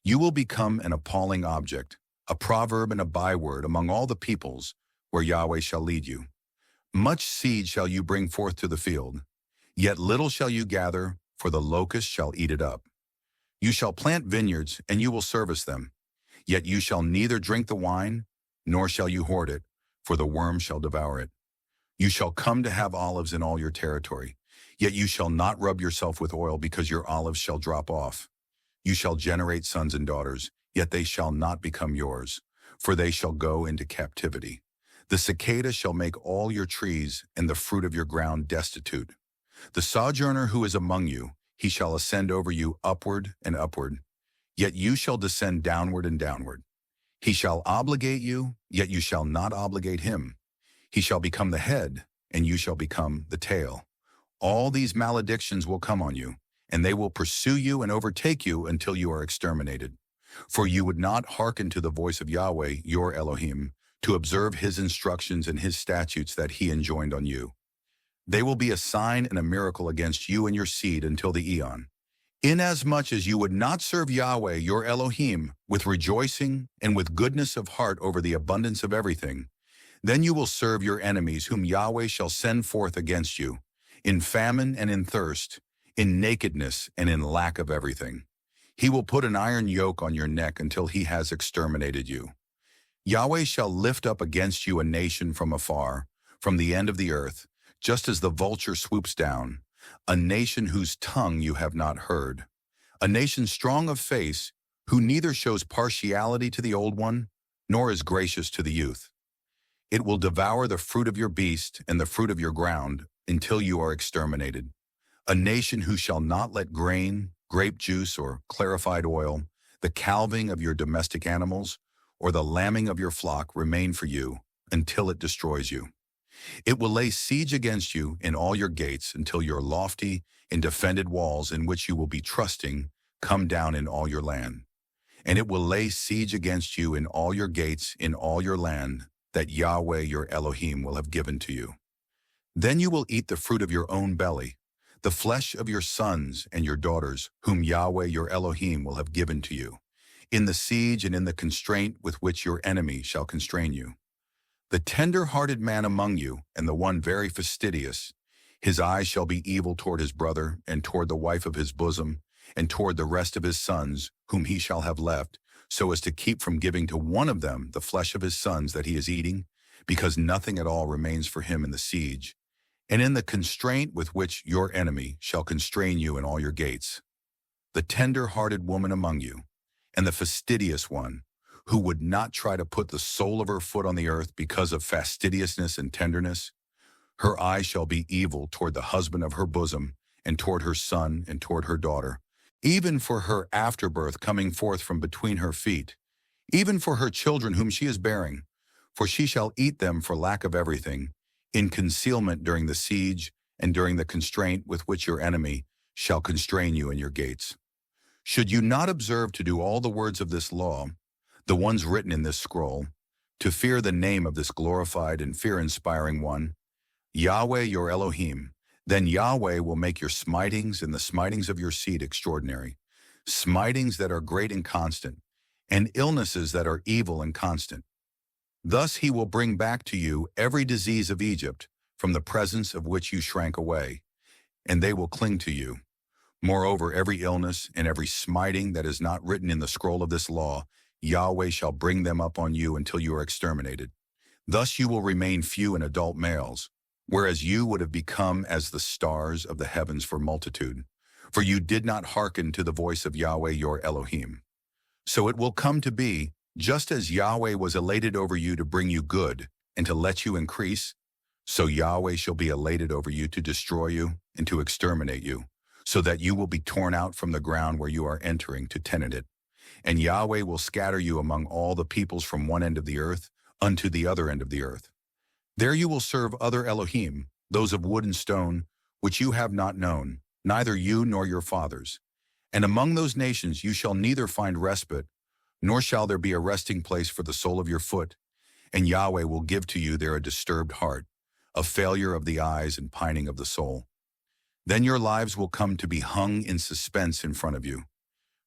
You will become an appalling object, a proverb and a byword among all the peoples, where Yahweh shall lead you. Much seed shall you bring forth to the field, yet little shall you gather, for the locust shall eat it up. You shall plant vineyards, and you will service them, yet you shall neither drink the wine, nor shall you hoard it, for the worm shall devour it. You shall come to have olives in all your territory, yet you shall not rub yourself with oil, because your olives shall drop off. You shall generate sons and daughters, yet they shall not become yours, for they shall go into captivity. The cicada shall make all your trees and the fruit of your ground destitute. The sojourner who is among you, he shall ascend over you upward and upward, yet you shall descend downward and downward. He shall obligate you, yet you shall not obligate him. He shall become the head, and you shall become the tail. All these maledictions will come on you, and they will pursue you and overtake you until you are exterminated. For you would not hearken to the voice of Yahweh, your Elohim, to observe his instructions and his statutes that he enjoined on you. They will be a sign and a miracle against you and your seed until the eon. Inasmuch as you would not serve Yahweh, your Elohim, with rejoicing and with goodness of heart over the abundance of everything, then you will serve your enemies whom Yahweh shall send forth against you, in famine and in thirst, in nakedness and in lack of everything. He will put an iron yoke on your neck until he has exterminated you. Yahweh shall lift up against you a nation from afar, from the end of the earth, just as the vulture swoops down, a nation whose tongue you have not heard, a nation strong of face, who neither shows partiality to the old one, nor is gracious to the youth. It will devour the fruit of your beast and the fruit of your ground until you are exterminated. A nation who shall not let grain, grape juice, or clarified oil, the calving of your domestic animals, or the lambing of your flock remain for you until it destroys you. It will lay siege against you in all your gates until your lofty and defended walls in which you will be trusting come down in all your land. and it will lay siege against you in all your gates in all your land that Yahweh your Elohim will have given to you. Then you will eat the fruit of your own belly, the flesh of your sons and your daughters, whom Yahweh your Elohim will have given to you, in the siege and in the constraint with which your enemy shall constrain you. The tender-hearted man among you, and the one very fastidious, his eyes shall be evil toward his brother, and toward the wife of his bosom, and toward the rest of his sons, whom he shall have left, so as to keep from giving to one of them the flesh of his sons that he is eating, because nothing at all remains for him in the siege, and in the constraint with which your enemy shall constrain you in all your gates. The tender-hearted woman among you, and the fastidious one, who would not try to put the sole of her foot on the earth because of fastidiousness and tenderness, her eye shall be evil toward the husband of her bosom, and toward her son, and toward her daughter, even for her afterbirth coming forth from between her feet, even for her children whom she is bearing, for she shall eat them for lack of everything, in concealment during the siege, and during the constraint with which your enemy shall constrain you in your gates. Should you not observe to do all the words of this law, the ones written in this scroll, to fear the name of this glorified and fear-inspiring one, Yahweh your Elohim, then Yahweh will make your smitings and the smitings of your seed extraordinary, smitings that are great and constant, and illnesses that are evil and constant. Thus he will bring back to you every disease of Egypt, from the presence of which you shrank away, and they will cling to you. Moreover, every illness and every smiting that is not written in the scroll of this law, Yahweh shall bring them up on you until you are exterminated. Thus you will remain few in adult males, whereas you would have become as the stars of the heavens for multitude, for you did not hearken to the voice of Yahweh your Elohim. So it will come to be, just as Yahweh was elated over you to bring you good and to let you increase, so Yahweh shall be elated over you to destroy you and to exterminate you, so that you will be torn out from the ground where you are entering to tenant it. And Yahweh will scatter you among all the peoples from one end of the earth unto the other end of the earth. There you will serve other Elohim, those of wood and stone, which you have not known, neither you nor your fathers. And among those nations you shall neither find respite, nor shall there be a resting place for the sole of your foot. And Yahweh will give to you there a disturbed heart, a failure of the eyes and pining of the soul. Then your lives will come to be hung in suspense in front of you.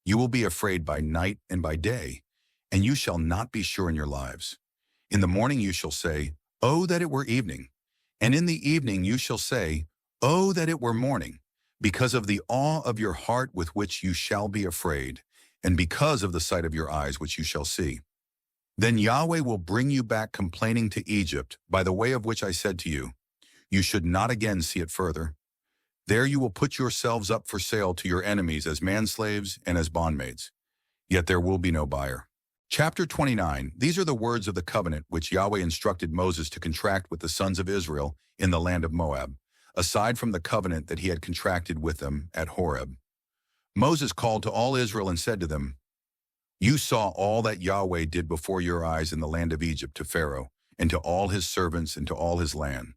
You will be afraid by night and by day, and you shall not be sure in your lives. In the morning you shall say, "Oh, that it were evening." And in the evening you shall say, "Oh, that it were morning," because of the awe of your heart with which you shall be afraid, and because of the sight of your eyes which you shall see. Then Yahweh will bring you back complaining to Egypt, by the way of which I said to you, you should not again see it further. There you will put yourselves up for sale to your enemies as manslaves and as bondmaids. Yet there will be no buyer. Chapter 29. These are the words of the covenant which Yahweh instructed Moses to contract with the sons of Israel in the land of Moab, aside from the covenant that he had contracted with them at Horeb. Moses called to all Israel and said to them, "You saw all that Yahweh did before your eyes in the land of Egypt to Pharaoh, and to all his servants and to all his land,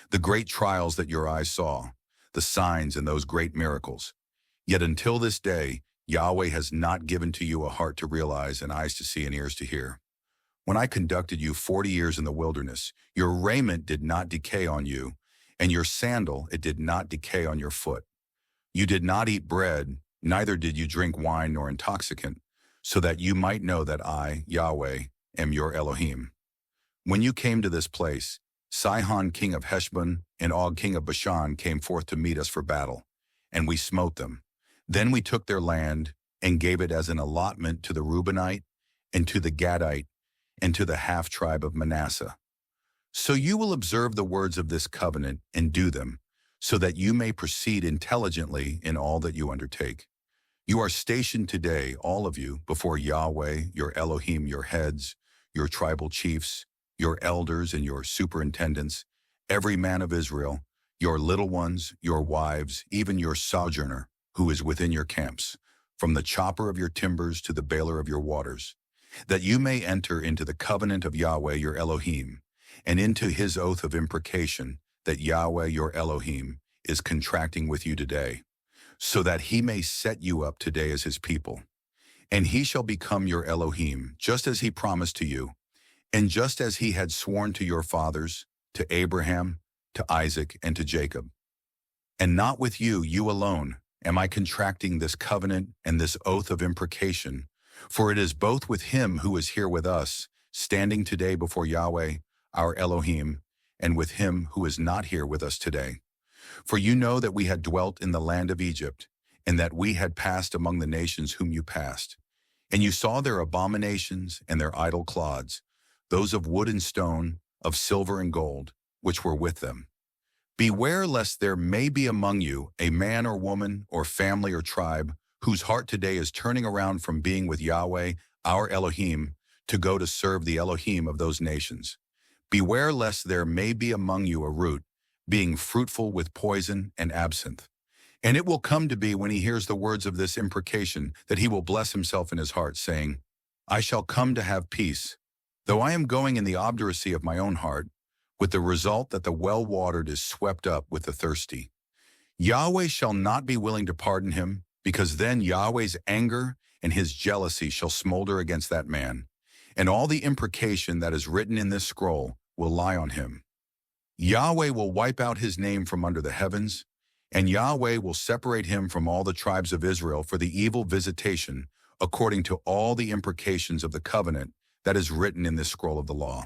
the great trials that your eyes saw, the signs and those great miracles. Yet until this day, Yahweh has not given to you a heart to realize and eyes to see and ears to hear. When I conducted you 40 years in the wilderness, your raiment did not decay on you, and your sandal, it did not decay on your foot. You did not eat bread, neither did you drink wine nor intoxicant, so that you might know that I, Yahweh, am your Elohim. When you came to this place, Sihon king of Heshbon and Og king of Bashan came forth to meet us for battle, and we smote them. Then we took their land and gave it as an allotment to the Reubenite and to the Gadite and to the half-tribe of Manasseh. So you will observe the words of this covenant and do them, so that you may proceed intelligently in all that you undertake. You are stationed today, all of you, before Yahweh, your Elohim, your heads, your tribal chiefs, your elders and your superintendents, every man of Israel, your little ones, your wives, even your sojourner, who is within your camps, from the chopper of your timbers to the baler of your waters, that you may enter into the covenant of Yahweh your Elohim, and into his oath of imprecation that Yahweh your Elohim is contracting with you today, so that he may set you up today as his people. And he shall become your Elohim, just as he promised to you, and just as he had sworn to your fathers, to Abraham, to Isaac, and to Jacob. And not with you, you alone, am I contracting this covenant and this oath of imprecation, for it is both with him who is here with us, standing today before Yahweh, our Elohim, and with him who is not here with us today. For you know that we had dwelt in the land of Egypt, and that we had passed among the nations whom you passed. And you saw their abominations and their idol clods, those of wood and stone, of silver and gold, which were with them. Beware lest there may be among you a man or woman or family or tribe whose heart today is turning around from being with Yahweh, our Elohim, to go to serve the Elohim of those nations. Beware lest there may be among you a root, being fruitful with poison and absinthe. And it will come to be when he hears the words of this imprecation that he will bless himself in his heart, saying, I shall come to have peace, though I am going in the obduracy of my own heart, with the result that the well-watered is swept up with the thirsty. Yahweh shall not be willing to pardon him, because then Yahweh's anger and his jealousy shall smolder against that man, and all the imprecation that is written in this scroll will lie on him. Yahweh will wipe out his name from under the heavens, and Yahweh will separate him from all the tribes of Israel for the evil visitation, according to all the imprecations of the covenant that is written in this scroll of the law.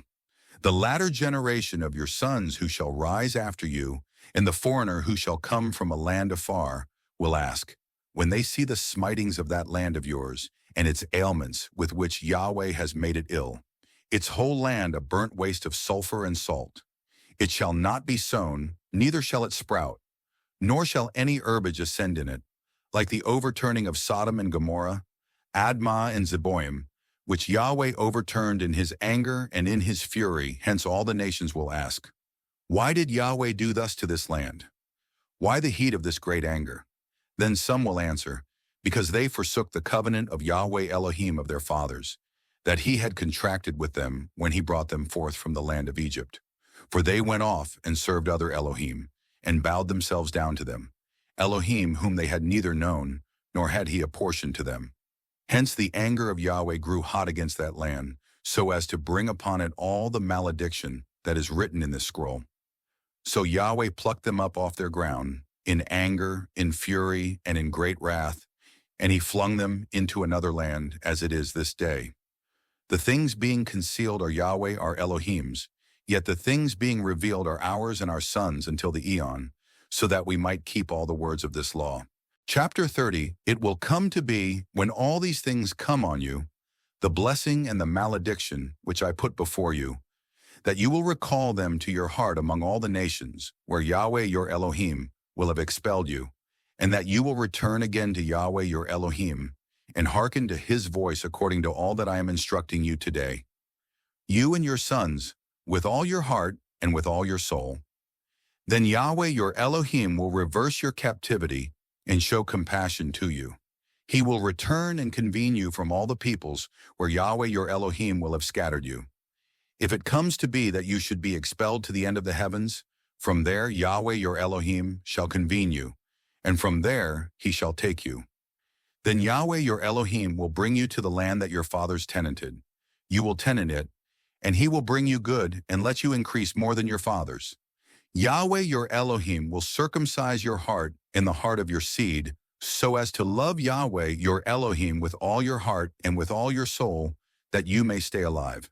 The latter generation of your sons who shall rise after you, and the foreigner who shall come from a land afar, will ask, when they see the smitings of that land of yours, and its ailments with which Yahweh has made it ill, its whole land a burnt waste of sulfur and salt. It shall not be sown, neither shall it sprout, nor shall any herbage ascend in it, like the overturning of Sodom and Gomorrah, Admah and Zeboim, which Yahweh overturned in his anger and in his fury. Hence all the nations will ask, why did Yahweh do thus to this land? Why the heat of this great anger? Then some will answer, because they forsook the covenant of Yahweh Elohim of their fathers, that he had contracted with them when he brought them forth from the land of Egypt. For they went off and served other Elohim, and bowed themselves down to them, Elohim whom they had neither known, nor had he apportioned to them. Hence the anger of Yahweh grew hot against that land, so as to bring upon it all the malediction that is written in this scroll. So Yahweh plucked them up off their ground, in anger, in fury, and in great wrath, and he flung them into another land, as it is this day. The things being concealed are Yahweh our Elohim's, yet the things being revealed are ours and our sons until the eon, so that we might keep all the words of this law. Chapter 30, It will come to be, when all these things come on you, the blessing and the malediction which I put before you, that you will recall them to your heart among all the nations, where Yahweh your Elohim will have expelled you, and that you will return again to Yahweh your Elohim, and hearken to his voice according to all that I am instructing you today. You and your sons, with all your heart and with all your soul. Then Yahweh your Elohim will reverse your captivity and show compassion to you. He will return and convene you from all the peoples where Yahweh your Elohim will have scattered you. If it comes to be that you should be expelled to the end of the heavens, from there Yahweh your Elohim shall convene you, and from there he shall take you. Then Yahweh your Elohim will bring you to the land that your fathers tenanted. You will tenant it, and he will bring you good and let you increase more than your fathers. Yahweh your Elohim will circumcise your heart and the heart of your seed, so as to love Yahweh your Elohim with all your heart and with all your soul, that you may stay alive.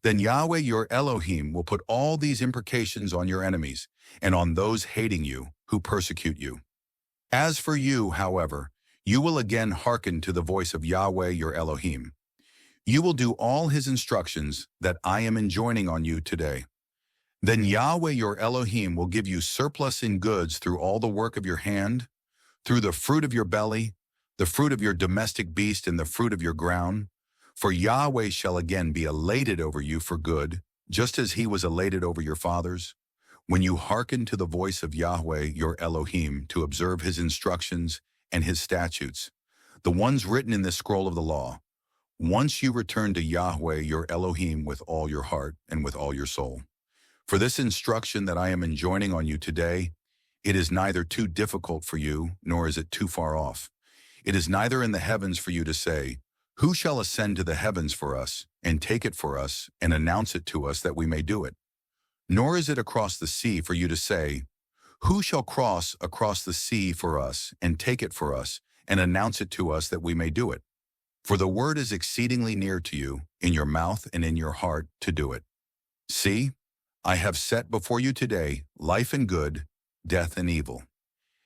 Then Yahweh your Elohim will put all these imprecations on your enemies and on those hating you, who persecute you. As for you, however, you will again hearken to the voice of Yahweh your Elohim. You will do all his instructions that I am enjoining on you today. Then Yahweh your Elohim will give you surplus in goods through all the work of your hand, through the fruit of your belly, the fruit of your domestic beast, and the fruit of your ground. For Yahweh shall again be elated over you for good, just as he was elated over your fathers, when you hearken to the voice of Yahweh your Elohim to observe his instructions and his statutes, the ones written in this scroll of the law. Once you return to Yahweh your Elohim with all your heart and with all your soul. For this instruction that I am enjoining on you today, it is neither too difficult for you, nor is it too far off. It is neither in the heavens for you to say, Who shall ascend to the heavens for us, and take it for us, and announce it to us that we may do it? Nor is it across the sea for you to say, Who shall cross across the sea for us, and take it for us, and announce it to us that we may do it? For the word is exceedingly near to you, in your mouth and in your heart, to do it. See, I have set before you today life and good, death and evil.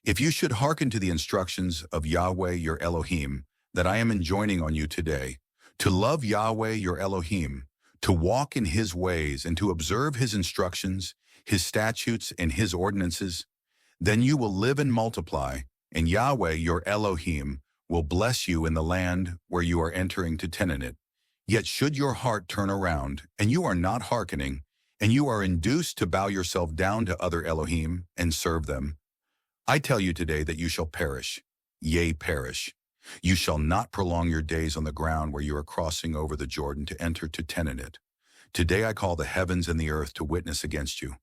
If you should hearken to the instructions of Yahweh your Elohim that I am enjoining on you today, to love Yahweh your Elohim, to walk in his ways and to observe his instructions, his statutes and his ordinances, then you will live and multiply, and Yahweh your Elohim will bless you in the land where you are entering to tenant it. Yet should your heart turn around, and you are not hearkening, and you are induced to bow yourself down to other Elohim and serve them, I tell you today that you shall perish, yea, perish. You shall not prolong your days on the ground where you are crossing over the Jordan to enter to tenant it. Today I call the heavens and the earth to witness against you.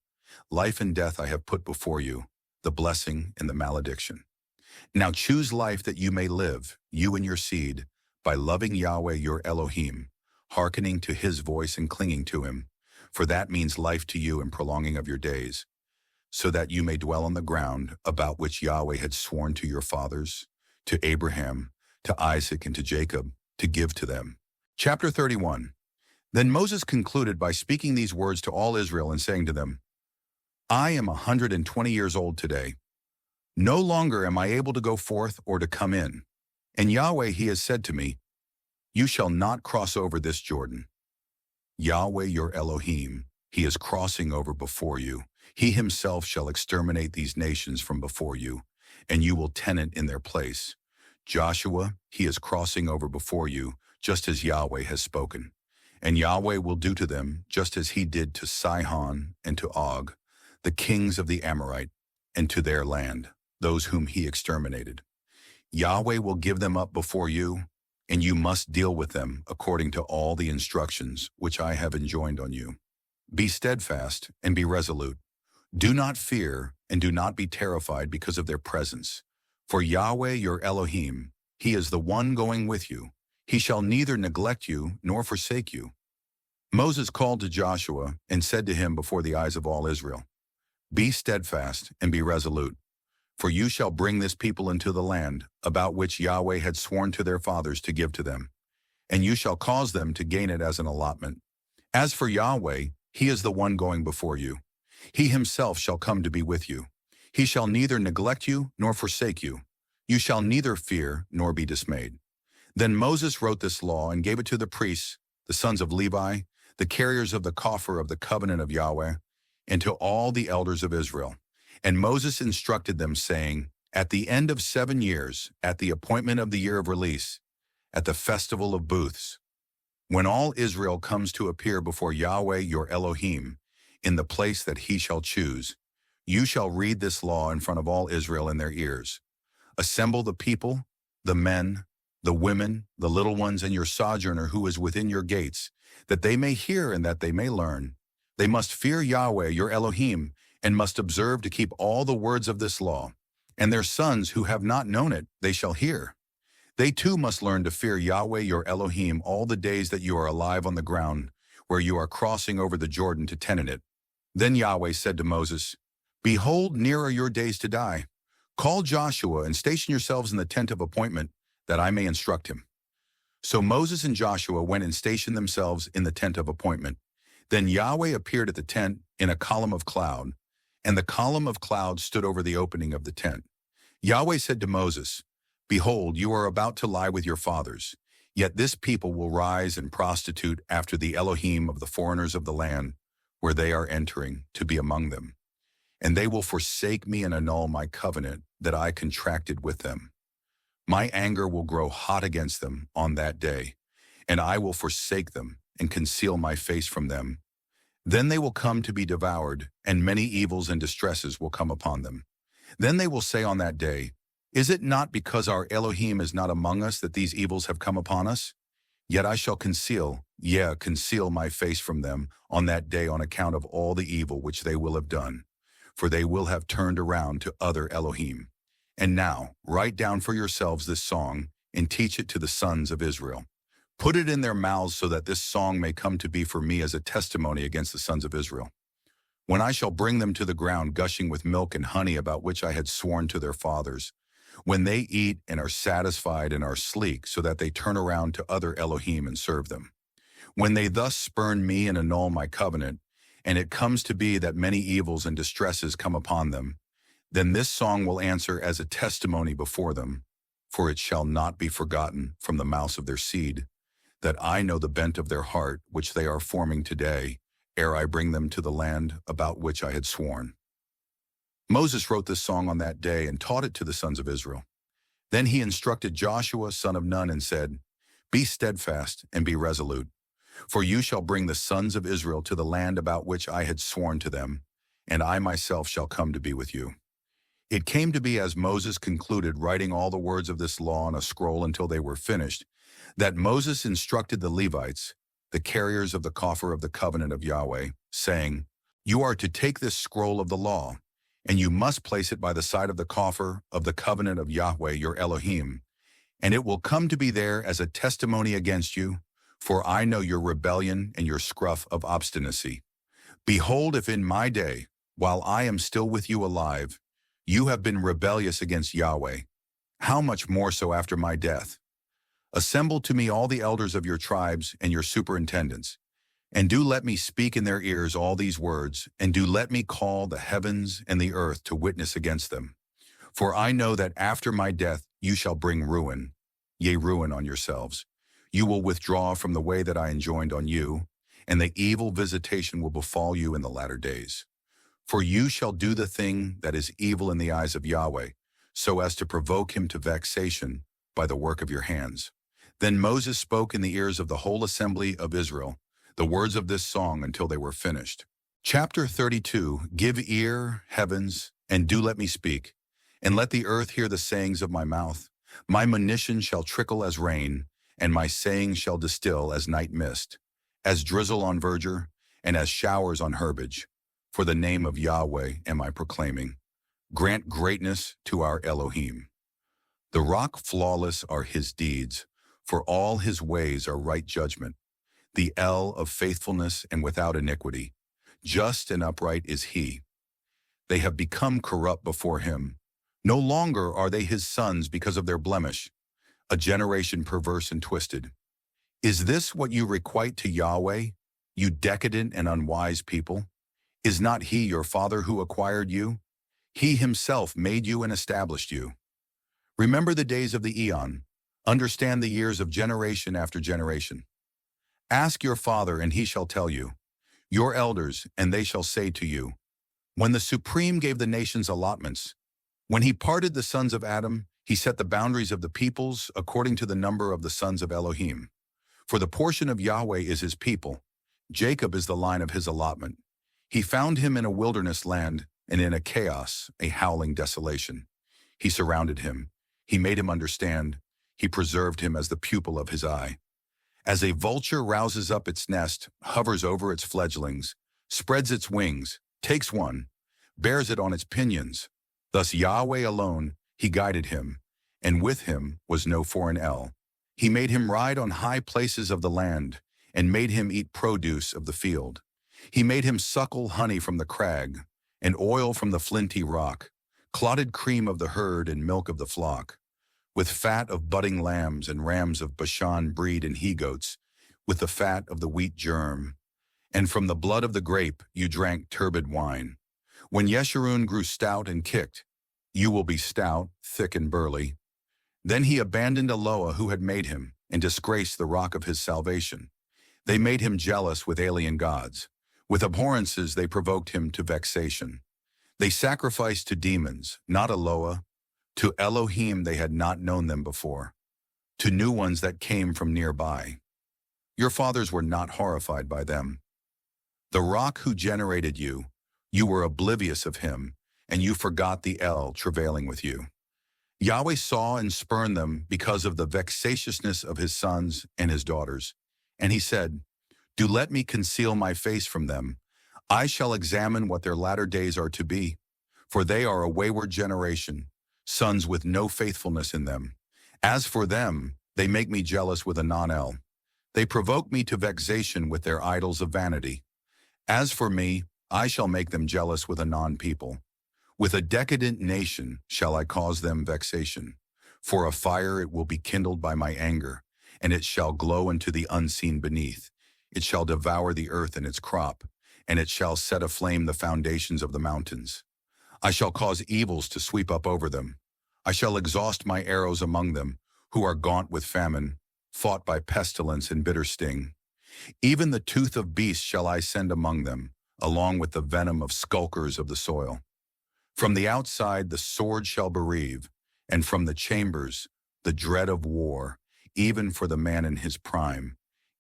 Life and death I have put before you, the blessing and the malediction. Now choose life that you may live, you and your seed, by loving Yahweh your Elohim, hearkening to his voice and clinging to him, for that means life to you and prolonging of your days, so that you may dwell on the ground about which Yahweh had sworn to your fathers, to Abraham, to Isaac, and to Jacob, to give to them. Chapter 31. Then Moses concluded by speaking these words to all Israel and saying to them, I am 120 years old today. No longer am I able to go forth or to come in. And Yahweh, he has said to me, You shall not cross over this Jordan. Yahweh your Elohim, he is crossing over before you. He himself shall exterminate these nations from before you, and you will tenant in their place. Joshua, he is crossing over before you, just as Yahweh has spoken. And Yahweh will do to them just as he did to Sihon and to Og, the kings of the Amorite, and to their land, those whom he exterminated. Yahweh will give them up before you, and you must deal with them according to all the instructions which I have enjoined on you. Be steadfast and be resolute. Do not fear and do not be terrified because of their presence. For Yahweh your Elohim, he is the one going with you. He shall neither neglect you nor forsake you. Moses called to Joshua and said to him before the eyes of all Israel, Be steadfast and be resolute, for you shall bring this people into the land about which Yahweh had sworn to their fathers to give to them, and you shall cause them to gain it as an allotment. As for Yahweh, he is the one going before you. He himself shall come to be with you. He shall neither neglect you nor forsake you. You shall neither fear nor be dismayed. Then Moses wrote this law and gave it to the priests, the sons of Levi, the carriers of the coffer of the covenant of Yahweh, and to all the elders of Israel. And Moses instructed them, saying, At the end of 7 years, at the appointment of the year of release, at the festival of booths, when all Israel comes to appear before Yahweh your Elohim, in the place that he shall choose, you shall read this law in front of all Israel in their ears. Assemble the people, the men, the women, the little ones, and your sojourner who is within your gates, that they may hear and that they may learn. They must fear Yahweh your Elohim, and must observe to keep all the words of this law. And their sons who have not known it, they shall hear. They too must learn to fear Yahweh your Elohim all the days that you are alive on the ground, where you are crossing over the Jordan to tenant it. Then Yahweh said to Moses, Behold, near are your days to die. Call Joshua and station yourselves in the tent of appointment, that I may instruct him. So Moses and Joshua went and stationed themselves in the tent of appointment. Then Yahweh appeared at the tent in a column of cloud, and the column of cloud stood over the opening of the tent. Yahweh said to Moses, Behold, you are about to lie with your fathers, yet this people will rise and prostitute after the Elohim of the foreigners of the land, where they are entering to be among them. And they will forsake me and annul my covenant that I contracted with them. My anger will grow hot against them on that day, and I will forsake them and conceal my face from them. Then they will come to be devoured, and many evils and distresses will come upon them. Then they will say on that day, Is it not because our Elohim is not among us that these evils have come upon us? Yet I shall conceal my face from them on that day on account of all the evil which they will have done, for they will have turned around to other Elohim. And now, write down for yourselves this song and teach it to the sons of Israel. Put it in their mouths so that this song may come to be for me as a testimony against the sons of Israel. When I shall bring them to the ground gushing with milk and honey about which I had sworn to their fathers, when they eat and are satisfied and are sleek so that they turn around to other Elohim and serve them. When they thus spurn me and annul my covenant, and it comes to be that many evils and distresses come upon them, then this song will answer as a testimony before them, for it shall not be forgotten from the mouths of their seed, that I know the bent of their heart which they are forming today, ere I bring them to the land about which I had sworn. Moses wrote this song on that day and taught it to the sons of Israel. Then he instructed Joshua, son of Nun, and said, Be steadfast and be resolute, for you shall bring the sons of Israel to the land about which I had sworn to them, and I myself shall come to be with you. It came to be as Moses concluded writing all the words of this law on a scroll until they were finished, that Moses instructed the Levites, the carriers of the coffer of the covenant of Yahweh, saying, You are to take this scroll of the law, and you must place it by the side of the coffer of the covenant of Yahweh your Elohim, and it will come to be there as a testimony against you, for I know your rebellion and your scruff of obstinacy. Behold, if in my day, while I am still with you alive, you have been rebellious against Yahweh, how much more so after my death? Assemble to me all the elders of your tribes and your superintendents, and do let me speak in their ears all these words, and do let me call the heavens and the earth to witness against them. For I know that after my death you shall bring ruin, yea, ruin on yourselves. You will withdraw from the way that I enjoined on you, and the evil visitation will befall you in the latter days. For you shall do the thing that is evil in the eyes of Yahweh, so as to provoke him to vexation by the work of your hands. Then Moses spoke in the ears of the whole assembly of Israel the words of this song until they were finished. Chapter 32. Give ear, heavens, and do let me speak, and let the earth hear the sayings of my mouth. My monition shall trickle as rain, and my saying shall distill as night mist, as drizzle on verdure, and as showers on herbage. For the name of Yahweh am I proclaiming. Grant greatness to our Elohim. The rock flawless are his deeds, for all his ways are right judgment. The El of faithfulness and without iniquity. Just and upright is he. They have become corrupt before him. No longer are they his sons because of their blemish, a generation perverse and twisted. Is this what you requite to Yahweh, you decadent and unwise people? Is not he your father who acquired you? He himself made you and established you. Remember the days of the eon. Understand the years of generation after generation. Ask your father, and he shall tell you, your elders, and they shall say to you, when the Supreme gave the nations allotments, when he parted the sons of Adam, he set the boundaries of the peoples according to the number of the sons of Elohim. For the portion of Yahweh is his people. Jacob is the line of his allotment. He found him in a wilderness land, and in a chaos, a howling desolation. He surrounded him. He made him understand. He preserved him as the pupil of his eye. As a vulture rouses up its nest, hovers over its fledglings, spreads its wings, takes one, bears it on its pinions. Thus Yahweh alone, he guided him, and with him was no foreign El. He made him ride on high places of the land, and made him eat produce of the field. He made him suckle honey from the crag, and oil from the flinty rock, clotted cream of the herd and milk of the flock, with fat of budding lambs and rams of Bashan breed and he-goats, with the fat of the wheat germ. And from the blood of the grape you drank turbid wine. When Yeshurun grew stout and kicked, you will be stout, thick and burly. Then he abandoned Eloah who had made him, and disgraced the rock of his salvation. They made him jealous with alien gods. With abhorrences they provoked him to vexation. They sacrificed to demons, not Eloah. To Elohim they had not known them before, to new ones that came from nearby. Your fathers were not horrified by them. The rock who generated you, you were oblivious of him, and you forgot the El travailing with you. Yahweh saw and spurned them because of the vexatiousness of his sons and his daughters. And he said, Do let me conceal my face from them. I shall examine what their latter days are to be, for they are a wayward generation, sons with no faithfulness in them. As for them, they make me jealous with a non-El. They provoke me to vexation with their idols of vanity. As for me, I shall make them jealous with a non-people. With a decadent nation shall I cause them vexation. For a fire it will be kindled by my anger, and it shall glow into the unseen beneath. It shall devour the earth and its crop, and it shall set aflame the foundations of the mountains. I shall cause evils to sweep up over them. I shall exhaust my arrows among them, who are gaunt with famine, fought by pestilence and bitter sting. Even the tooth of beasts shall I send among them, along with the venom of skulkers of the soil. From the outside the sword shall bereave, and from the chambers the dread of war, even for the man in his prime,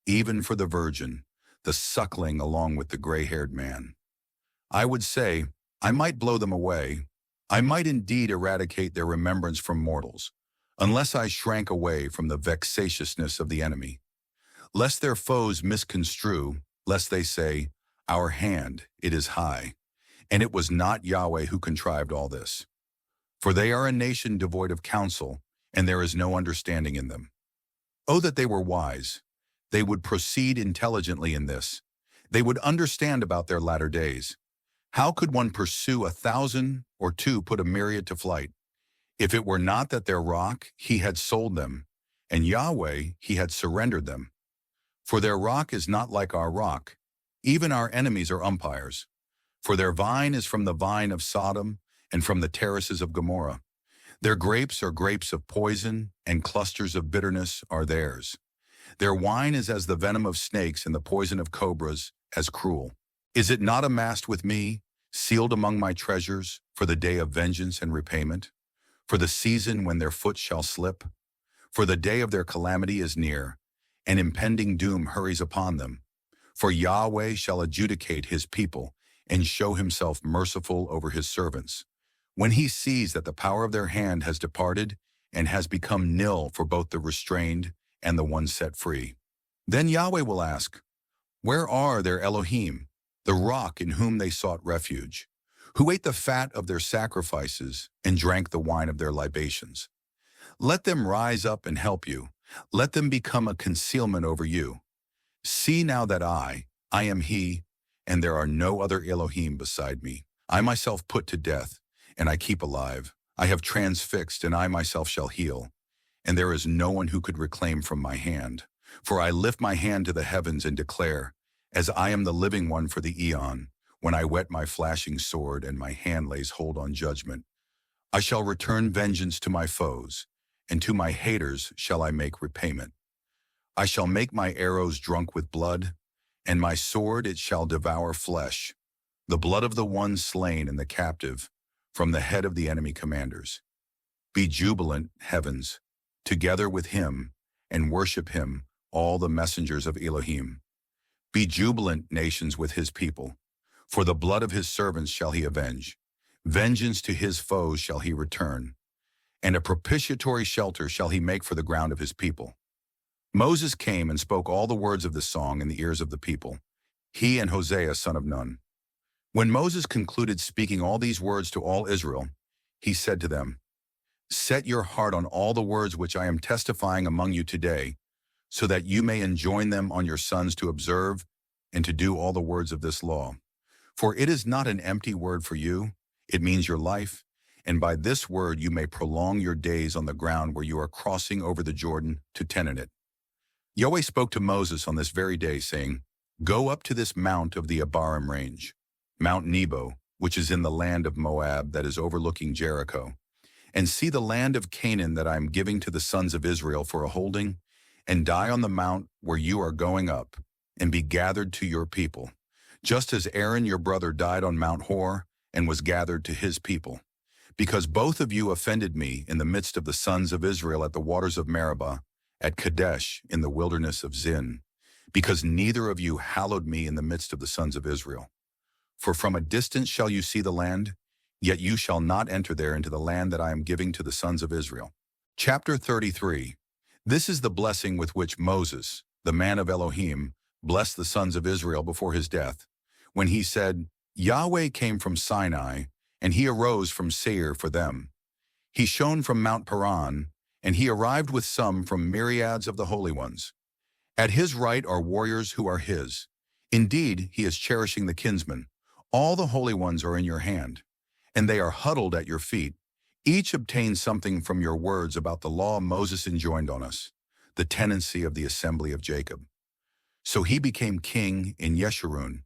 even for the virgin, the suckling along with the gray-haired man. I would say, I might blow them away. I might indeed eradicate their remembrance from mortals, unless I shrank away from the vexatiousness of the enemy. Lest their foes misconstrue, lest they say, our hand, it is high, and it was not Yahweh who contrived all this. For they are a nation devoid of counsel, and there is no understanding in them. Oh, that they were wise! They would proceed intelligently in this. They would understand about their latter days. How could one pursue 1,000 or 2 put a myriad to flight? If it were not that their rock, he had sold them, and Yahweh, he had surrendered them. For their rock is not like our rock. Even our enemies are umpires. For their vine is from the vine of Sodom and from the terraces of Gomorrah. Their grapes are grapes of poison, and clusters of bitterness are theirs. Their wine is as the venom of snakes, and the poison of cobras as cruel. Is it not amassed with me, sealed among my treasures, for the day of vengeance and repayment? For the season when their foot shall slip? For the day of their calamity is near, and impending doom hurries upon them. For Yahweh shall adjudicate his people, and show himself merciful over his servants, when he sees that the power of their hand has departed, and has become nil for both the restrained and the one set free. Then Yahweh will ask, where are their Elohim, the rock in whom they sought refuge, who ate the fat of their sacrifices and drank the wine of their libations? Let them rise up and help you. Let them become a concealment over you. See now that I am he, and there are no other Elohim beside me. I myself put to death, and I keep alive. I have transfixed, and I myself shall heal. And there is no one who could reclaim from my hand. For I lift my hand to the heavens and declare, as I am the living one for the eon, when I whet my flashing sword and my hand lays hold on judgment. I shall return vengeance to my foes, and to my haters shall I make repayment. I shall make my arrows drunk with blood, and my sword it shall devour flesh, the blood of the one slain and the captive, from the head of the enemy commanders. Be jubilant, heavens, together with him, and worship him, all the messengers of Elohim. Be jubilant, nations, with his people, for the blood of his servants shall he avenge. Vengeance to his foes shall he return, and a propitiatory shelter shall he make for the ground of his people. Moses came and spoke all the words of the song in the ears of the people, he and Hosea son of Nun. When Moses concluded speaking all these words to all Israel, he said to them, set your heart on all the words which I am testifying among you today, so that you may enjoin them on your sons to observe and to do all the words of this law. For it is not an empty word for you, it means your life, and by this word you may prolong your days on the ground where you are crossing over the Jordan to tenant it. Yahweh spoke to Moses on this very day, saying, go up to this mount of the Abarim range, Mount Nebo, which is in the land of Moab that is overlooking Jericho, and see the land of Canaan that I am giving to the sons of Israel for a holding, and die on the mount where you are going up, and be gathered to your people, just as Aaron your brother died on Mount Hor and was gathered to his people. Because both of you offended me in the midst of the sons of Israel at the waters of Meribah, at Kadesh in the wilderness of Zin, because neither of you hallowed me in the midst of the sons of Israel. For from a distance shall you see the land, yet you shall not enter there into the land that I am giving to the sons of Israel. Chapter 33. This is the blessing with which Moses, the man of Elohim, blessed the sons of Israel before his death, when he said, Yahweh came from Sinai, and he arose from Seir for them. He shone from Mount Paran, and he arrived with some from myriads of the holy ones. At his right are warriors who are his. Indeed, he is cherishing the kinsman. All the holy ones are in your hand, and they are huddled at your feet. Each obtains something from your words about the law Moses enjoined on us, the tenancy of the assembly of Jacob. So he became king in Yeshurun,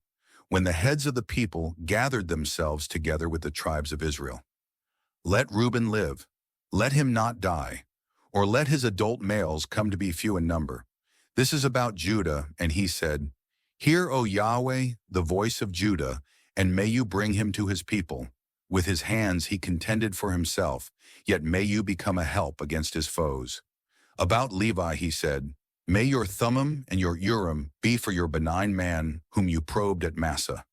when the heads of the people gathered themselves together with the tribes of Israel. Let Reuben live, let him not die, or let his adult males come to be few in number. This is about Judah, and he said, Hear, O Yahweh, the voice of Judah, and may you bring him to his people. With his hands he contended for himself, yet may you become a help against his foes. About Levi he said, May your Thummim and your Urim be for your benign man whom you probed at Massa.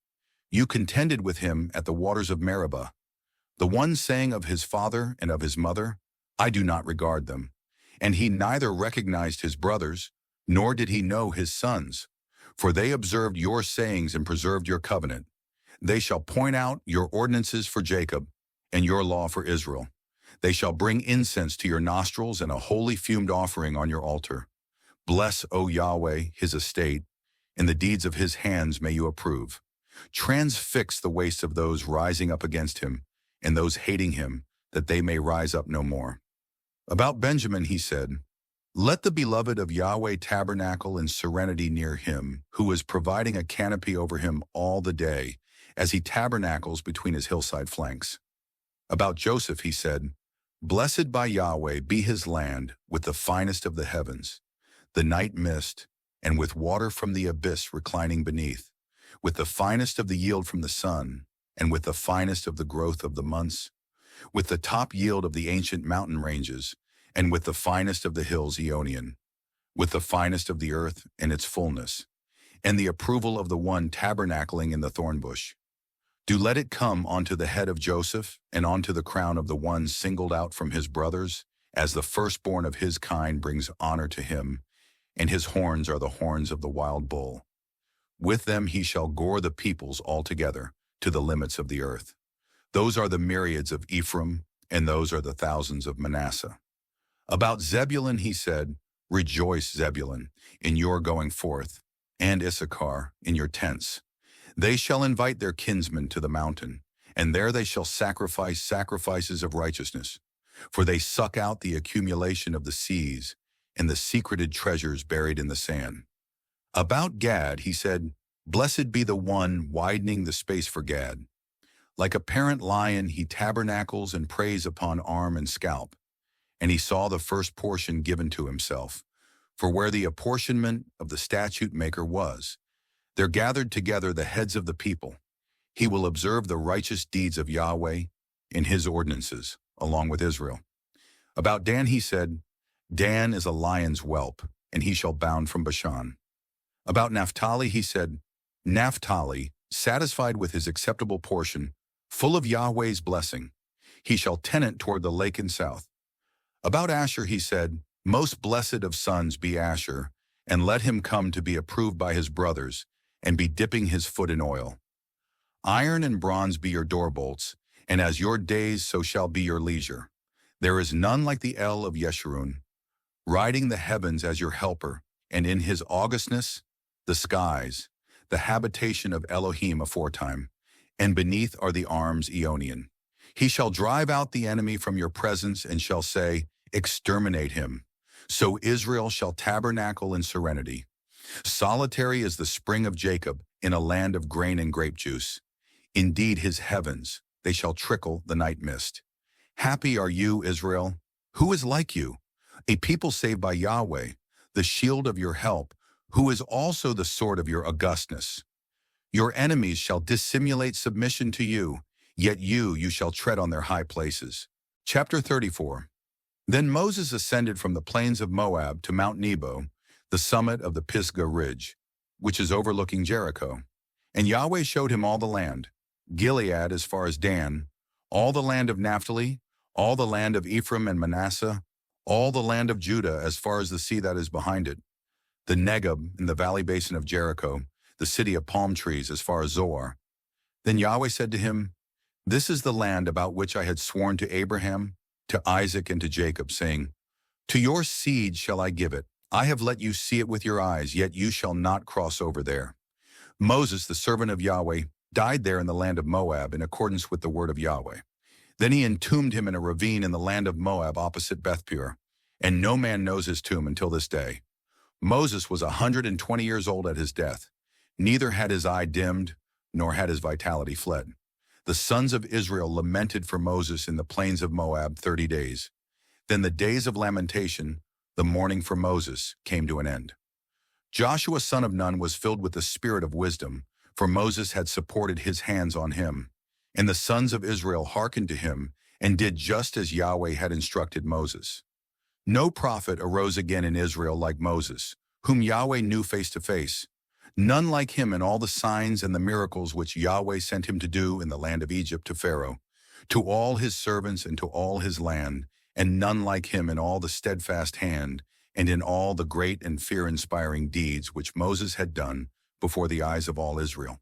You contended with him at the waters of Meribah. The one saying of his father and of his mother, I do not regard them. And he neither recognized his brothers, nor did he know his sons. For they observed your sayings and preserved your covenant. They shall point out your ordinances for Jacob, and your law for Israel. They shall bring incense to your nostrils and a holy fumed offering on your altar. Bless, O Yahweh, his estate, and the deeds of his hands may you approve. Transfix the waist of those rising up against him, and those hating him, that they may rise up no more. About Benjamin he said, Let the beloved of Yahweh tabernacle in serenity near him, who is providing a canopy over him all the day, as he tabernacles between his hillside flanks. About Joseph he said, Blessed by Yahweh be his land with the finest of the heavens, the night mist, and with water from the abyss reclining beneath, with the finest of the yield from the sun, and with the finest of the growth of the months, with the top yield of the ancient mountain ranges, and with the finest of the hills Eonian, with the finest of the earth and its fullness, and the approval of the one tabernacling in the thorn bush. Do let it come onto the head of Joseph, and onto the crown of the one singled out from his brothers, as the firstborn of his kind brings honor to him, and his horns are the horns of the wild bull. With them he shall gore the peoples altogether, to the limits of the earth. Those are the myriads of Ephraim, and those are the thousands of Manasseh. About Zebulun he said, Rejoice, Zebulun, in your going forth, and Issachar, in your tents. They shall invite their kinsmen to the mountain, and there they shall sacrifice sacrifices of righteousness. For they suck out the accumulation of the seas, and the secreted treasures buried in the sand. About Gad he said, Blessed be the one widening the space for Gad. Like a parent lion he tabernacles and preys upon arm and scalp. And he saw the first portion given to himself. For where the apportionment of the statute maker was, there gathered together the heads of the people. He will observe the righteous deeds of Yahweh in his ordinances, along with Israel. About Dan he said, Dan is a lion's whelp, and he shall bound from Bashan. About Naphtali he said, Naphtali, satisfied with his acceptable portion, full of Yahweh's blessing, he shall tenant toward the lake in south. About Asher he said, Most blessed of sons be Asher, and let him come to be approved by his brothers, and be dipping his foot in oil. Iron and bronze be your doorbolts, and as your days so shall be your leisure. There is none like the El of Yeshurun, riding the heavens as your helper, and in his augustness, the skies, the habitation of Elohim aforetime, and beneath are the arms Eonian. He shall drive out the enemy from your presence, and shall say, Exterminate him. So Israel shall tabernacle in serenity. Solitary is the spring of Jacob, in a land of grain and grape juice. Indeed, his heavens, they shall trickle the night mist. Happy are you, Israel. Who is like you? A people saved by Yahweh, the shield of your help, who is also the sword of your augustness. Your enemies shall dissimulate submission to you, yet you shall tread on their high places. Chapter 34. Then Moses ascended from the plains of Moab to Mount Nebo, the summit of the Pisgah ridge, which is overlooking Jericho. And Yahweh showed him all the land, Gilead as far as Dan, all the land of Naphtali, all the land of Ephraim and Manasseh, all the land of Judah as far as the sea that is behind it, the Negeb in the valley basin of Jericho, the city of palm trees as far as Zoar. Then Yahweh said to him, This is the land about which I had sworn to Abraham, to Isaac, and to Jacob, saying, To your seed shall I give it. I have let you see it with your eyes, yet you shall not cross over there. Moses, the servant of Yahweh, died there in the land of Moab in accordance with the word of Yahweh. Then he entombed him in a ravine in the land of Moab opposite Beth-peor, and no man knows his tomb until this day. Moses was 120 years old at his death. Neither had his eye dimmed, nor had his vitality fled. The sons of Israel lamented for Moses in the plains of Moab 30 days. Then the days of lamentation, the mourning for Moses, came to an end. Joshua son of Nun was filled with the spirit of wisdom, for Moses had supported his hands on him. And the sons of Israel hearkened to him, and did just as Yahweh had instructed Moses. No prophet arose again in Israel like Moses, whom Yahweh knew face to face. None like him in all the signs and the miracles which Yahweh sent him to do in the land of Egypt to Pharaoh, to all his servants and to all his land, and none like him in all the steadfast hand, and in all the great and fear-inspiring deeds which Moses had done before the eyes of all Israel.